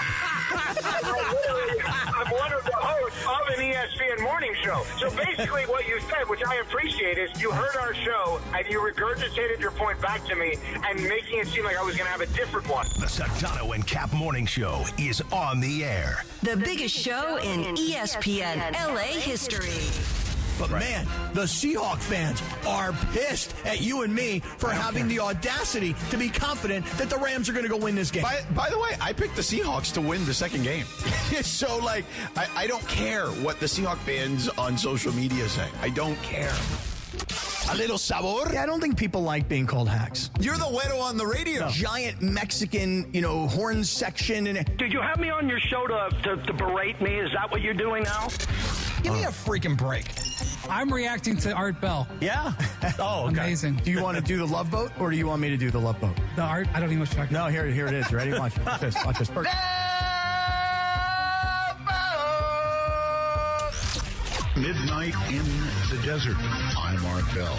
I'm one of the hosts of an ESPN morning show. So basically what you said, which I appreciate, is you heard our show and you regurgitated your point back to me and making it seem like I was going to have a different one. The Sedano and Kap morning show is on the air. The biggest show in ESPN LA history. But man, the Seahawk fans are pissed at you and me for having the audacity to be confident that the Rams are going to go win this game. By the way, I picked the Seahawks to win the second game. So, I don't care what the Seahawk fans on social media say. I don't care. A little sabor? Yeah, I don't think people like being called hacks. You're the güero on the radio. Giant Mexican, horn section. Did you have me on your show to berate me? Is that what you're doing now? Give me a freaking break. I'm reacting to Art Bell. Yeah? Oh, okay. Amazing. Do you want to do the Love Boat, or do you want me to do the Love Boat? The Art, I don't even know what you're talking about. No, here it is. Ready? Watch this. Watch this. Midnight in the desert on I'm Art Bell.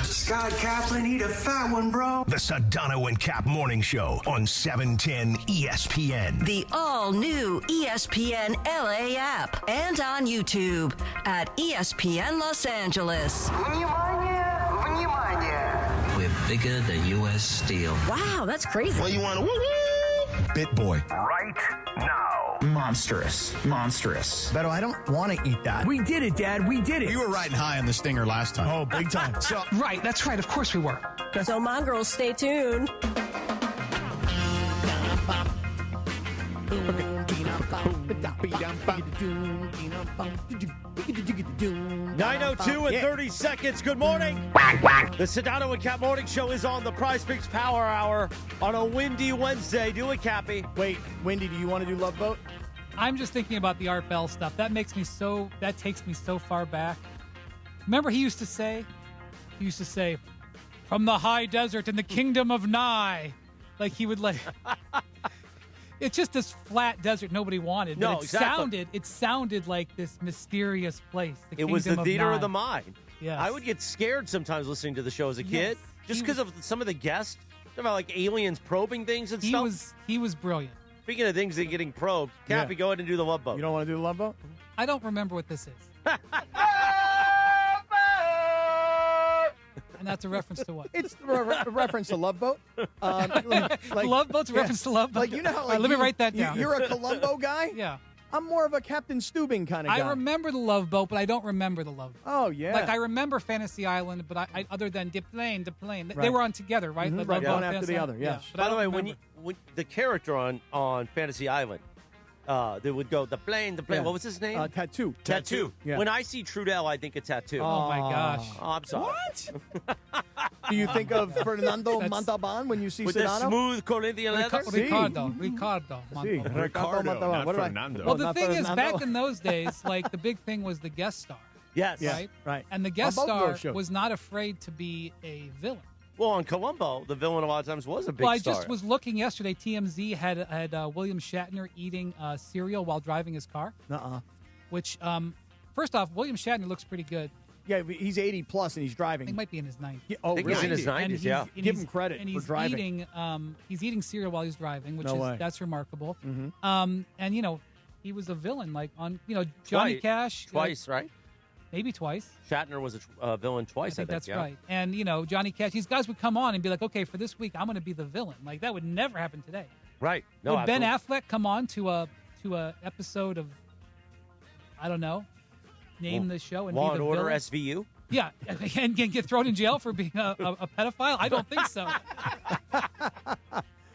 Scott Kaplan, eat a fat one, bro. The Sedano and Kap Morning Show on 710 ESPN. The all-new ESPN LA app and on YouTube at ESPN Los Angeles. We're bigger than U.S. Steel. Wow, that's crazy. Well, you want to woo-woo? Bit Boy. Right now. Monstrous. Beto, I don't want to eat that. We did it, Dad. We did it. You were riding high on the stinger last time. Oh, big time. So, Right, that's right. Of course we were. So, mongrels, stay tuned. 9:02 and 30 seconds. Good morning. The Sedano and Kap Morning Show is on the Prize Picks Power Hour on a windy Wednesday. Do it, Cappy. Wait, Wendy, do you want to do Love Boat? I'm just thinking about the Art Bell stuff. That takes me so far back. Remember he used to say, from the high desert in the kingdom of Nye. Like he would it's just this flat desert nobody wanted. No, but exactly. It sounded like this mysterious place. It was the theater Nye. of the mind. Yes. I would get scared sometimes listening to the show as a kid, just because of some of the guests. About like aliens probing things and stuff. He was brilliant. Speaking of things that are getting probed, Cappy, go ahead and do the Love Boat. You don't want to do the Love Boat? I don't remember what this is. And that's a reference to what? It's a reference to Love Boat. Love Boat's a reference to Love Boat. Like, you know how, let me write that down. You're a Columbo guy? Yeah. I'm more of a Captain Steubing kind of guy. I remember the Love Boat, but I don't remember the Love Boat. Oh, yeah. Like, I remember Fantasy Island, but I other than De Plane. Right. They were on together, right? Mm-hmm. The Right, Love one Boat, after Fantasy the Island. other, yes. But By I the don't way, remember. when the character on Fantasy Island, they would go, the plane. Yeah. What was his name? Tattoo. Yeah. When I see Trudell, I think of Tattoo. Oh, my gosh. Oh, I'm sorry. What? Do you think of Fernando Montalban when you see With Sedano? the smooth Corinthian leather? Ricardo. Ricardo Montalban. What Fernando. Well, the not thing is, Fernando. back in those days, like, the big thing was the guest star. Yes. Right. And the guest On both of star those shows. was not afraid to be a villain. Well, on Columbo, the villain a lot of times was a big Well, I star. just was looking yesterday. TMZ had William Shatner eating cereal while driving his car. Which, first off, William Shatner looks pretty good. Yeah, he's 80 plus and he's driving. He might be in his 90s. Yeah, oh, I think really? he's in his 90s, And yeah. Give him credit and for he's driving. he's eating cereal while he's driving, which No way. that's remarkable. Mhm. And he was a villain, like on Johnny Cash Twice, right? maybe twice. Shatner was a villain twice, I think. That's yeah. right. And Johnny Cash, these guys would come on and be like, okay, for this week I'm going to be the villain. Like that would never happen today. Right. No, would Ben absolutely. Affleck come on to a episode of, I don't know, name the show and Law be and the Order villain? SVU? Yeah, and get thrown in jail for being a pedophile? I don't think so.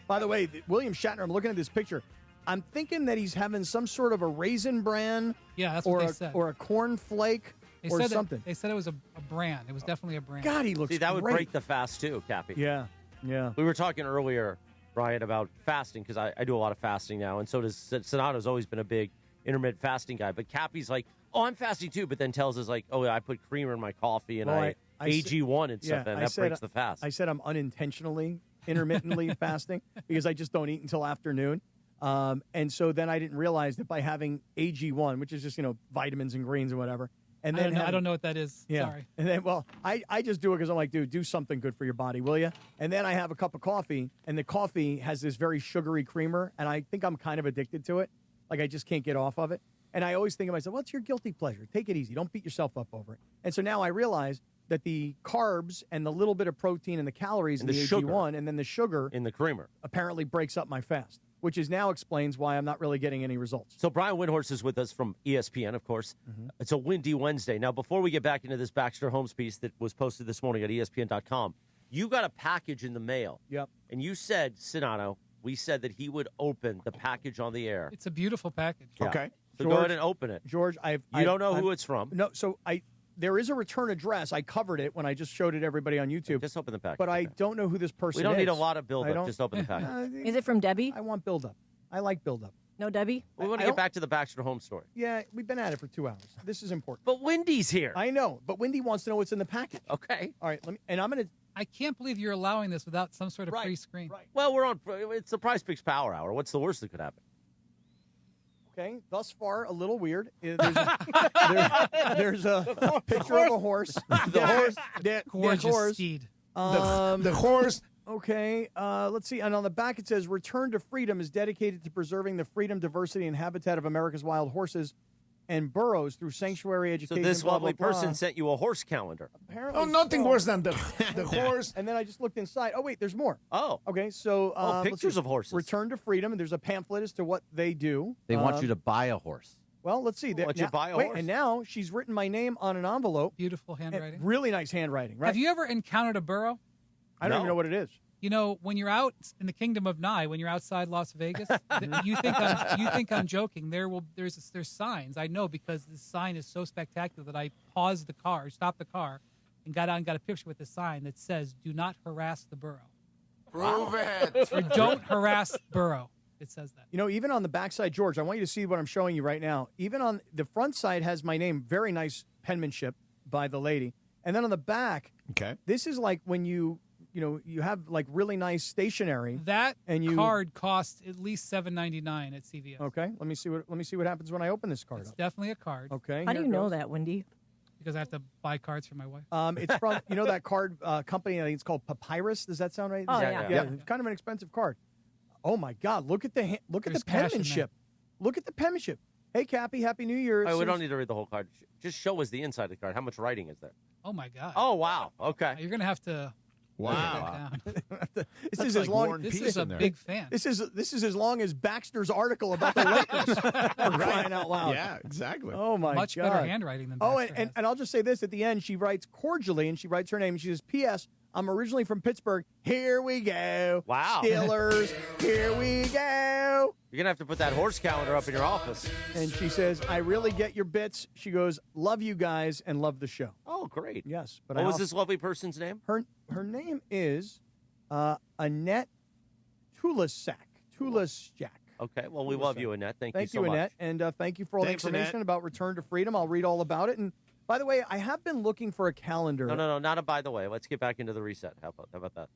By the way, William Shatner, I'm looking at this picture. I'm thinking that he's having some sort of a Raisin Bran Yeah, that's or what they said. or a corn flake They or said something. They said it was a brand. It was definitely a brand. God, he looks See, that would great. break the fast, too, Cappy. Yeah. We were talking earlier, Brian, about fasting, because I do a lot of fasting now, and so does Sedano's always been a big intermittent fasting guy. But Cappy's like, oh, I'm fasting, too, but then tells us, like, oh, yeah, I put creamer in my coffee and I AG1 and stuff, and that breaks the fast. I said I'm unintentionally, intermittently fasting because I just don't eat until afternoon. And so then I didn't realize that by having AG1, which is just, vitamins and greens and whatever. And then I don't know what that is. Yeah. Sorry. And then, I just do it because I'm like, dude, do something good for your body, will you? And then I have a cup of coffee, and the coffee has this very sugary creamer, and I think I'm kind of addicted to it. Like, I just can't get off of it. And I always think to myself, what's your guilty pleasure? Take it easy. Don't beat yourself up over it. And so now I realize that the carbs and the little bit of protein and the calories And in the the sugar. AG1 and then the sugar in the creamer apparently breaks up my fast, which is now explains why I'm not really getting any results. So Brian Windhorst is with us from ESPN, of course. It's a windy Wednesday. Now, before we get back into this Baxter Holmes piece that was posted this morning at ESPN.com, you got a package in the mail. Yep. And you said, Sedano, we said that he would open the package on the air. It's a beautiful package. Yeah. Okay. So go ahead and open it. George, You don't know who it's from? No, so there is a return address. I covered it when I just showed it to everybody on YouTube. Just open the package. But I don't know who this person is. We don't need a lot of build-up. Just open the package. Is it from Debbie? I want build-up. I like build-up. No, Debbie? We want to get back to the Baxter Holmes story. Yeah, we've been at it for 2 hours. This is important. But Wendy's here. I know, but Wendy wants to know what's in the package. Okay. All right, I'm going to... I can't believe you're allowing this without some sort of pre-screen. Right. Well, it's the Prize Picks Power Hour. What's the worst that could happen? Okay, thus far a little weird. There's a picture of a horse. The horse. Steed. The horse. Okay, let's see. And on the back it says, "Return to Freedom is dedicated to preserving the freedom, diversity, and habitat of America's wild horses and burros through sanctuary education." So this blah, lovely blah, blah. person sent you a horse calendar. Apparently Nothing so. worse than the horse. And then I just looked inside. Oh, wait, there's more. Oh. Okay, so let's pictures see. of horses. Return to Freedom, and there's a pamphlet as to what they do. They want you to buy a horse. Well, let's see. Want you to buy a horse? And now she's written my name on an envelope. Beautiful handwriting. Really nice handwriting, right? Have you ever encountered a burro? I don't even know what it is. You know, when you're out in the Kingdom of Nye, when you're outside Las Vegas, you think I'm joking. There's signs. I know because the sign is so spectacular that I paused the car, stopped the car, and got out and got a picture with the sign that says, "Do not harass the burro." Prove it. Or don't harass burro. It says that. You know, even on the backside, George, I want you to see what I'm showing you right now. Even on the front side has my name, very nice penmanship by the lady. And then on the back, this is like when you have like really nice stationery. That card costs at least $7.99 at CVS. Okay, let me see what happens when I open this card. It's definitely a card. Okay. How do you know that, Wendy? Because I have to buy cards for my wife. It's from that card company. I think it's called Papyrus. Does that sound right? Oh yeah. It's kind of an expensive card. Oh my God! Look at the penmanship. Look at the penmanship. Hey, Cappy, Happy New Year. We don't need to read the whole card. Just show us the inside of the card. How much writing is there? Oh my God. Oh wow. Okay. You're gonna have to. Wow. This is as long. This is a big fan. This is as long as Baxter's article about the Lakers. For crying out loud. Yeah, exactly. Oh my Much God. better handwriting than. Oh, Baxter and I'll just say this at the end. She writes cordially, and she writes her name. And she says, "P.S. I'm originally from Pittsburgh. Here we go. Wow. Steelers. Here we go." You're gonna have to put that horse calendar up in your office. And she says, "I really get your bits." She goes, "Love you guys and love the show." Oh, great. Yes, but what was this lovely person's name? Her name is Annette Tulasek. Okay, well, we love you, Annette. Thank you so much. Annette, and thank you for all the information Annette. about Return to Freedom. I'll read all about it. And by the way, I have been looking for a calendar. No, not a by the way. Let's get back into the reset. How about that?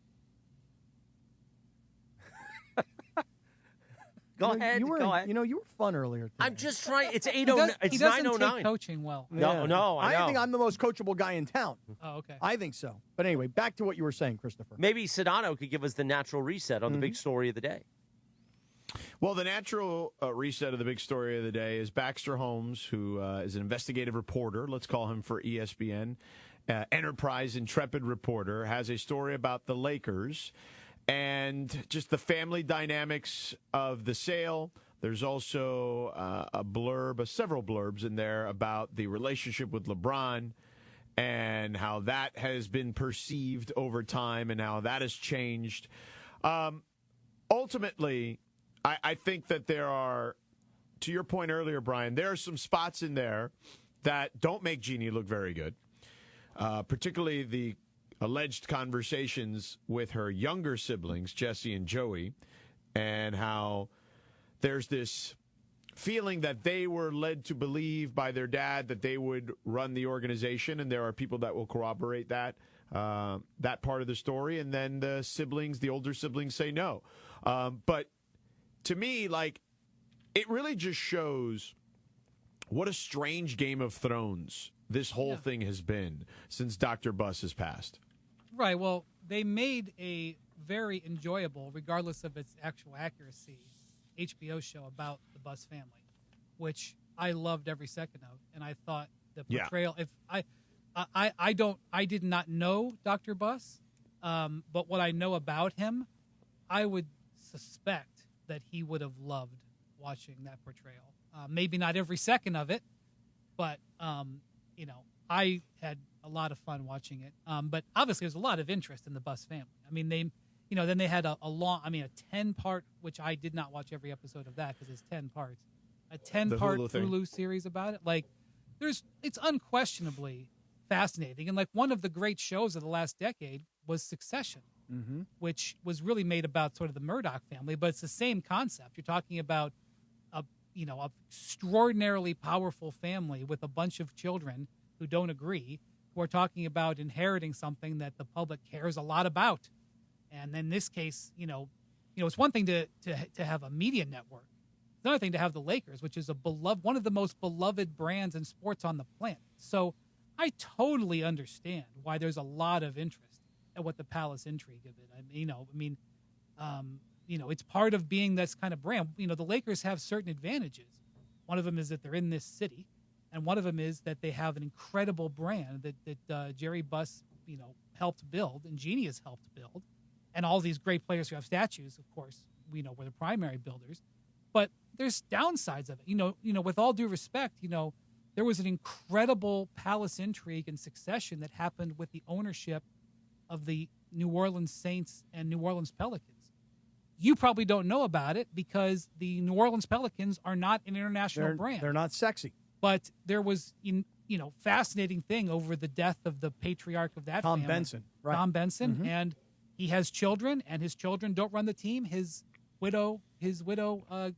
Go ahead. You were fun earlier today. I'm just trying. It's 8:09. It's He doesn't 9:09. take coaching well. No, I know. think I'm the most coachable guy in town. Oh, okay. I think so. But anyway, back to what you were saying, Christopher. Maybe Sedano could give us the natural reset on the big story of the day. Well, the natural reset of the big story of the day is Baxter Holmes, who is an investigative reporter. Let's call him for ESPN. Enterprise intrepid reporter, has a story about the Lakers and just the family dynamics of the sale. There's also several blurbs in there about the relationship with LeBron and how that has been perceived over time and how that has changed. Ultimately, I think that there are, to your point earlier, Brian, there are some spots in there that don't make Jeannie look very good, particularly the alleged conversations with her younger siblings, Jesse and Joey, and how there's this feeling that they were led to believe by their dad that they would run the organization, and there are people that will corroborate that part of the story, and then the older siblings say no. But to me, it really just shows what a strange Game of Thrones this whole thing has been since Dr. Buss has passed. Right. Well, they made a very enjoyable, regardless of its actual accuracy, HBO show about the Buss family, which I loved every second of, and I thought the portrayal. If I did not know Dr. Buss, but what I know about him, I would suspect that he would have loved watching that portrayal. Maybe not every second of it, but I had a lot of fun watching it. But obviously, there's a lot of interest in the Buss family. I mean, then they had a 10-part, which I did not watch every episode of that because it's 10 parts. A 10-part Hulu series about it. It's unquestionably fascinating, and one of the great shows of the last decade was Succession, which was really made about sort of the Murdoch family, but it's the same concept. You're talking about a extraordinarily powerful family with a bunch of children who don't agree, who are talking about inheriting something that the public cares a lot about. And in this case, it's one thing to have a media network another thing to have the Lakers, which is one of the most beloved brands in sports on the planet. So I totally understand why there's a lot of interest at what the Palace intrigue of it. It's part of being this kind of brand. The Lakers have certain advantages. One of them is that they're in this city, and one of them is that they have an incredible brand that Jerry Buss, helped build, and Genie has helped build, and all these great players who have statues, of course, were the primary builders. But there's downsides of it. With all due respect, there was an incredible Palace intrigue and succession that happened with the ownership of the New Orleans Saints and New Orleans Pelicans. You probably don't know about it because the New Orleans Pelicans are not an international brand. They're not sexy. But there was, fascinating thing over the death of the patriarch of that family. Tom Benson. Mm-hmm. And he has children, and his children don't run the team. His widow,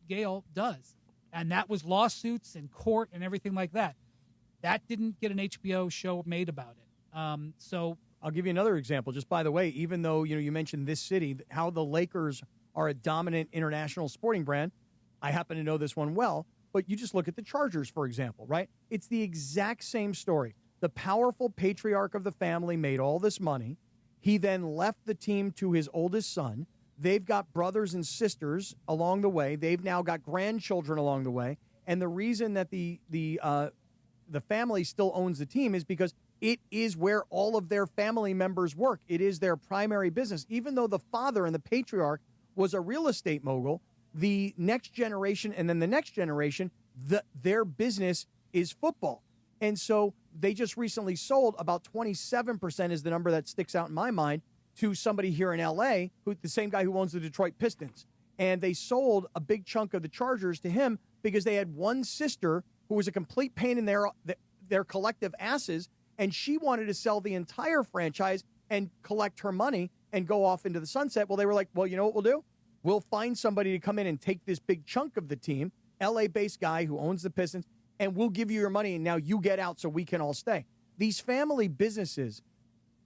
Gail, does. And that was lawsuits and court and everything like that. That didn't get an HBO show made about it. So I'll give you another example. Just by the way, even though you mentioned this city, how the Lakers are a dominant international sporting brand, I happen to know this one well. But you just look at the Chargers, for example, right? It's the exact same story. The powerful patriarch of the family made all this money. He then left the team to his oldest son. They've got brothers and sisters along the way. They've now got grandchildren along the way. And the reason that the family still owns the team is because it is where all of their family members work. It is their primary business. Even though the father and the patriarch was a real estate mogul, the next generation and then the next generation, their business is football. And so they just recently sold, about 27% is the number that sticks out in my mind, to somebody here in L.A., the same guy who owns the Detroit Pistons. And they sold a big chunk of the Chargers to him because they had one sister who was a complete pain in their collective asses, and she wanted to sell the entire franchise and collect her money and go off into the sunset. Well, they were like, well, you know what we'll do? We'll find somebody to come in and take this big chunk of the team, L.A.-based guy who owns the Pistons, and we'll give you your money, and now you get out so we can all stay. These family businesses,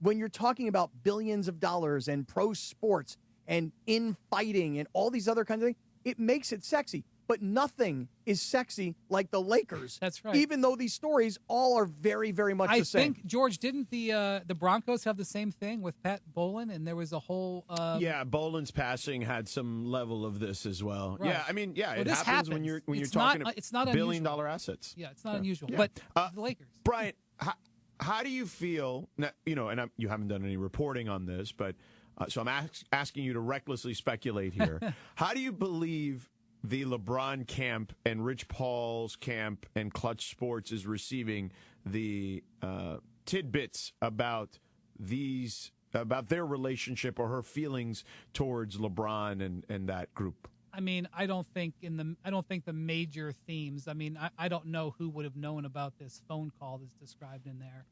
when you're talking about billions of dollars and pro sports and infighting and all these other kinds of things, it makes it sexy. But nothing is sexy like the Lakers. That's right. Even though these stories all are very, very much the same. I think, George, didn't the Broncos have the same thing with Pat Bowlen? And there was a whole... Yeah, Boland's passing had some level of this as well. Right. Yeah, I mean, Well, it this happens when you're talking about billion-dollar assets. Yeah, it's not unusual. Yeah. But the Lakers. Brian, how do you feel, now, and you haven't done any reporting on this, but so I'm asking you to recklessly speculate here. How do you believe the LeBron camp and Rich Paul's camp and Clutch Sports is receiving the tidbits about their relationship or her feelings towards LeBron and that group? I mean, I don't think the major themes. I mean, I don't know who would have known about this phone call that's described in there,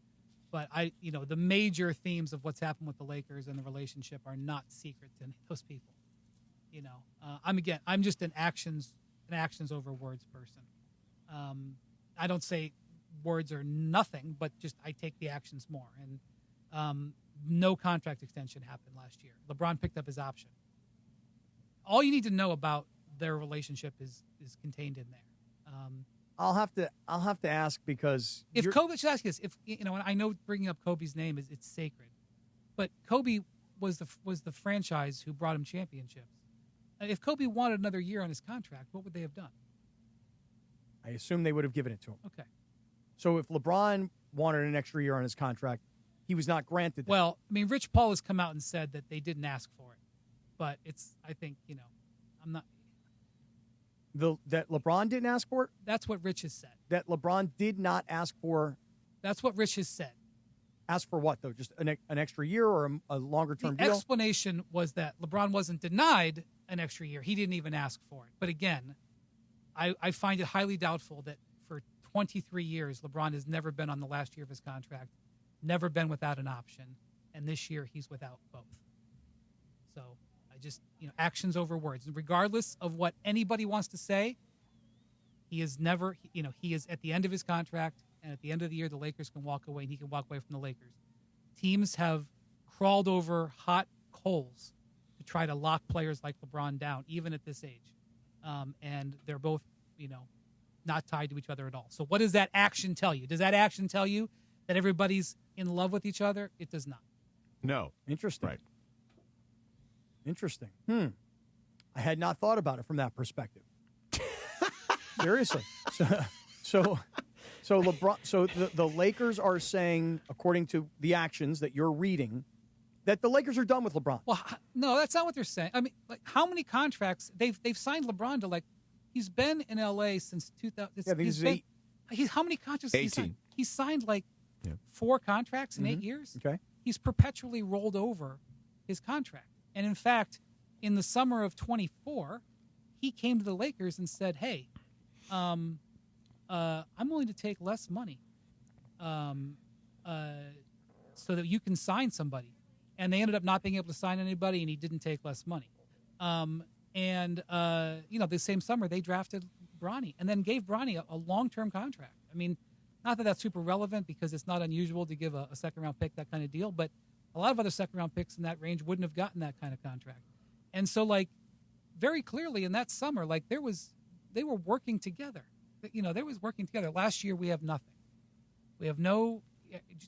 but the major themes of what's happened with the Lakers and the relationship are not secret to those people. I'm just an actions over words person. I don't say words are nothing, but just I take the actions more. And no contract extension happened last year. LeBron picked up his option. All you need to know about their relationship is contained in there. I'll have to ask, because if Kobe, should ask you this, and I know bringing up Kobe's name it's sacred, but Kobe was the franchise who brought him championships. If Kobe wanted another year on his contract, what would they have done? I assume they would have given it to him. Okay. So if LeBron wanted an extra year on his contract, he was not granted that. Well, I mean, Rich Paul has come out and said that they didn't ask for it. But I think, I'm not. That LeBron didn't ask for it? That's what Rich has said. That LeBron did not ask for. That's what Rich has said. Ask for what, though? Just an extra year or a longer-term deal? The explanation was that LeBron wasn't denied an extra year. He didn't even ask for it. But again, I find it highly doubtful that for 23 years, LeBron has never been on the last year of his contract, never been without an option, and this year he's without both. So I just, actions over words. And regardless of what anybody wants to say, he is never, he is at the end of his contract, and at the end of the year, the Lakers can walk away, and he can walk away from the Lakers. Teams have crawled over hot coals to try to lock players like LeBron down, even at this age. and they're both, not tied to each other at all. So what does that action tell you? Does that action tell you that everybody's in love with each other? It does not. No. Interesting. Right. Interesting. I had not thought about it from that perspective. Seriously. So LeBron. So the Lakers are saying, according to the actions that you're reading, that the Lakers are done with LeBron. Well, no, that's not what they're saying. I mean, like, how many contracts they've signed LeBron to? Like, he's been in LA since 2000. How many contracts? 18. He signed? He's signed like 4 contracts in 8 years. Okay. He's perpetually rolled over his contract, and in fact, in the summer of 24, he came to the Lakers and said, "Hey, I'm willing to take less money, so that you can sign somebody." And they ended up not being able to sign anybody, and he didn't take less money. The same summer they drafted Bronny, and then gave Bronny a long-term contract. I mean, not that that's super relevant because it's not unusual to give a second-round pick that kind of deal, but a lot of other second-round picks in that range wouldn't have gotten that kind of contract. And so, like, very clearly in that summer, like, they were working together. They was working together. Last year, we have nothing. We have no.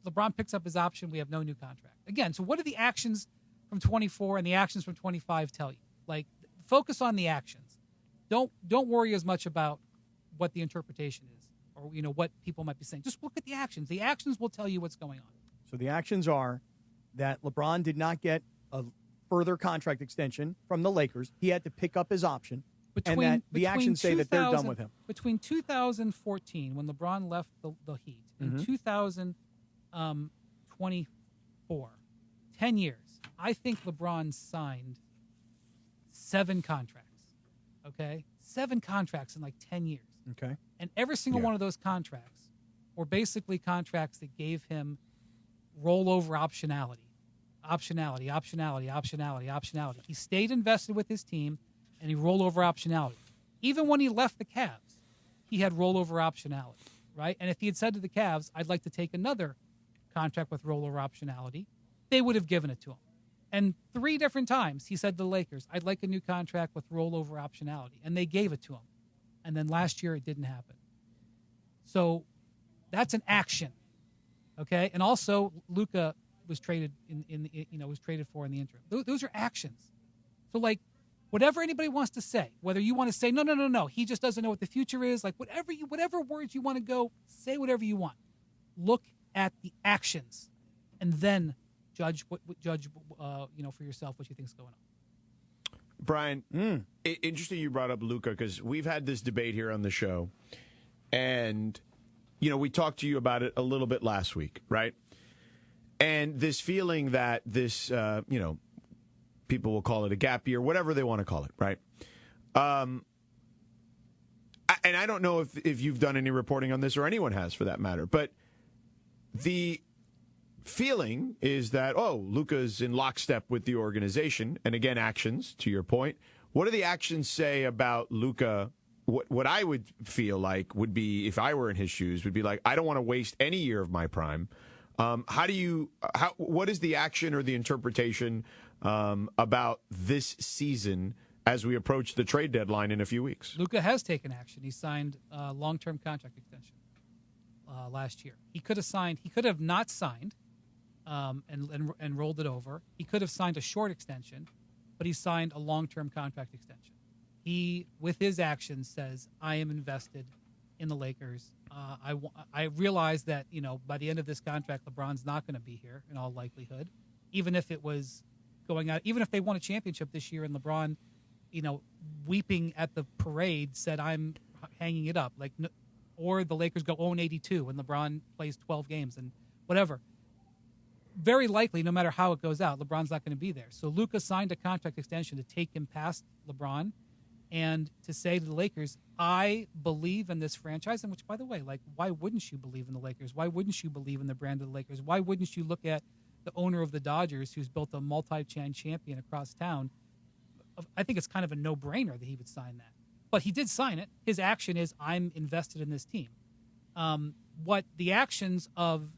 LeBron picks up his option. We have no new contract. Again, so what do the actions from 24 and the actions from 25 tell you? Like, focus on the actions. Don't worry as much about what the interpretation is or what people might be saying. Just look at the actions. The actions will tell you what's going on. So the actions are that LeBron did not get a further contract extension from the Lakers. He had to pick up his option. And that the actions say that they're done with him. Between 2014, when LeBron left the Heat, and 2024, 10 years, I think LeBron signed 7 contracts, okay? 7 contracts in like 10 years. Okay. And every single one of those contracts were basically contracts that gave him rollover optionality. He stayed invested with his team, and he rollover optionality. Even when he left the Cavs, he had rollover optionality, right? And if he had said to the Cavs, I'd like to take another contract with rollover optionality, they would have given it to him. And 3 different times he said to the Lakers, I'd like a new contract with rollover optionality. And they gave it to him. And then last year it didn't happen. So that's an action, okay? And also Luka was traded was traded for in the interim. Those are actions. So, like, whatever anybody wants to say, whether you want to say, no, he just doesn't know what the future is, like, whatever words you want to go, say whatever you want. Look at the actions, and then judge for yourself what you think is going on. Brian, interesting you brought up Luka, because we've had this debate here on the show, and, we talked to you about it a little bit last week, right? And this feeling that this, people will call it a gap year, whatever they want to call it, right? And I don't know if you've done any reporting on this, or anyone has for that matter, but the feeling is that, Luka's in lockstep with the organization, and again, actions, to your point. What do the actions say about Luka? What I would feel like would be, if I were in his shoes, would be like, I don't want to waste any year of my prime. What is the action or the interpretation about this season as we approach the trade deadline in a few weeks? Luka has taken action. He signed a long-term contract extension last year. He could have not signed and rolled it over. He could have signed a short extension, but he signed a long-term contract extension. He, with his actions, says, I am invested in the Lakers. I realize that, by the end of this contract, LeBron's not going to be here in all likelihood, even if it was going out, even if they won a championship this year and LeBron, weeping at the parade said, I'm hanging it up, or the Lakers go 0-82 and LeBron plays 12 games and whatever. Very likely, no matter how it goes out, LeBron's not going to be there. So Luka signed a contract extension to take him past LeBron and to say to the Lakers, I believe in this franchise. And which, by the way, why wouldn't you believe in the Lakers? Why wouldn't you believe in the brand of the Lakers? Why wouldn't you look at the owner of the Dodgers, who's built a multi-chain champion across town? I think it's kind of a no-brainer that he would sign that. But he did sign it. His action is, I'm invested in this team. What the actions of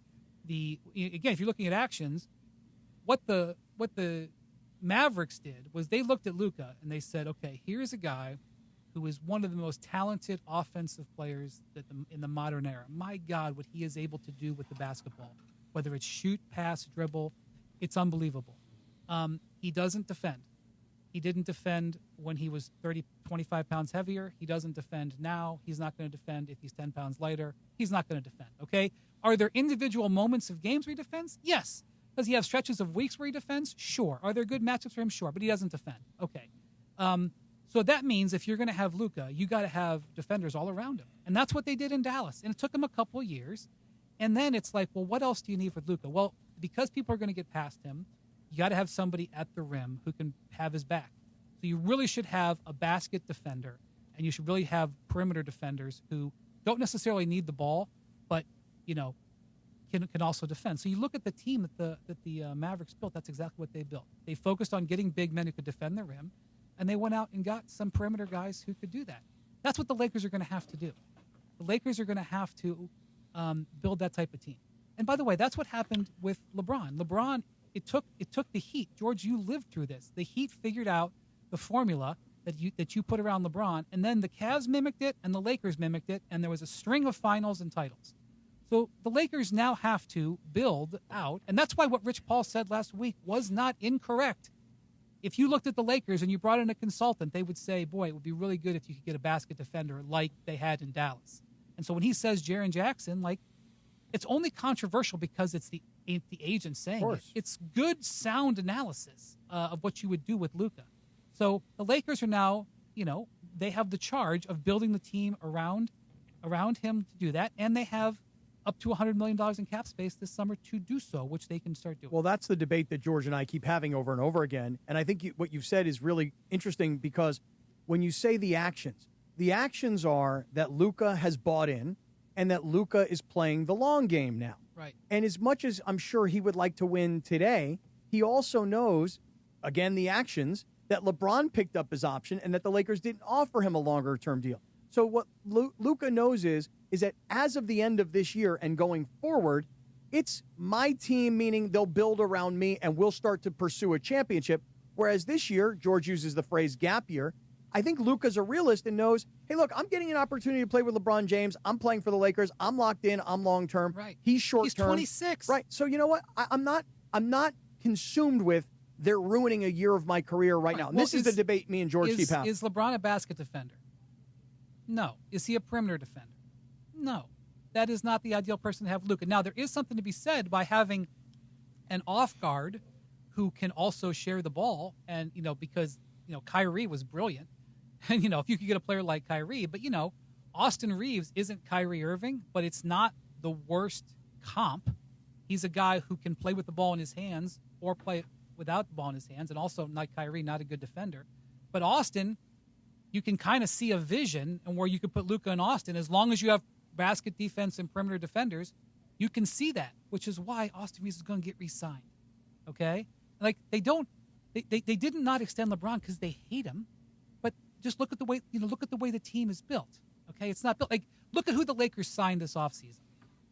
again, if you're looking at actions, what the Mavericks did was they looked at Luka and they said, okay, here's a guy who is one of the most talented offensive players in the modern era. My God, what he is able to do with the basketball, whether it's shoot, pass, dribble, it's unbelievable. He doesn't defend. He didn't defend when he was 25 pounds heavier. He doesn't defend now. He's not going to defend if he's 10 pounds lighter. He's not going to defend, okay? Are there individual moments of games where he defends? Yes. Does he have stretches of weeks where he defends? Sure. Are there good matchups for him? Sure. But he doesn't defend. Okay. So that means if you're going to have Luka, you got to have defenders all around him. And that's what they did in Dallas. And it took him a couple of years. And then it's like, well, what else do you need with Luka? Well, because people are going to get past him, you got to have somebody at the rim who can have his back. So you really should have a basket defender, and you should really have perimeter defenders who don't necessarily need the ball, but can also defend. So you look at the team that the Mavericks built. That's exactly what they built. They focused on getting big men who could defend the rim, and they went out and got some perimeter guys who could do that. That's what the Lakers are going to have to do. The Lakers are going to have to build that type of team. And by the way, that's what happened with LeBron. LeBron. It took the Heat. George, you lived through this. The Heat figured out the formula that you put around LeBron, and then the Cavs mimicked it, and the Lakers mimicked it, and there was a string of finals and titles. So the Lakers now have to build out, and that's why what Rich Paul said last week was not incorrect. If you looked at the Lakers and you brought in a consultant, they would say, boy, it would be really good if you could get a basket defender like they had in Dallas. And so when he says Jaren Jackson, it's only controversial because it's the agent saying it. It's good, sound analysis of what you would do with Luka. So the Lakers are now, they have the charge of building the team around him to do that, and they have up to $100 million in cap space this summer to do so, which they can start doing. Well, that's the debate that George and I keep having over and over again, and I think what you've said is really interesting because when you say the actions are that Luka has bought in, and that Luka is playing the long game now. Right. And as much as I'm sure he would like to win today, he also knows, again, the actions, that LeBron picked up his option and that the Lakers didn't offer him a longer-term deal. So what Luka knows is that as of the end of this year and going forward, it's my team, meaning they'll build around me and we'll start to pursue a championship. Whereas this year, George uses the phrase gap year, I think Luka's a realist and knows, hey, look, I'm getting an opportunity to play with LeBron James. I'm playing for the Lakers. I'm locked in. I'm long-term. Right. He's short-term. He's 26. Right. So you know what? I'm not consumed with they're ruining a year of my career right now. And Well, this is the debate me and George keep having. Is LeBron a basket defender? No. Is he a perimeter defender? No. That is not the ideal person to have Luka. Now, there is something to be said by having an off guard who can also share the ball. And, because, Kyrie was brilliant. And, if you could get a player like Kyrie, but, Austin Reeves isn't Kyrie Irving, but it's not the worst comp. He's a guy who can play with the ball in his hands or play without the ball in his hands, and also, like Kyrie, not a good defender. But Austin, you can kind of see a vision and where you could put Luka and Austin. As long as you have basket defense and perimeter defenders, you can see that, which is why Austin Reeves is going to get re-signed. Okay? They did not extend LeBron because they hate him, but just look at the way, the team is built. Okay? It's not built. Look at who the Lakers signed this offseason.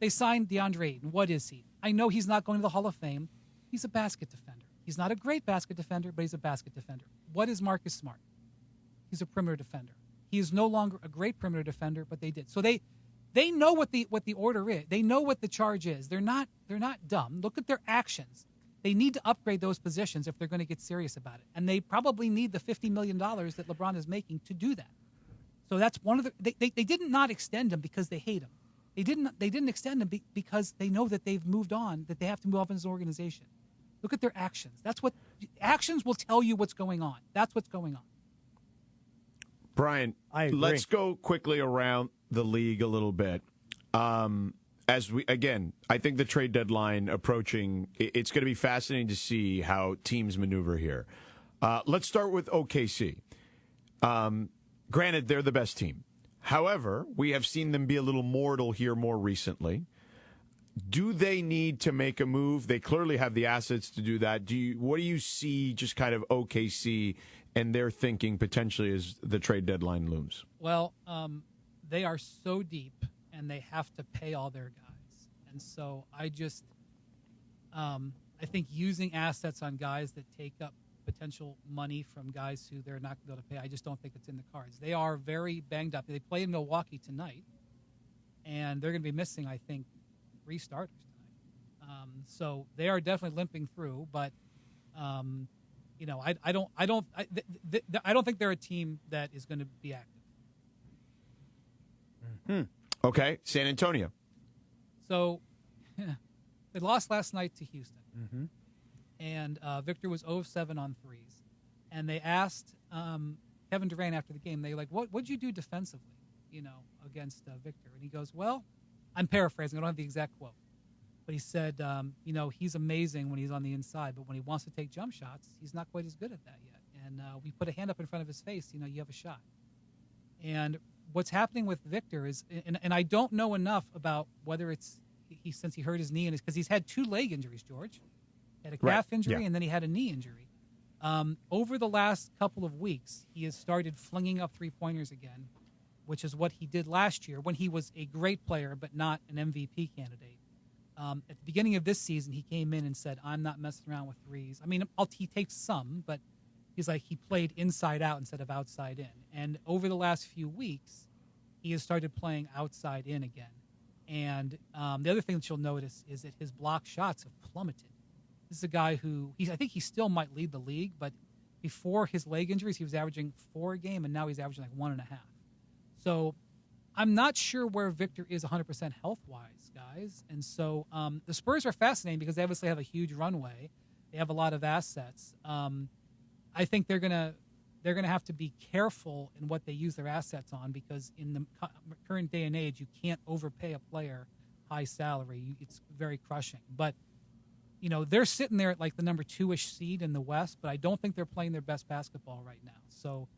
They signed DeAndre Ayton. What is he? I know he's not going to the Hall of Fame. He's a basket defender. He's not a great basket defender, but he's a basket defender. What is Marcus Smart? He's a perimeter defender. He is no longer a great perimeter defender, but they did. So they know what the order is. They know what the charge is. They're not dumb. Look at their actions. They need to upgrade those positions if they're going to get serious about it. And they probably need the $50 million that LeBron is making to do that. So that's one of the they did not extend him because they hate him. They didn't extend him because they know that they've moved on, that they have to move on as an organization. Look at their actions. Actions will tell you what's going on. That's what's going on. Brian, let's go quickly around the league a little bit. I think the trade deadline approaching, it's going to be fascinating to see how teams maneuver here. Let's start with OKC. Granted, they're the best team. However, we have seen them be a little mortal here more recently. Do they need to make a move? They clearly have the assets to do that. What do you see just kind of OKC and their thinking potentially as the trade deadline looms? Well, they are so deep, and they have to pay all their guys. And so I think using assets on guys that take up potential money from guys who they're not going to be able to pay. I just don't think it's in the cards. They are very banged up. They play in Milwaukee tonight, and they're going to be missing, I think, 3 starters tonight. So they are definitely limping through. But I don't think they're a team that is going to be active. Okay, San Antonio. So they lost last night to Houston, and Victor was 0 of 7 on threes. And they asked Kevin Durant after the game, what'd you do defensively, against Victor? And he goes, well, I'm paraphrasing. I don't have the exact quote. But he said, he's amazing when he's on the inside, but when he wants to take jump shots, he's not quite as good at that yet. And we put a hand up in front of his face, you have a shot. And what's happening with Victor is, and I don't know enough about whether it's since he hurt his knee, because he's had 2 leg injuries, George. He had a calf injury, and then he had a knee injury. Over the last couple of weeks, he has started flinging up 3-pointers again, which is what he did last year when he was a great player but not an MVP candidate. At the beginning of this season, he came in and said, I'm not messing around with threes. I mean, he takes some, but he's like, he played inside out instead of outside in. And over the last few weeks, he has started playing outside in again. And the other thing that you'll notice is that his block shots have plummeted. This is a guy who, I think he still might lead the league, but before his leg injuries, he was averaging 4 a game, and now he's averaging like 1.5. So I'm not sure where Victor is 100% health-wise, guys. And so the Spurs are fascinating because they obviously have a huge runway. They have a lot of assets. I think they're gonna have to be careful in what they use their assets on, because in the current day and age, you can't overpay a player high salary. It's very crushing. But they're sitting there at like the number 2-ish seed in the West, but I don't think they're playing their best basketball right now. So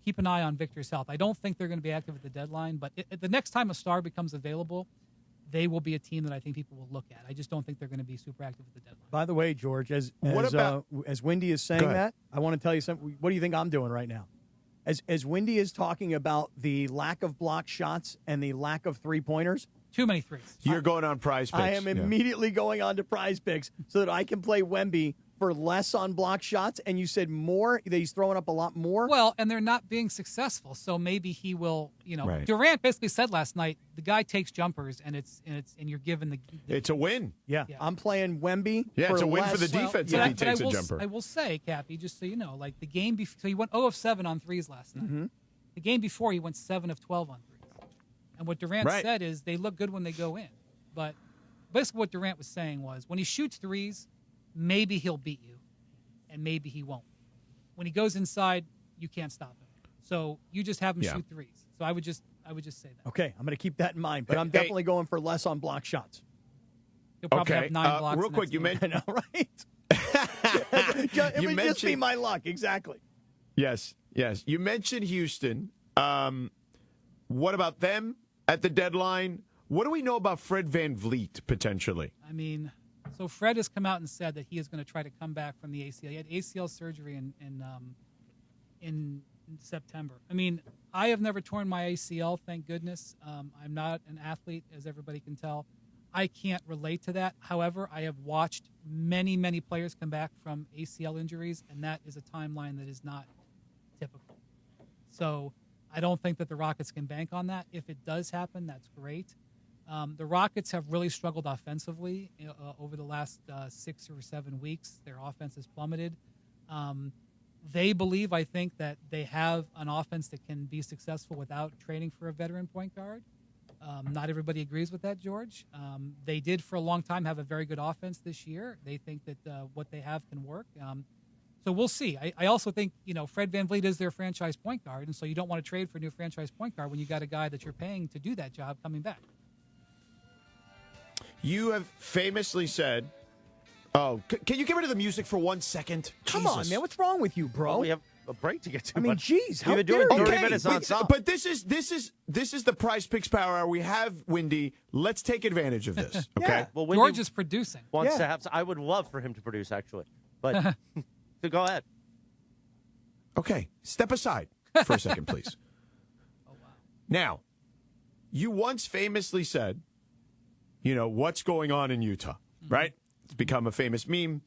keep an eye on Victor's health. I don't think they're going to be active at the deadline, but the next time a star becomes available, they will be a team that I think people will look at. I just don't think they're going to be super active at the deadline. By the way, George, as Windy is saying that, I want to tell you something. What do you think I'm doing right now? As Windy is talking about the lack of block shots and the lack of 3-pointers, too many threes. You're going on Prize Picks. I am immediately going on to Prize Picks so that I can play Wemby for less on block shots. And you said more, that he's throwing up a lot more. Well, and they're not being successful, so maybe he will. Right. Durant basically said last night, the guy takes jumpers, and you're given the it's a win. Yeah. I'm playing Wemby. Yeah, it's a win for the defense if he takes a jumper. I will say, Cappy, just so you know, like the game before, so he went 0 of 7 on threes last night. Mm-hmm. The game before, he went 7 of 12 on threes. And what Durant said is they look good when they go in. But basically what Durant was saying was when he shoots threes, maybe he'll beat you, and maybe he won't. When he goes inside, you can't stop him. So you just have him shoot threes. So I would just say that. Okay, I'm going to keep that in mind, but I'm definitely going for less on block shots. You'll probably have 9 blocks. Real quick, you mentioned. I know, right? It would just be my luck, exactly. Yes. You mentioned Houston. What about them at the deadline? What do we know about Fred VanVleet, potentially? I mean, so Fred has come out and said that he is going to try to come back from the ACL. He had ACL surgery in September. I mean, I have never torn my ACL, thank goodness. I'm not an athlete, as everybody can tell. I can't relate to that. However, I have watched many, many players come back from ACL injuries, and that is a timeline that is not typical. So I don't think that the Rockets can bank on that. If it does happen, that's great. The Rockets have really struggled offensively over the last 6 or 7 weeks. Their offense has plummeted. They believe, I think, that they have an offense that can be successful without trading for a veteran point guard. Not everybody agrees with that, George. They did for a long time have a very good offense this year. They think that what they have can work. So we'll see. I also think, Fred VanVleet is their franchise point guard, and so you don't want to trade for a new franchise point guard when you got a guy that you're paying to do that job coming back. You have famously said, can you get rid of the music for 1 second? Come on, man. What's wrong with you, bro? Well, we have a break to get to. I mean, geez. We've been doing 30 minutes nonstop. But this is the Prize Picks Power Hour. We have Windy. Let's take advantage of this. Okay. Yeah. Well, George is producing. Wants to have. I would love for him to produce, actually. But so go ahead. Okay. Step aside for a second, please. Oh, wow. Now, you once famously said, what's going on in Utah, right? It's become a famous meme.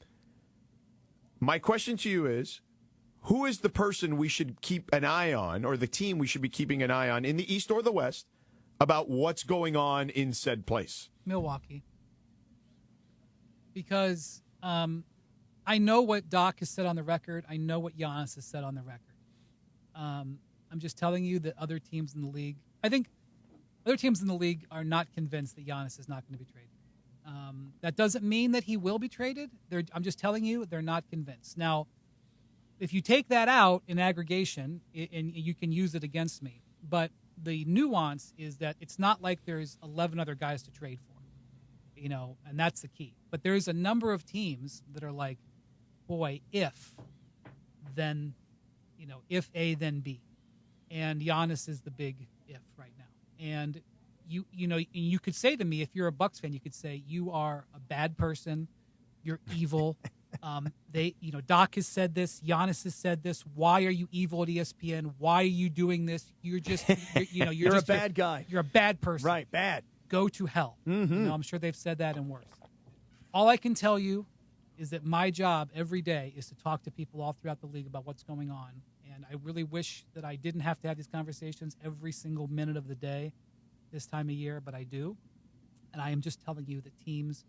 My question to you is, who is the person we should keep an eye on, or the team we should be keeping an eye on in the East or the West about what's going on in said place? Milwaukee. Because I know what Doc has said on the record. I know what Giannis has said on the record. I'm just telling you that other teams in the league, I think other teams in the league are not convinced that Giannis is not going to be traded. That doesn't mean that he will be traded. I'm just telling you they're not convinced. Now, if you take that out in aggregation, and you can use it against me, but the nuance is that it's not like there's 11 other guys to trade for, and that's the key. But there's a number of teams that are like, boy, if A, then B. And Giannis is the big if right now. And you could say to me, if you're a Bucks fan, you could say you are a bad person, you're evil. Doc has said this, Giannis has said this. Why are you evil at ESPN? Why are you doing this? You're just, you're a bad guy. You're a bad person. Right, bad. Go to hell. Mm-hmm. I'm sure they've said that and worse. All I can tell you is that my job every day is to talk to people all throughout the league about what's going on. And I really wish that I didn't have to have these conversations every single minute of the day this time of year, but I do. And I am just telling you that teams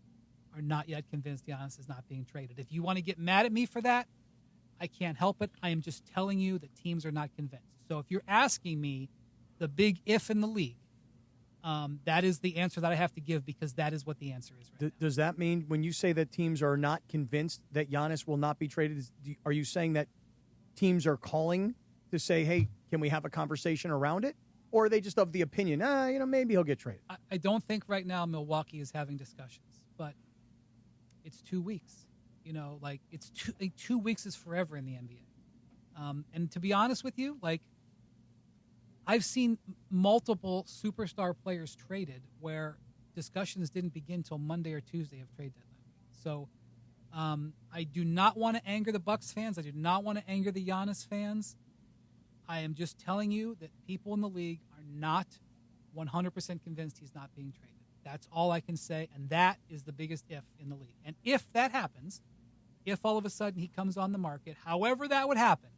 are not yet convinced Giannis is not being traded. If you want to get mad at me for that, I can't help it. I am just telling you that teams are not convinced. So if you're asking me the big if in the league, that is the answer that I have to give, because that is what the answer is right now. Does that mean when you say that teams are not convinced that Giannis will not be traded, are you saying that teams are calling to say, hey, can we have a conversation around it? Or are they just of the opinion, maybe he'll get traded? I don't think right now Milwaukee is having discussions, but it's 2 weeks. It's 2 weeks is forever in the NBA. And to be honest with you, I've seen multiple superstar players traded where discussions didn't begin until Monday or Tuesday of trade deadline. So I do not want to anger the Bucks fans. I do not want to anger the Giannis fans. I am just telling you that people in the league are not 100% convinced he's not being traded. That's all I can say, and that is the biggest if in the league. And if that happens, if all of a sudden he comes on the market, however that would happen,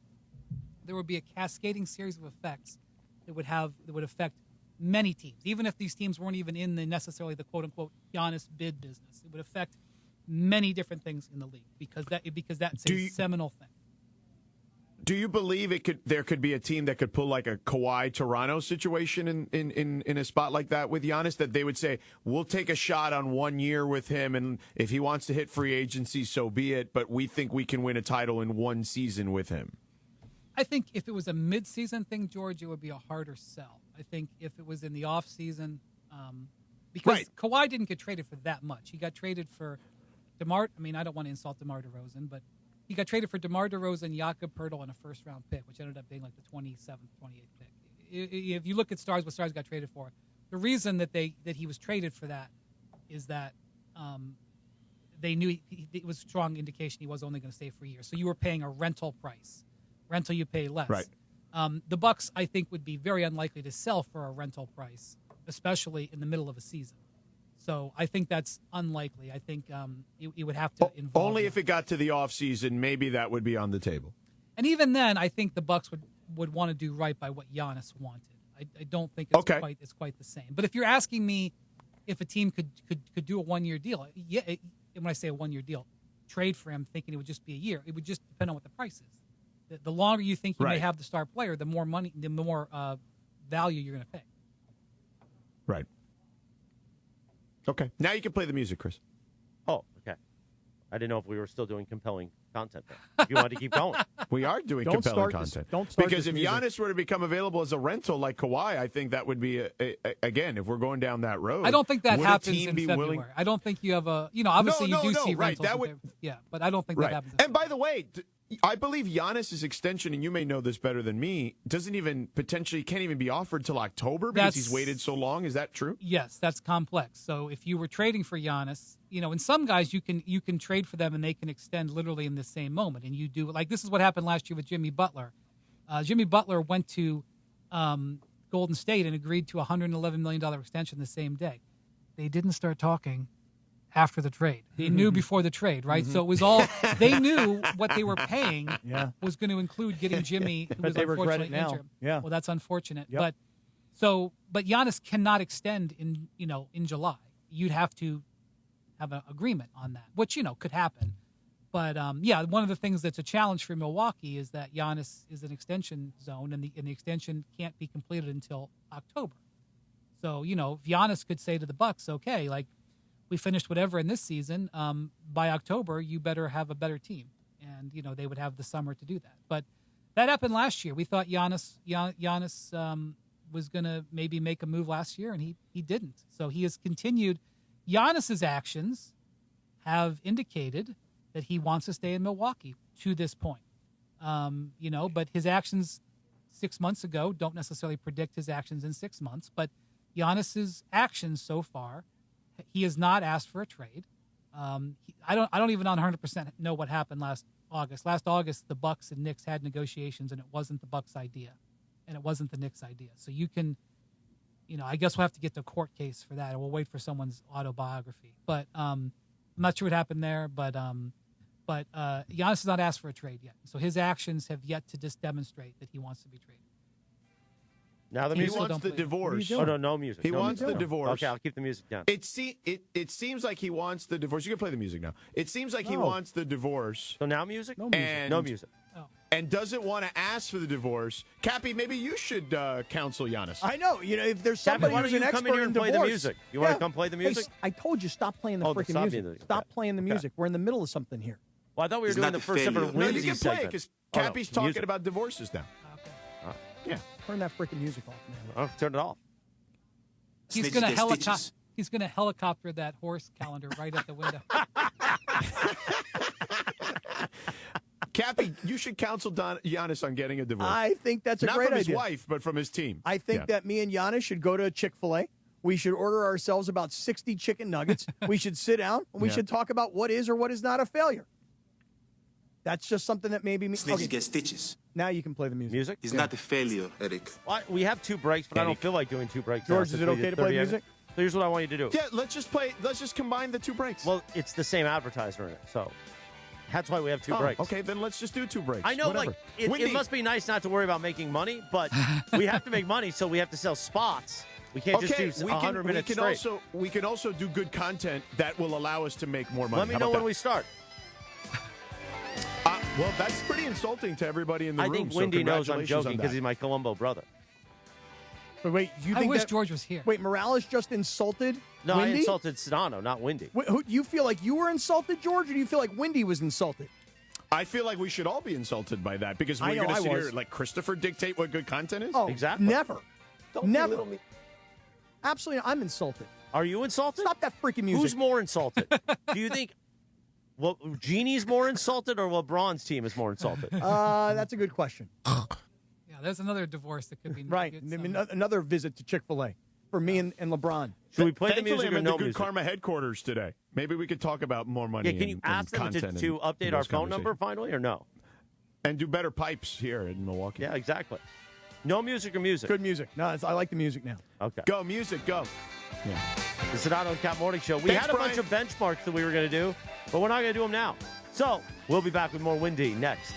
there would be a cascading series of effects that would affect many teams. Even if these teams weren't even in necessarily the quote-unquote Giannis bid business, it would affect many different things in the league because that's a seminal thing. Do you believe there could be a team that could pull like a Kawhi Toronto situation in a spot like that with Giannis, that they would say, we'll take a shot on 1 year with him, and if he wants to hit free agency, so be it, but we think we can win a title in one season with him? I think if it was a mid-season thing, George, it would be a harder sell. I think if it was in the off-season, because Kawhi didn't get traded for that much. He got traded for DeMar. I mean, I don't want to insult DeMar DeRozan, but he got traded for DeMar DeRozan, Jakob Poeltl, and a first-round pick, which ended up being like the 27th, 28th pick. If you look at what Stars got traded for, the reason that he was traded for that is that they knew it was a strong indication he was only going to stay for a year. So you were paying a rental price. Rental, you pay less. Right. The Bucks, I think, would be very unlikely to sell for a rental price, especially in the middle of a season. So I think that's unlikely. I think it would have to involve only if it got to the offseason, maybe that would be on the table. And even then, I think the Bucks would want to do right by what Giannis wanted. I don't think it's quite the same. But if you're asking me if a team could do a 1 year deal, yeah. When I say a 1 year deal, trade for him thinking it would just be a year, it would just depend on what the price is. The longer you think you may have the star player, the more money, the more value you're going to pay. Right. Okay. Now you can play the music, Chris. Oh, okay. I didn't know if we were still doing compelling content there. If you wanted to keep going. We are doing compelling content. Because if Giannis were to become available as a rental like Kawhi, I think that would be, again, if we're going down that road. I don't think that happens in February. I don't think you have obviously you do see rentals. That would, but I don't think that happens. And by the way, I believe Giannis's extension, and you may know this better than me, can't even be offered till October because he's waited so long. Is that true? Yes, that's complex. So if you were trading for Giannis, and some guys you can trade for them and they can extend literally in the same moment. And you do, like this is what happened last year with Jimmy Butler. Jimmy Butler went to Golden State and agreed to a $111 million extension the same day. They didn't start talking after the trade. They knew before the trade, right? So it was they knew what they were paying was going to include getting Jimmy, who was unfortunately injured. Yeah. Well, that's unfortunate. Yep. But Giannis cannot extend in July. You'd have to have an agreement on that, which, could happen. But, one of the things that's a challenge for Milwaukee is that Giannis is an extension zone, and the extension can't be completed until October. So, if Giannis could say to the Bucks, okay, like, we finished whatever in this season, by October, you better have a better team. And, they would have the summer to do that. But that happened last year. We thought Giannis was going to maybe make a move last year, and he didn't. So he has continued. Giannis's actions have indicated that he wants to stay in Milwaukee to this point. But his actions 6 months ago don't necessarily predict his actions in 6 months. But Giannis's actions so far, he has not asked for a trade. I don't even 100% know what happened last August. Last August, the Bucks and Knicks had negotiations, and it wasn't the Bucks' idea, and it wasn't the Knicks' idea. So you can, I guess we'll have to get to a court case for that, and we'll wait for someone's autobiography. But I'm not sure what happened there. But Giannis has not asked for a trade yet. So his actions have yet to just demonstrate that he wants to be traded. Now the he music. wants the divorce. Oh, no music. He wants the divorce. Okay, I'll keep the music down. It seems like he wants the divorce. You can play the music now. It seems like he wants the divorce. So now music? No music. No music. And doesn't want to ask for the divorce. Cappy, maybe you should counsel Giannis. I know. If there's somebody Cappy, who's an expert come in here in and divorce. play the music? You want to come play the music? Hey, I told you, stop playing the freaking music. Stop playing the music. We're in the middle of something here. Well, I thought we were doing the first ever No, you Lindsay can play it segment. because Cappy's talking about divorces now. Yeah. Turn that freaking music off, man. Oh, turn it off. He's going to helicopter that horse calendar right at the window. Cappy, you should counsel Giannis on getting a divorce. I think that's a Not great from his idea. wife, but from his team. I think that me and Giannis should go to Chick-fil-A. We should order ourselves about 60 chicken nuggets. We should sit down, and we should talk about what is or what is not a failure. That's just something that maybe... Snitches get stitches. Now you can play the music. It's not a failure, Eric. Well, we have 2 breaks, but I don't feel like doing 2 breaks. George, is it okay to play the music? So here's what I want you to do. Yeah, let's just combine the 2 breaks. Well, it's the same advertiser in it, so that's why we have 2 breaks. Okay, then let's just do 2 breaks. I know, Whatever. it must be nice not to worry about making money, but we have to make money, so we have to sell spots. We can't just do 100 minutes straight. We can also do good content that will allow us to make more money. Let me know when we start. Well, that's pretty insulting to everybody in the room. I think so Windy knows I'm congratulations joking on because that. he's my Colombo brother. But wait, I wish George was here. Wait, Morales just insulted No, Windy? I insulted Sedano, not Windy. Wait, do you feel like you were insulted, George, or do you feel like Windy was insulted? I feel like we should all be insulted by that because we're going to sit here like Christopher dictate what good content is. Oh, exactly. Never. Don't Never. belittle me. Absolutely, I'm insulted. Are you insulted? Stop that freaking music. Who's more insulted? Do you think Genie's more insulted or LeBron's team is more insulted? That's a good question. Yeah, there's another divorce that could be right. Another visit to Chick-fil-A for me and LeBron. Should we play Thankfully, the music I'm or in no the Good music? Karma headquarters today. Maybe we could talk about more money. Yeah, can you ask them to update our phone number finally or no? And do better pipes here in Milwaukee. Yeah, exactly. No music or music? Good music. No, I like the music now. Okay. Go, music, go. Yeah. The Sedano Kap Morning Show. We had a bunch of benchmarks that we were going to do, but we're not going to do them now. So we'll be back with more Windy next.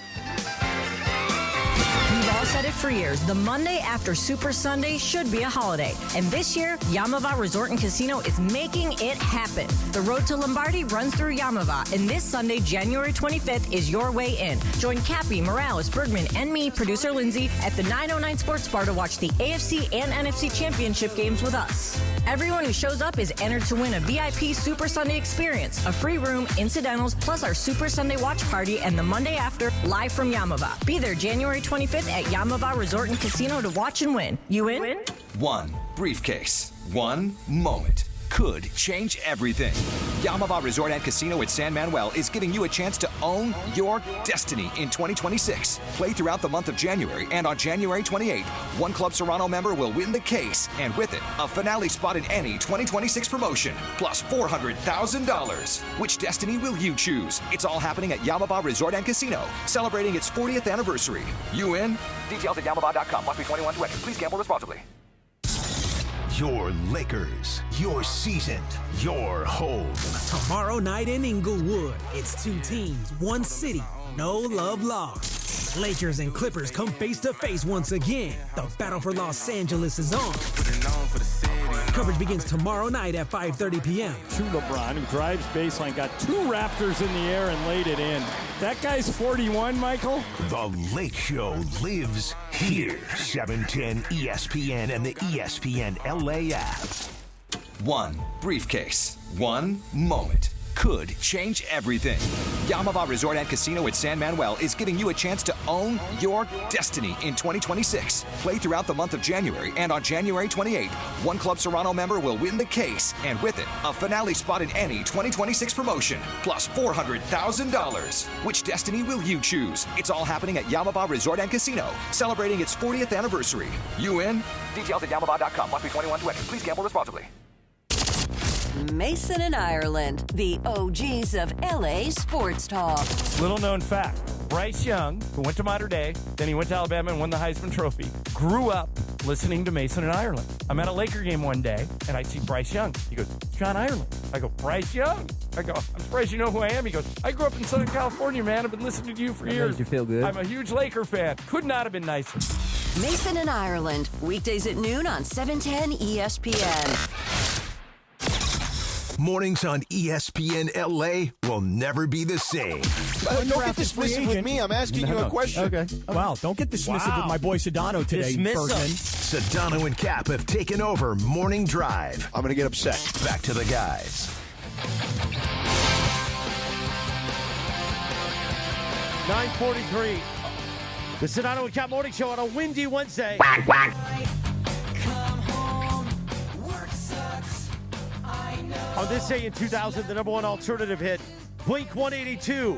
We've all said it for years. The Monday after Super Sunday should be a holiday. And this year, Yamava Resort and Casino is making it happen. The road to Lombardi runs through Yamava, and this Sunday, January 25th, is your way in. Join Cappy, Morales, Bergman, and me, producer Lindsay, at the 909 Sports Bar to watch the AFC and NFC Championship games with us. Everyone who shows up is entered to win a VIP Super Sunday experience, a free room, incidentals, plus our Super Sunday watch party and the Monday after, live from Yamava. Be there January 25th at Yamava Resort and Casino to watch and win. You in? One briefcase, one moment could change everything. Yamava Resort and Casino at San Manuel is giving you a chance to own your destiny in 2026. Play throughout the month of January, and on January 28th, one Club Serrano member will win the case, and with it, a finale spot in any 2026 promotion, plus $400,000. Which destiny will you choose? It's all happening at Yamava Resort and Casino, celebrating its 40th anniversary. You in? Details at Yamava.com. Must be 21 to enter. Please gamble responsibly. Your Lakers, your season, your home. Tomorrow night in Inglewood, it's two teams, one city, no love lost. Lakers and Clippers come face to face once again. The battle for Los Angeles is on. Coverage begins tomorrow night at 5:30 p.m. To LeBron, who drives baseline, got 2 Raptors in the air and laid it in. That guy's 41, Michael. The Lake Show lives here. 710 ESPN and the ESPN LA app. One briefcase, one moment could change everything. Yamava Resort and Casino at San Manuel is giving you a chance to own your destiny in 2026. Play throughout the month of January, and on January 28th, one Club Serrano member will win the case, and with it, a finale spot in any 2026 promotion, plus $400,000. Which destiny will you choose? It's all happening at Yamava Resort and Casino, celebrating its 40th anniversary. You in? Details at yamava.com. Must be 21 to enter. Please gamble responsibly. Mason and Ireland, the OGs of LA sports talk. Little known fact, Bryce Young, who went to Mater Dei, then he went to Alabama and won the Heisman Trophy, grew up listening to Mason and Ireland. I'm at a Laker game one day, and I see Bryce Young. He goes, John Ireland. I go, Bryce Young? I go, I'm surprised you know who I am. He goes, I grew up in Southern California, man. I've been listening to you for years. Makes you feel good. I'm a huge Laker fan. Could not have been nicer. Mason and Ireland, weekdays at noon on 710 ESPN. Mornings on ESPN LA will never be the same. Don't get dismissive with me. I'm asking you a question. Okay. Wow, don't get dismissive with my boy Sedano today, Bergman. Sedano and Kap have taken over Morning Drive. I'm going to get upset. Back to the guys. 9:43. The Sedano and Kap Morning Show on a windy Wednesday. On this day in 2000, the number one alternative hit, Blink 182.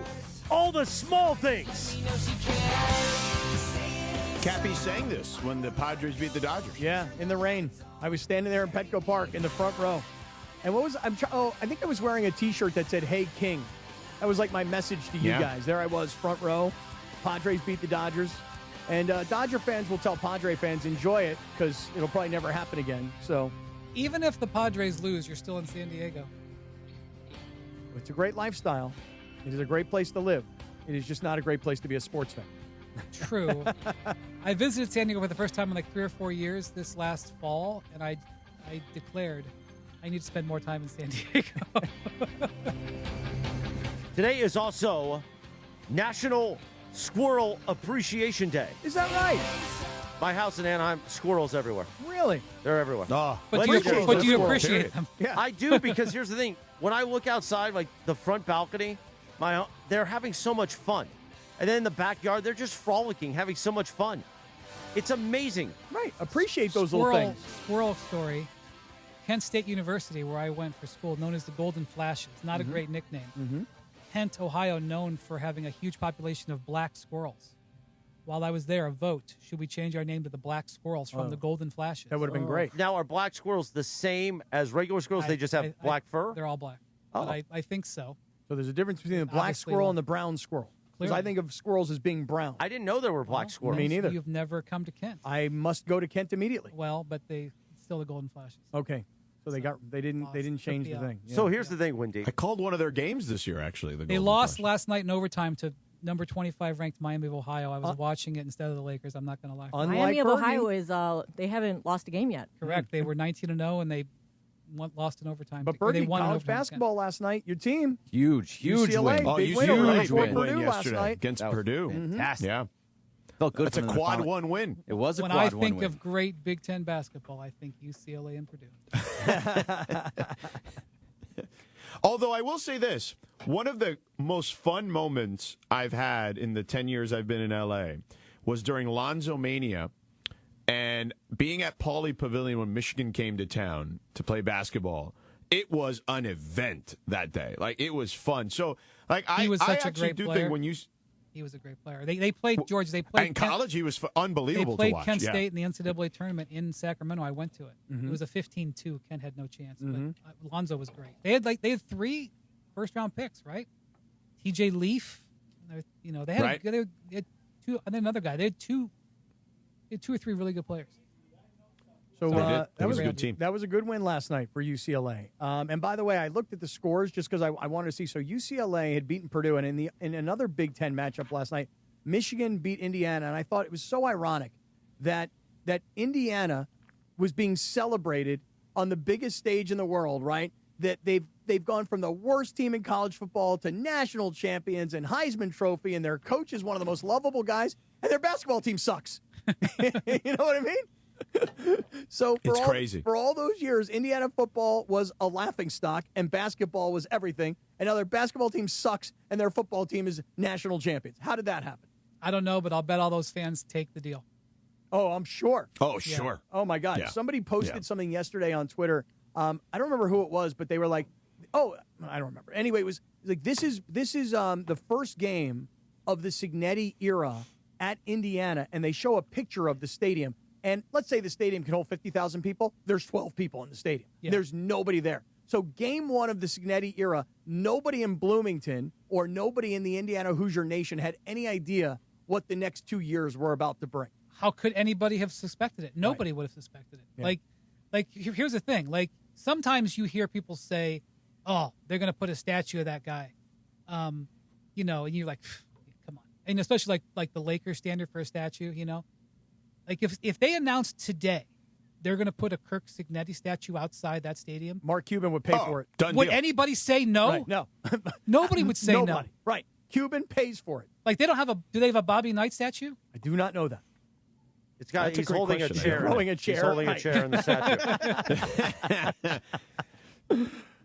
All the small things. Cappy sang this when the Padres beat the Dodgers. Yeah, in the rain. I was standing there in Petco Park in the front row. And what was I think I was wearing a T-shirt that said, "Hey King." That was like my message to you guys. There I was, front row. Padres beat the Dodgers. And Dodger fans will tell Padre fans, enjoy it, because it'll probably never happen again. So, even if the Padres lose, you're still in San Diego. It's a great lifestyle. It is a great place to live. It is just not a great place to be a sports fan. True. I visited San Diego for the first time in like 3 or 4 years this last fall, and I declared I need to spend more time in San Diego. Today is also National Squirrel Appreciation Day. Is that right? My house in Anaheim, squirrels everywhere. Really? They're everywhere. Oh, but do you appreciate them? Yeah. I do, because here's the thing. When I look outside, like the front balcony, they're having so much fun. And then in the backyard, they're just frolicking, having so much fun. It's amazing. Right. Appreciate those little things. Squirrel story. Kent State University, where I went for school, known as the Golden Flashes. Not a great nickname. Mm-hmm. Kent, Ohio, known for having a huge population of black squirrels. While I was there, a vote. Should we change our name to the Black Squirrels from the Golden Flashes? That would have been great. Now, are black squirrels the same as regular squirrels? They just have black fur? They're all black. Oh. But I think so. So there's a difference between the black Obviously, squirrel and the brown squirrel. Because I think of squirrels as being brown. I didn't know there were black squirrels. Me neither. You've never come to Kent. I must go to Kent immediately. Well, but it's still the Golden Flashes. Okay. So they didn't change the thing. So here's the thing, Wendy. I called one of their games this year, actually. They lost last night in overtime to number 25 ranked Miami of Ohio. I was watching it instead of the Lakers. I'm not going to lie. Miami of Ohio is they haven't lost a game yet. Correct. They were 19-0 and they lost in overtime. But Bernie, college basketball last night, your team. Huge UCLA, win. Oh, big huge win win Purdue last yesterday night. against Purdue. Fantastic. Yeah. Felt good. That's a quad one win. It was a when quad I one think win. of great Big Ten basketball, I think UCLA and Purdue. Although I will say this, one of the most fun moments I've had in the 10 years I've been in L.A. was during Lonzo Mania and being at Pauley Pavilion when Michigan came to town to play basketball. It was an event that day. Like, it was fun. So, like, He was such a actually great do player. think when you... He was a great player. They played George. They played in college. He was unbelievable They played to watch. Kent Yeah. State in the NCAA tournament in Sacramento. I went to it. Mm-hmm. It was a 15-2. Kent had no chance. But Lonzo was great. They had 3 first-round picks, right? T.J. Leaf. They had Right. they had 2. And then another guy. They had 2 or 3 really good players. So that was a good team. That was a good win last night for UCLA. And by the way, I looked at the scores just because I wanted to see. So UCLA had beaten Purdue, and in another Big Ten matchup last night, Michigan beat Indiana, and I thought it was so ironic that Indiana was being celebrated on the biggest stage in the world, right? That they've gone from the worst team in college football to national champions and Heisman Trophy, and their coach is one of the most lovable guys, and their basketball team sucks. You know what I mean? So for all those years, Indiana football was a laughingstock and basketball was everything. And now their basketball team sucks and their football team is national champions. How did that happen? I don't know, but I'll bet all those fans take the deal. Oh, I'm sure. Oh, sure. Oh, my God. Yeah. Somebody posted something yesterday on Twitter. I don't remember who it was, but they were like, oh, I don't remember. Anyway, it was like, this is the first game of the Signetti era at Indiana, and they show a picture of the stadium. And let's say the stadium can hold 50,000 people. There's 12 people in the stadium. Yeah. There's nobody there. So game one of the Signetti era, nobody in Bloomington or nobody in the Indiana Hoosier Nation had any idea what the next 2 years were about to bring. How could anybody have suspected it? Nobody would have suspected it. Yeah. Like here's the thing. Like sometimes you hear people say, "Oh, they're going to put a statue of that guy," and you're like, "Come on!" And especially like the Lakers standard for a statue, Like if they announced today they're going to put a Kirk Signetti statue outside that stadium, Mark Cuban would pay for it. Would anybody say no? Right, no. Nobody would say no. Right. Cuban pays for it. Like they don't have do they have a Bobby Knight statue? I do not know that. He's holding a chair. He's holding a chair in the statue.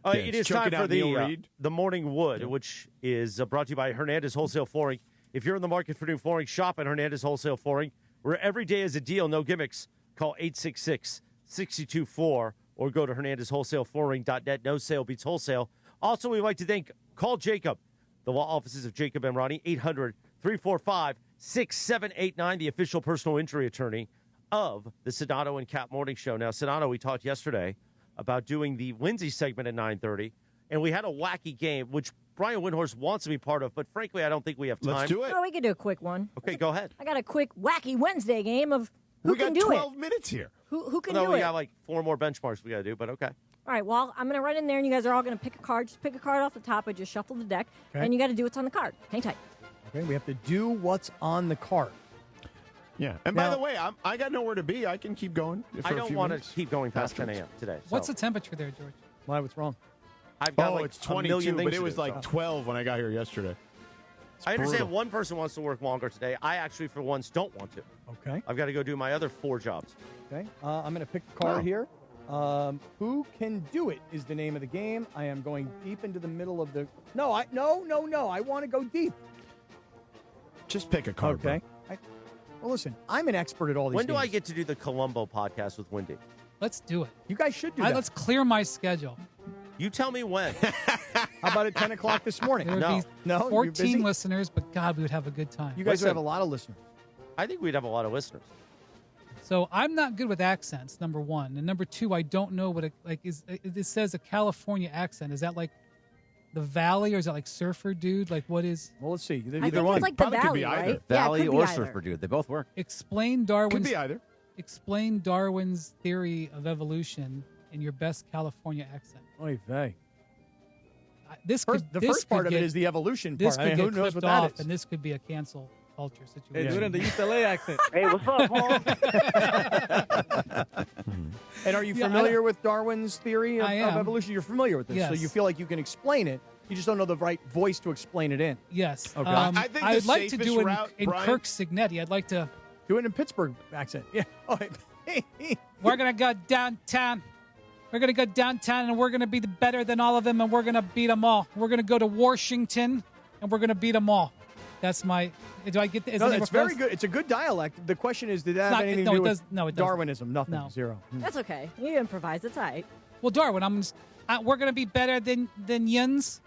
It is time for the Morning Wood, which is brought to you by Hernandez Wholesale Flooring. If you're in the market for new flooring, shop at Hernandez Wholesale Flooring, where every day is a deal, no gimmicks. Call 866-62-4 or go to HernandezWholesaleFlooring.net. No sale beats wholesale. Also, we'd like to thank Call Jacob, the law offices of Jacob Emrani, 800-345-6789, the official personal injury attorney of the Sedano and Kap Morning Show. Now, Sedano, we talked yesterday about doing the Wednesday segment at 9:30, and we had a wacky game, which Brian Windhorst wants to be part of, but frankly, I don't think we have time. Let's do it. Oh, we could do a quick one. Okay, go ahead. I got a quick, wacky Wednesday game of who can do it. We got 12 minutes here. Who can do it? We got like 4 more benchmarks we got to do, but okay. All right, well, I'm going to run in there, and you guys are all going to pick a card. Just pick a card off the top. I just shuffle the deck, and you got to do what's on the card. Hang tight. Okay, we have to do what's on the card. Yeah, and by the way, I got nowhere to be. I can keep going for I don't want to keep going past 10 minutes. a.m. today. What's the temperature there, George? Why, what's wrong? I've got it's 22, but it was like 12 when I got here yesterday. I understand one person wants to work longer today. I actually, for once, don't want to. Okay. I've got to go do my other 4 jobs. Okay. I'm going to pick a card here. Who can do it is the name of the game. I am going deep into the middle of the. No. I want to go deep. Just pick a card. Okay. Well, listen. I'm an expert at all these. When do games. I get to do the Columbo podcast with Wendy? Let's do it. You guys should do that. Let's clear my schedule. You tell me when. How about at 10 o'clock this morning? There would be 14 listeners, but God, we would have a good time. You guys would have a lot of listeners. I think we'd have a lot of listeners. So I'm not good with accents, number one. And number two, I don't know what it says a California accent. Is that like the Valley, or is that like Surfer Dude? Like what is? Well, let's see. Either one. It's like Probably the Valley, could be either. right? Valley or either. Surfer Dude. They both work. Explain Darwin's. Could be either. Explain Darwin's theory of evolution in your best California accent. Oy vey. The first part of it is the evolution part. This could get who knows clipped what that off, is? and this could be a cancel culture situation. Hey, do it in the UCLA accent. Hey, what's up, Paul? And are you familiar with Darwin's theory of evolution? You're familiar with this, Yes. so you feel like you can explain it. You just don't know the right voice to explain it in. Yes. Okay. I think I'd the like to do safest it route, in Brian- Kirk Signetti. I'd like to. Do it in Pittsburgh accent. Yeah. Oh, We're gonna go downtown. We're going to go downtown, and we're going to be better than all of them, and we're going to beat them all. We're going to go to Washington, and we're going to beat them all. That's my. Do I get? No, it's very good. It's a good dialect. The question is, did that have anything to do with Darwinism? Nothing. No. Zero. That's okay. You improvise. It's all right. Well, Darwin, we're going to be better than Yins.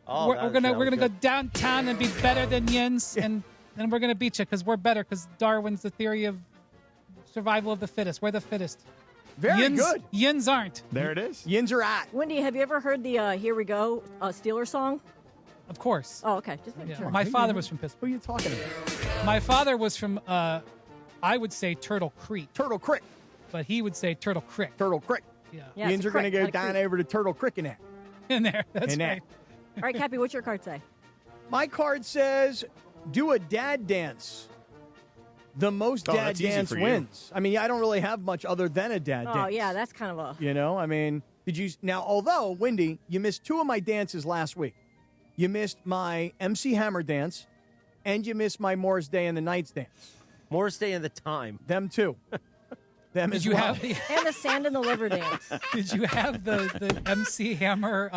Oh, we're gonna go downtown and be better than Yins, and then we're going to beat you because we're better. Because Darwin's the theory of survival of the fittest. We're the fittest. Very good. Yins aren't. There it is. Yins are at. Wendy, have you ever heard the Here We Go Steelers song? Of course. Oh, okay. Just making sure. My father was from Pittsburgh. Who are you talking about? My father was from, I would say, Turtle Creek. Turtle Creek. but he would say Turtle Creek. Turtle Creek. Yeah. The Indians are going to go down over to Turtle Creek in that. In there. That's In that. right. All right, Cappy, what's your card say? My card says, do a dad dance. The most dad that's easy dance for you. wins. I mean, I don't really have much other than a dad Oh, dance. yeah, that's kind of a... You know, I mean, although, Wendy, you missed 2 of my dances last week. You missed my MC Hammer dance, and you missed my Morris Day and the Nights dance. Morris Day and the Time. Them too. Them Did as you well. have the And the sand in the liver dance. Did you have the MC Hammer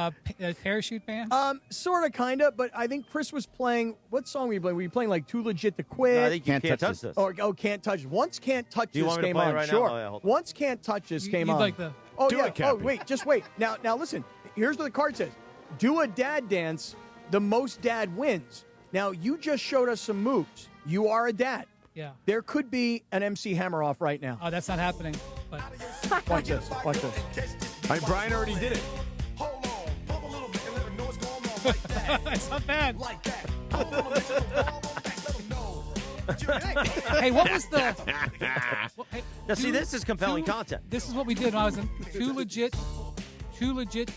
parachute band? Sort of, kind of, but I think Chris was playing, what song were you playing? Were you playing like Too Legit to Quit? No, I think you can't touch this. Can't touch. Once Can't Touch Do you This want me to came play it on. right now? sure. Oh, yeah, hold on. Once Can't Touch This came You'd on. like the... Oh, Do yeah. it, Cappy. Wait, just wait. Now, listen. Here's what the card says. Do a dad dance. The most dad wins. Now, you just showed us some moves. You are a dad. Yeah. There could be an MC Hammer off right now. Oh, that's not happening. But Watch this. Watch this. Brian already did it. it's not bad. Hey, what was the... Now, see, this is compelling content. This is what we did when I was in Too Legit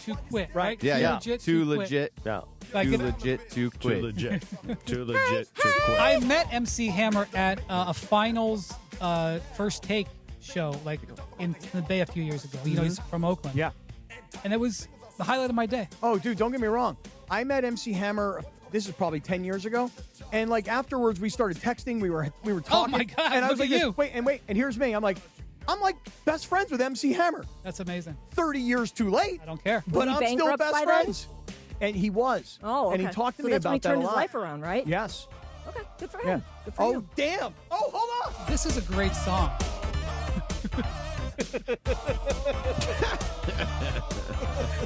to Quit, right? Yeah. Too Too Quit. legit. Yeah. Like Too it- legit to quit. Too legit. Too legit to quit. I met MC Hammer at a finals first take show, like in the Bay a few years ago. You know, he's from Oakland. Yeah. And it was the highlight of my day. Oh, dude, don't get me wrong. I met MC Hammer, this is probably 10 years ago. And, like, afterwards, we started texting. We were talking. my God, And I was look like, at you. Wait. And here's me. I'm like best friends with MC Hammer. That's amazing. 30 years too late. I don't care. But Was he I'm still bankrupt best by friends. And he was. Oh, okay. And he talked to So me that's when about he that turned a his lot. life around, right? Yes. Okay, good for him. Yeah. Good for Oh, you. damn. Oh, hold on. This is a great song.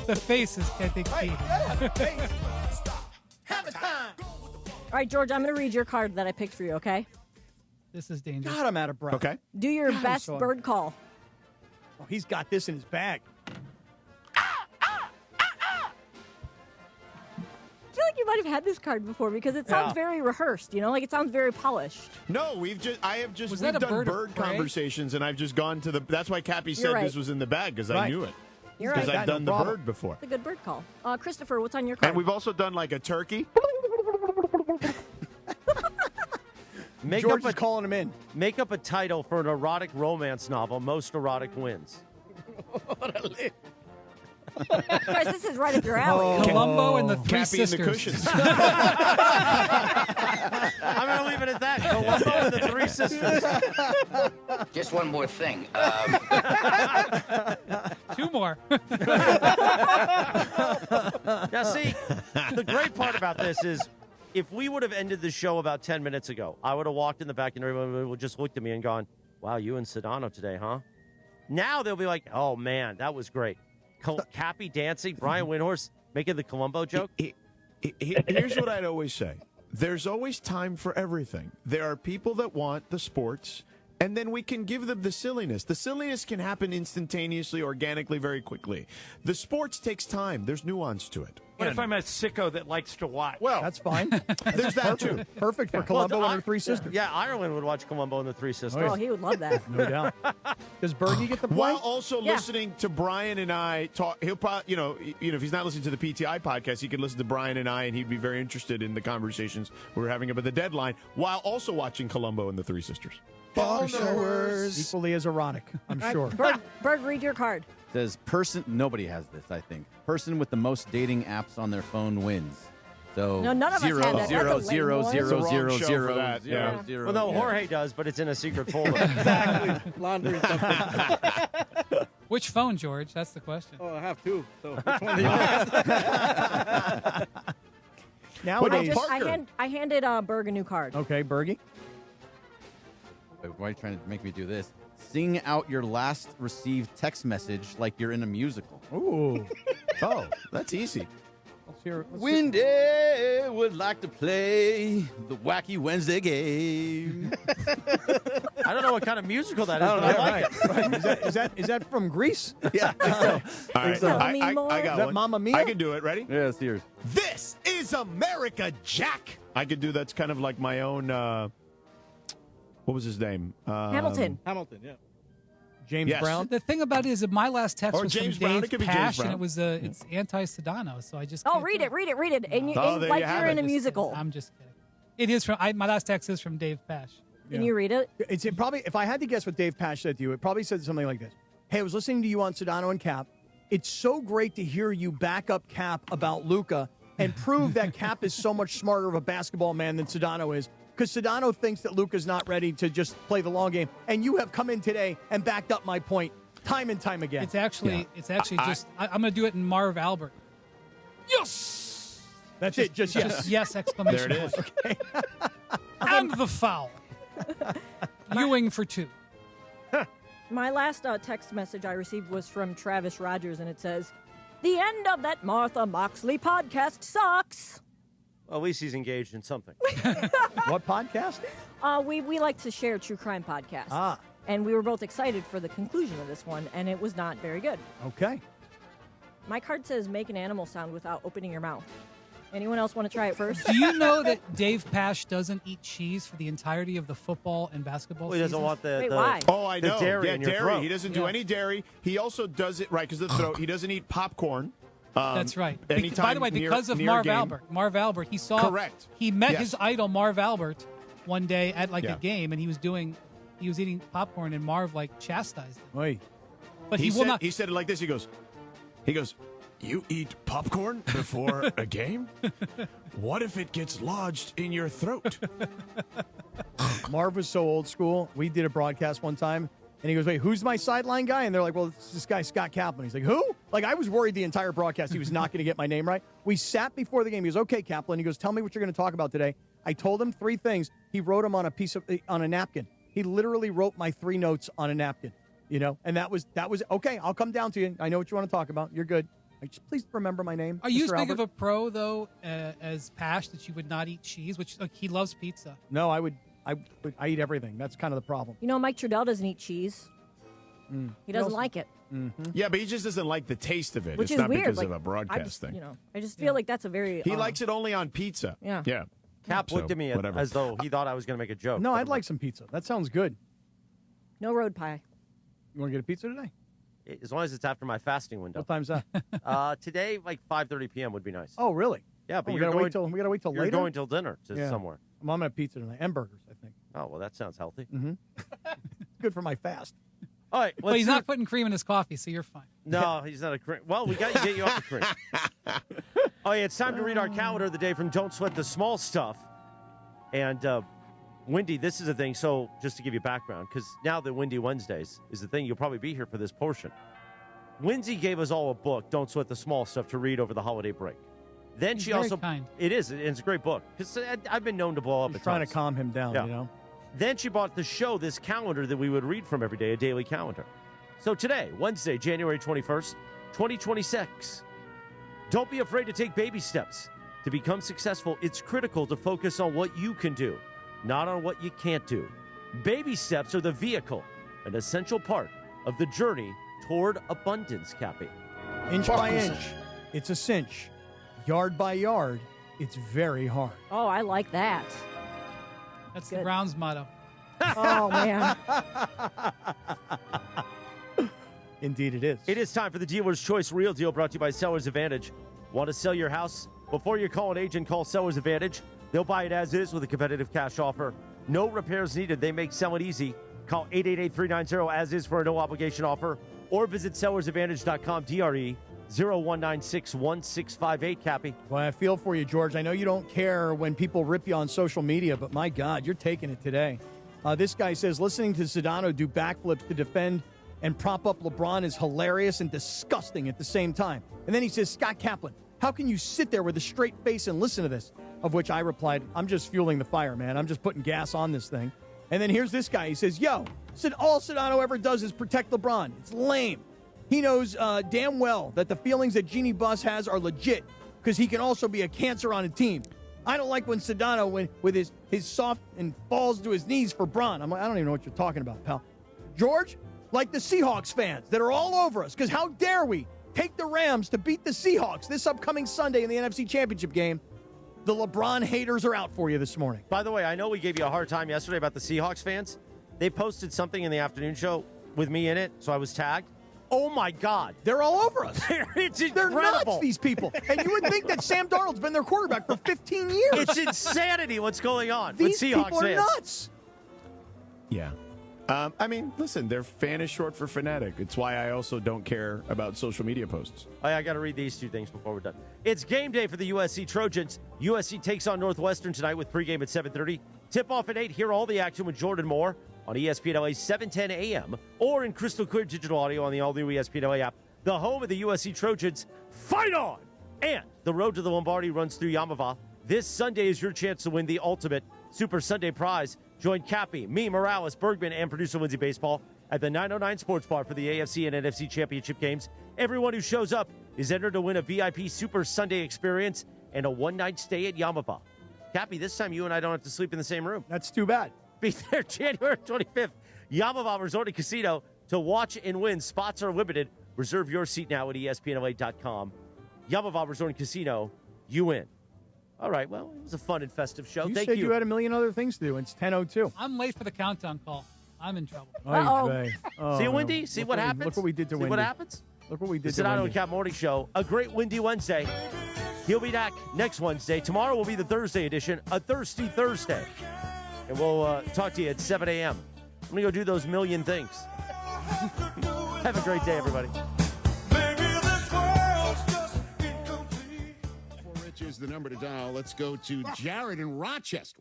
The face is, I think, key. Have a time. All right, George, I'm going to read your card that I picked for you, okay? This is dangerous. God, I'm out of breath. Okay. Do your God, I'm best sorry. bird call. Oh, he's got this in his bag. I feel like you might have had this card before because it sounds very rehearsed, you know? Like it sounds very polished. No, we've Was we've that a done bird of bird prey? conversations, and I've just gone to the. That's why Cappy said right. this was in the bag because I Right. knew it. You're Because right. I've done no the problem. bird before. It's a good bird call. Christopher, what's on your card? And we've also done like a turkey. Make George up is calling him in. Make up a title for an erotic romance novel. Most erotic wins. Guys, this is right up your alley. Columbo and the Three Cappy and the Sisters. cushions. I'm going to leave it at that. Columbo and the Three Sisters. Just one more thing. Two more. Now, see, the great part about this is if we would have ended the show about 10 minutes ago, I would have walked in the back and everyone would just looked at me and gone, wow, you and Sedano today, huh? Now they'll be like, oh, man, that was great. Cappy dancing, Brian Windhorst making the Columbo joke. Here's what I'd always say. There's always time for everything. There are people that want the sports, and then we can give them the silliness. The silliness can happen instantaneously, organically, very quickly. The sports takes time. There's nuance to it. What if I'm a sicko that likes to watch? Well, That's fine. there's that too. Perfect for Columbo and her Three Sisters. Yeah, Ireland would watch Columbo and the Three Sisters. Oh, he would love that. No doubt. Does Bergie get the point? While also Yeah. listening to Brian and I talk, he'll probably, if he's not listening to the PTI podcast, he could listen to Brian and I, and he'd be very interested in the conversations we were having about the deadline, while also watching Columbo and the Three Sisters. For sure. Equally as erotic, I'm sure. Berg, read your card. Says person. Nobody has this, I think. Person with the most dating apps on their phone wins. So No, none of us zero, had that. zero, That's a zero, lame one. zero, It's the wrong zero, show zero, for that, zero, yeah. zero. Well, no, Yeah. Jorge does, but it's in a secret folder. Exactly. Laundry something. Which phone, George? That's the question. Oh, I have two. So which one do you want? Nowadays. I handed Berg a new card. Okay, Bergie. Wait, why are you trying to make me do this? Sing out your last received text message like you're in a musical. Ooh. Oh, that's easy. Let's hear. Wendy would like to play the Wacky Wednesday game. I don't know what kind of musical that is, but I like it. Right. Is that from Greece? Yeah. All right, Tell I me got more. Is that one. Mamma Mia? I can do it. Ready? Yes, here's. This is America, Jack. I could do that's kind of like my own. What was his name? Hamilton. Hamilton, yeah. James Brown. The thing about it is that my last text Or was James from Brown. Dave It could be James Pash, Brown. and it was it's anti-Sedano, so I just Oh, can't read do it, read it, read it. And you, Oh, there like you have you're in it. a musical. I'm just kidding. It is from my last text is from Dave Pash. Can you read it? It probably, if I had to guess what Dave Pash said to you, it probably said something like this. Hey, I was listening to you on Sedano and Cap. It's so great to hear you back up Cap about Luka and prove that Cap is so much smarter of a basketball man than Sedano is. Because Sedano thinks that Luka's not ready to just play the long game. And you have come in today and backed up my point time and time again. It's actually I'm going to do it in Marv Albert. Yes! That's it, just yes. Yes, exclamation There it point. is. And the foul. Ewing for 2. My last text message I received was from Travis Rogers, and it says, "The end of that Martha Moxley podcast sucks." Well, at least he's engaged in something. What podcast? We like to share true crime podcasts. And we were both excited for the conclusion of this one, and it was not very good. Okay. My card says make an animal sound without opening your mouth. Anyone else want to try it first? Do you know that Dave Pash doesn't eat cheese for the entirety of the football and basketball Well, he doesn't seasons? want Wait, why? Oh, I the know. dairy yeah, in your dairy. throat. He doesn't do any dairy. He also does it right because the throat. He doesn't eat popcorn. That's right. By anytime the way, near- because of near Marv game. Albert. Marv Albert, he saw. Correct. He met Yes. his idol Marv Albert one day at Yeah. a game, and he was eating popcorn, and Marv chastised him. Wait. But he will said, not. He said it like this. He goes, "You eat popcorn before a game? What if it gets lodged in your throat?" Marv was so old school. We did a broadcast one time, and he goes, "Wait, who's my sideline guy?" And they're like, "Well, it's this guy, Scott Kaplan." He's like, "Who?" Like, I was worried the entire broadcast he was not going to get my name right. We sat before the game. He goes, "Okay, Kaplan." He goes, "Tell me what you're going to talk about today." I told him 3 things. He wrote them on a napkin. He literally wrote my 3 notes on a napkin, and that was okay. I'll come down to you. I know what you want to talk about. You're good. Just please remember my name. Are you as Mr. big Albert. of a pro though as Pash that you would not eat cheese? Which he loves pizza. No, I would. I eat everything. That's kind of the problem. You know, Mike Trudell doesn't eat cheese. He doesn't also- like it. Yeah, but he just doesn't like the taste of it. Which it's is not weird. because Like, of a broadcast thing. I just feel like that's a very. He likes it only on pizza. Yeah. Yeah. Cap looked So, at me whatever. as though he thought I was going to make a joke. No, I'd like some pizza. That sounds good. No road pie. You want to get a pizza today? As long as it's after my fasting window. What time's that? Today, like 5:30 p.m. would be nice. Oh, really? Yeah, but we you're gotta going, wait till we gotta wait till you're later. going till dinner to Yeah. somewhere. Well, I'm gonna have pizza tonight and burgers. I think. Oh, well, that sounds healthy. Mm-hmm. Good for my fast. All right. But he's not putting cream in his coffee, so you're fine. No, he's not a cream. Well, we got to get you up to cream. Oh, yeah, it's time to read our calendar of the day from Don't Sweat the Small Stuff. And, Windy, this is the thing. So, just to give you background, because now the Windy Wednesdays is the thing. You'll probably be here for this portion. Windy gave us all a book, Don't Sweat the Small Stuff, to read over the holiday break. Then He's she very also kind. It is. It's a great book because I've been known to blow up. He's at trying times. to calm him down. Yeah. You know. Then she bought the show this calendar that we would read from every day, a daily calendar. So today, Wednesday, January 21st, 2026. Don't be afraid to take baby steps. To become successful, it's critical to focus on what you can do, not on what you can't do. Baby steps are the vehicle, an essential part of the journey toward abundance, Cappy. Inch by inch, it's a cinch. Yard by yard, it's very hard. Oh, I like that. That's the Browns motto. Oh, man. Indeed it is. It is time for the Dealer's Choice Real Deal, brought to you by Seller's Advantage. Want to sell your house? Before you call an agent, call Seller's Advantage. They'll buy it as is with a competitive cash offer. No repairs needed. They make selling easy. Call 888-390-AS-IS for a no-obligation offer, or visit sellersadvantage.com, DRE 01961658, Cappy. Well, I feel for you, George. I know you don't care when people rip you on social media, but my God, you're taking it today. This guy says, listening to Sedano do backflips to defend and prop up LeBron is hilarious and disgusting at the same time. And then he says, Scott Kaplan, how can you sit there with a straight face and listen to this? Of which I replied, I'm just fueling the fire, man. I'm just putting gas on this thing. And then here's this guy. He says, yo, all Sedano ever does is protect LeBron. It's lame. He knows damn well that the feelings that Jeannie Buss has are legit because he can also be a cancer on a team. I don't like when Sedano, with his soft and falls to his knees for Bron. I'm like, I don't even know what you're talking about, pal. George, like the Seahawks fans that are all over us because how dare we take the Rams to beat the Seahawks this upcoming Sunday in the NFC Championship game. The LeBron haters are out for you this morning. By the way, I know we gave you a hard time yesterday about the Seahawks fans. They posted something in the afternoon show. with me in it, so I was tagged. Oh, my God. They're all over us. It's They're incredible. nuts, these people. And you would think that Sam Darnold's been their quarterback for 15 years. It's insanity what's going on These with Seahawks people are fans. nuts. Yeah. I mean, listen, their fan is short for fanatic. It's why I also don't care about social media posts. I got to read these two things before we're done. It's game day for the USC Trojans. USC takes on Northwestern tonight with pregame at 7:30. Tip-off at 8. Hear all the action with Jordan Moore on ESPN LA 7:10 a.m. or in crystal clear digital audio on the all-new ESPN LA app. The home of the USC Trojans. Fight on! And the road to the Lombardi runs through Yamava. This Sunday is your chance to win the ultimate Super Sunday prize. Join Cappy, me, Morales, Bergman, and producer Lindsay Baseball at the 909 Sports Bar for the AFC and NFC Championship games. Everyone who shows up is entered to win a VIP Super Sunday experience and a one-night stay at Yamava. Cappy, this time you and I don't have to sleep in the same room. That's too bad. Be there January 25th, Yamava Resort and Casino to watch and win. Spots are limited. Reserve your seat now at ESPNLA.com. Yamava Resort and Casino, you win. All right, well, it was a fun and festive show. You Thank said you. you had a million other things to do. It's 10:02. I'm late for the countdown call. I'm in trouble. See, Wendy? See what happens? Look what we did to See Wendy. what happens? Look what we did The to Sedano Wendy. Kap Morning Show. A great windy Wednesday. He'll be back next Wednesday. Tomorrow will be the Thursday edition, a Thirsty Thursday. And we'll talk to you at 7 a.m. I'm going to go do those million things. Have a great day, everybody. Rich is the number to dial. Let's go to Jared in Rochester.